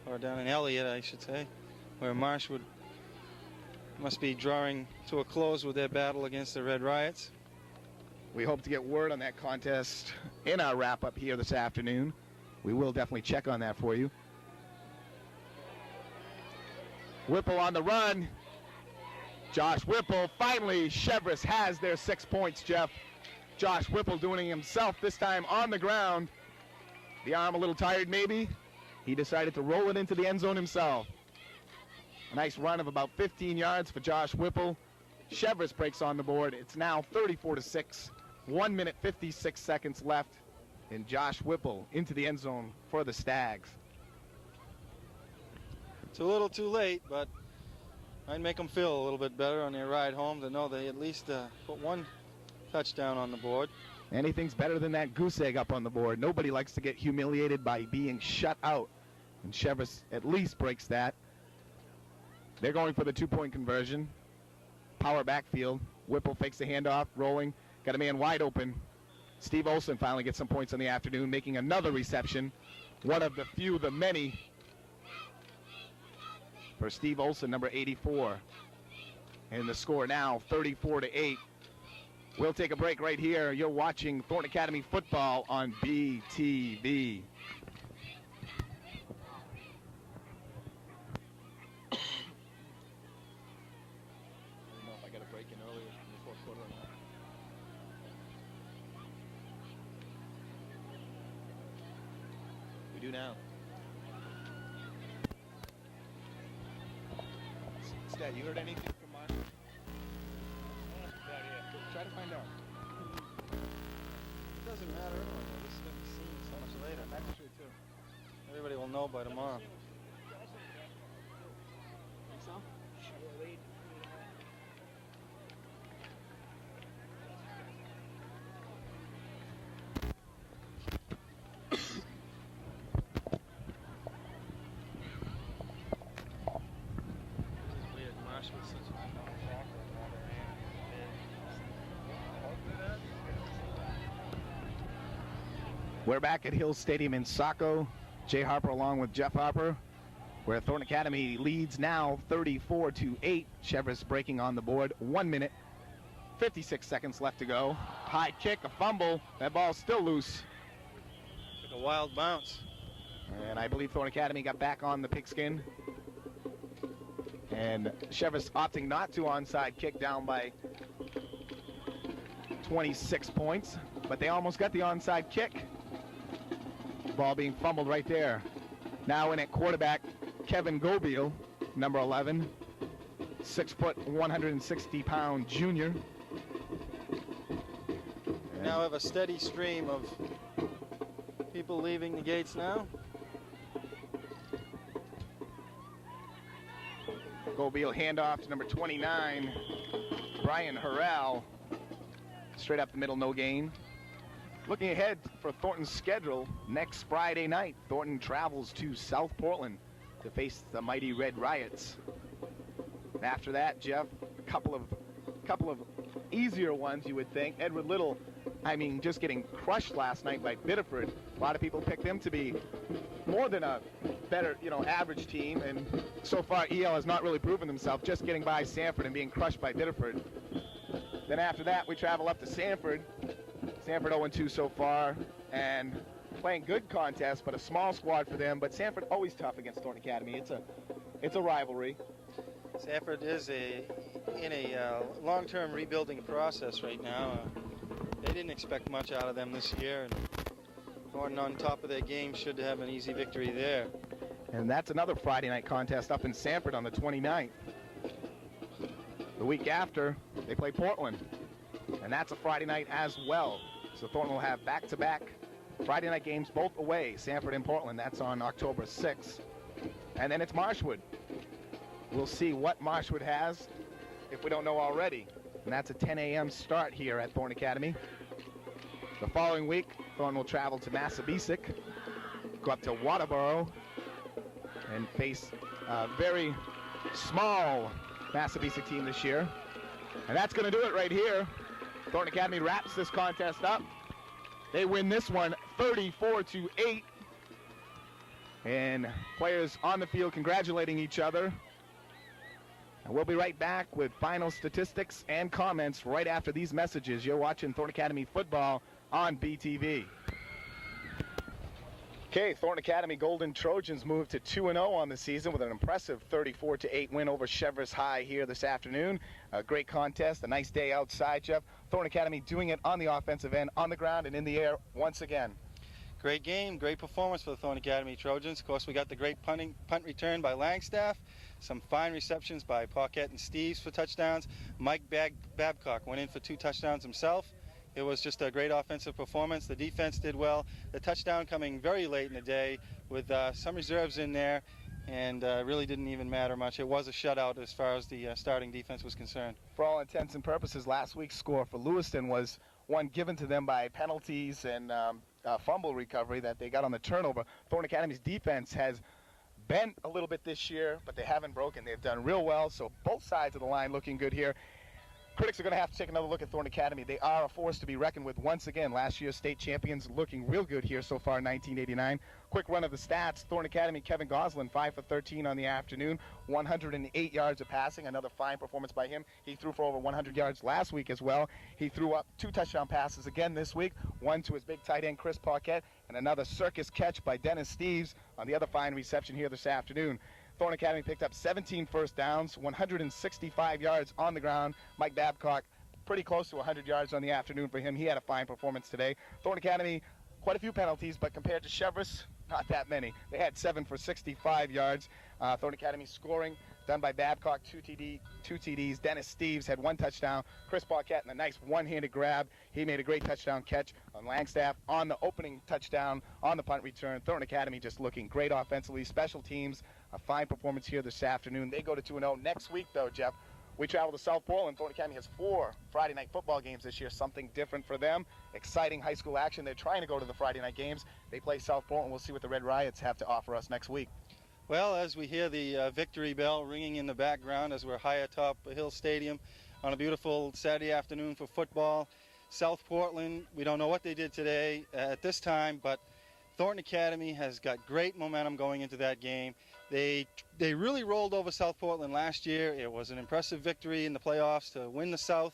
or down in Elliott, I should say, where Marshwood must be drawing to a close with their battle against the Red Riots. We hope to get word on that contest in our wrap-up here this afternoon. We will definitely check on that for you. Whipple on the run. Josh Whipple, finally, Cheverus has their 6 points, Jeff. Josh Whipple doing it himself, this time on the ground. The arm a little tired, maybe. He decided to roll it into the end zone himself. A nice run of about 15 yards for Josh Whipple. Cheverus breaks on the board. It's now 34-6. 1 minute, 56 seconds left. And Josh Whipple into the end zone for the Stags. It's a little too late, but I'd make them feel a little bit better on their ride home to know they at least put one touchdown on the board. Anything's better than that goose egg up on the board. Nobody likes to get humiliated by being shut out. And Cheverus at least breaks that. They're going for the 2-point conversion. Power backfield. Whipple fakes the handoff, rolling. Got a man wide open. Steve Olson finally gets some points in the afternoon, making another reception. One of the few, the many, for Steve Olson, number 84. And the score now 34-8. We'll take a break right here. You're watching Thornton Academy Football on BTV. Now. Stat, you heard anything from Mark? Try to find out. It doesn't matter. This is going to be seen so much later. That's true, too. Everybody will know by tomorrow. Think so? We're back at Hill Stadium in Saco. Jay Harper along with Jeff Harper, where Thornton Academy leads now 34-8. Cheverus breaking on the board. 1 minute, 56 seconds left to go. High kick, a fumble. That ball's still loose. Took a wild bounce. And I believe Thornton Academy got back on the pigskin. And Cheverus opting not to onside kick, down by 26 points. But they almost got the onside kick. Ball being fumbled right there. Now in at quarterback, Kevin Gobiel, number 11. 6 foot, 160-pound junior. We now have a steady stream of people leaving the gates now. Gobiel handoff to number 29, Brian Harrell. Straight up the middle, no gain. Looking ahead for Thornton's schedule, next Friday night, Thornton travels to South Portland to face the mighty Red Riots. After that, Jeff, a couple of easier ones, you would think. Edward Little, I mean, just getting crushed last night by Biddeford. A lot of people picked them to be more than a better, average team, and so far EL has not really proven themselves, just getting by Sanford and being crushed by Biddeford. Then after that, we travel up to Sanford. Sanford 0-2 so far, and playing good contest, but a small squad for them. But Sanford always tough against Thornton Academy. It's a rivalry. Sanford is in a long-term rebuilding process right now. They didn't expect much out of them this year, and Thornton on top of their game should have an easy victory there. And that's another Friday night contest up in Sanford on the 29th. The week after, they play Portland, and that's a Friday night as well. So Thornton will have back-to-back Friday night games, both away, Sanford and Portland. That's on October 6th. And then it's Marshwood. We'll see what Marshwood has, if we don't know already. And that's a 10 a.m. start here at Thornton Academy. The following week, Thornton will travel to Massabesic, go up to Waterboro, and face a very small Massabesic team this year. And that's going to do it right here. Thornton Academy wraps this contest up. They win this one 34-8. And players on the field congratulating each other. And we'll be right back with final statistics and comments right after these messages. You're watching Thornton Academy Football on BTV. Okay, Thornton Academy Golden Trojans moved to 2-0 on the season with an impressive 34-8 win over Cheverus High here this afternoon. A great contest, a nice day outside, Jeff. Thornton Academy doing it on the offensive end, on the ground and in the air once again. Great game, great performance for the Thornton Academy Trojans. Of course, we got the great punt return by Langstaff, some fine receptions by Paquette and Steves for touchdowns. Mike Babcock went in for 2 touchdowns himself. It was just a great offensive performance. The defense did well. The touchdown coming very late in the day with some reserves in there, and really didn't even matter much. It was a shutout as far as the starting defense was concerned. For all intents and purposes, last week's score for Lewiston was one given to them by penalties and fumble recovery that they got on the turnover. Thornton Academy's defense has bent a little bit this year, but they haven't broken. They've done real well, so both sides of the line looking good here. Critics are going to have to take another look at Thornton Academy. They are a force to be reckoned with once again. Last year's state champions looking real good here so far in 1989. Quick run of the stats. Thornton Academy, Kevin Goslin, 5 for 13 on the afternoon, 108 yards of passing. Another fine performance by him. He threw for over 100 yards last week as well. He threw up 2 touchdown passes again this week, one to his big tight end, Chris Paquette, and another circus catch by Dennis Steves on the other fine reception here this afternoon. Thornton Academy picked up 17 first downs, 165 yards on the ground. Mike Babcock, pretty close to 100 yards on the afternoon for him. He had a fine performance today. Thornton Academy, quite a few penalties, but compared to Cheverus, not that many. They had 7 for 65 yards. Thornton Academy scoring, done by Babcock, 2 TDs. Dennis Steves had 1 touchdown. Chris Paquette, and a nice one-handed grab. He made a great touchdown catch on Langstaff on the opening touchdown on the punt return. Thornton Academy just looking great offensively. Special teams, a fine performance here this afternoon. They go to 2-0. Next week, though, Jeff, we travel to South Portland. Thornton Academy has 4 Friday night football games this year, something different for them. Exciting high school action. They're trying to go to the Friday night games. They play South Portland. We'll see what the Red Riots have to offer us next week. Well, as we hear the victory bell ringing in the background as we're high atop Hill Stadium on a beautiful Saturday afternoon for football, South Portland, we don't know what they did today at this time, but Thornton Academy has got great momentum going into that game. They really rolled over South Portland last year. It was an impressive victory in the playoffs to win the South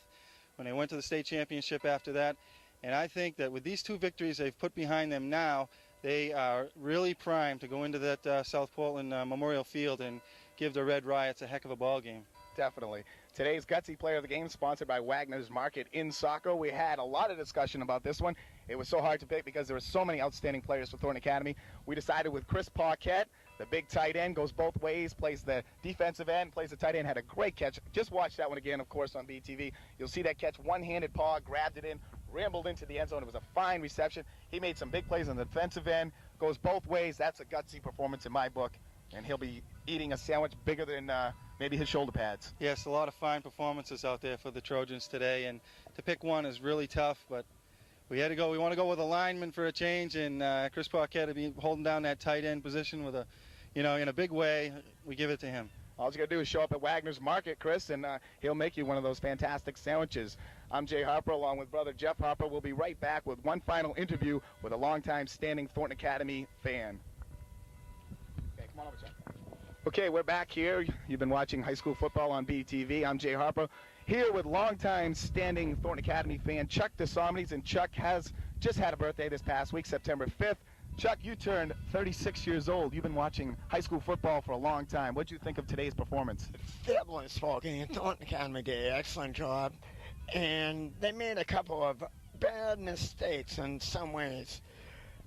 when they went to the state championship after that. And I think that with these 2 victories they've put behind them now, they are really primed to go into that South Portland Memorial Field and give the Red Riots a heck of a ball game. Definitely. Today's Gutsy Player of the Game, sponsored by Wagner's Market in Saco. We had a lot of discussion about this one. It was so hard to pick because there were so many outstanding players for Thornton Academy. We decided with Chris Paquette, the big tight end, goes both ways, plays the defensive end, plays the tight end, had a great catch. Just watch that one again, of course, on BTV. You'll see that catch, one-handed paw, grabbed it in, rambled into the end zone. It was a fine reception. He made some big plays on the defensive end, goes both ways. That's a gutsy performance in my book, and he'll be eating a sandwich bigger than maybe his shoulder pads. Yes, a lot of fine performances out there for the Trojans today, and to pick one is really tough, but we had to go. We want to go with a lineman for a change, and Chris Paquette to be holding down that tight end position with a, in a big way. We give it to him. All you got to do is show up at Wagner's Market, Chris, and he'll make you one of those fantastic sandwiches. I'm Jay Harper, along with brother Jeff Harper. We'll be right back with one final interview with a longtime standing Thornton Academy fan. Okay, come on over, Jeff. Okay, we're back here. You've been watching high school football on BTV. I'm Jay Harper, here with longtime standing Thornton Academy fan Chuck DeSomnies, and Chuck has just had a birthday this past week, September 5th. Chuck, you turned 36 years old. You've been watching high school football for a long time. What did you think of today's performance? Fabulous ball game. Thornton Academy did an excellent job, and they made a couple of bad mistakes in some ways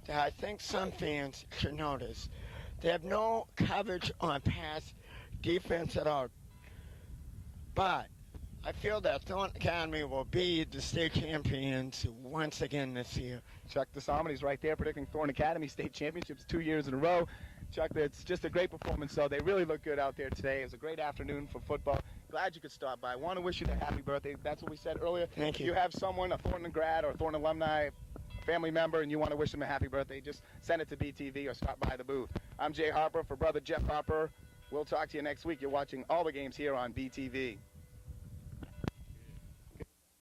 that I think some fans should notice. They have no coverage on pass defense at all. But I feel that Thornton Academy will be the state champions once again this year. Chuck DeSomnies right there predicting Thornton Academy state championships 2 years in a row. Chuck, it's just a great performance, though. They really look good out there today. It was a great afternoon for football. Glad you could stop by. Want to wish you a happy birthday. That's what we said earlier. Thank you. If you have someone, a Thornton grad or a Thornton alumni, family member, and you want to wish them a happy birthday, just send it to BTV or stop by the booth. I'm Jay Harper for brother Jeff Harper. We'll talk to you next week. You're watching all the games here on BTV.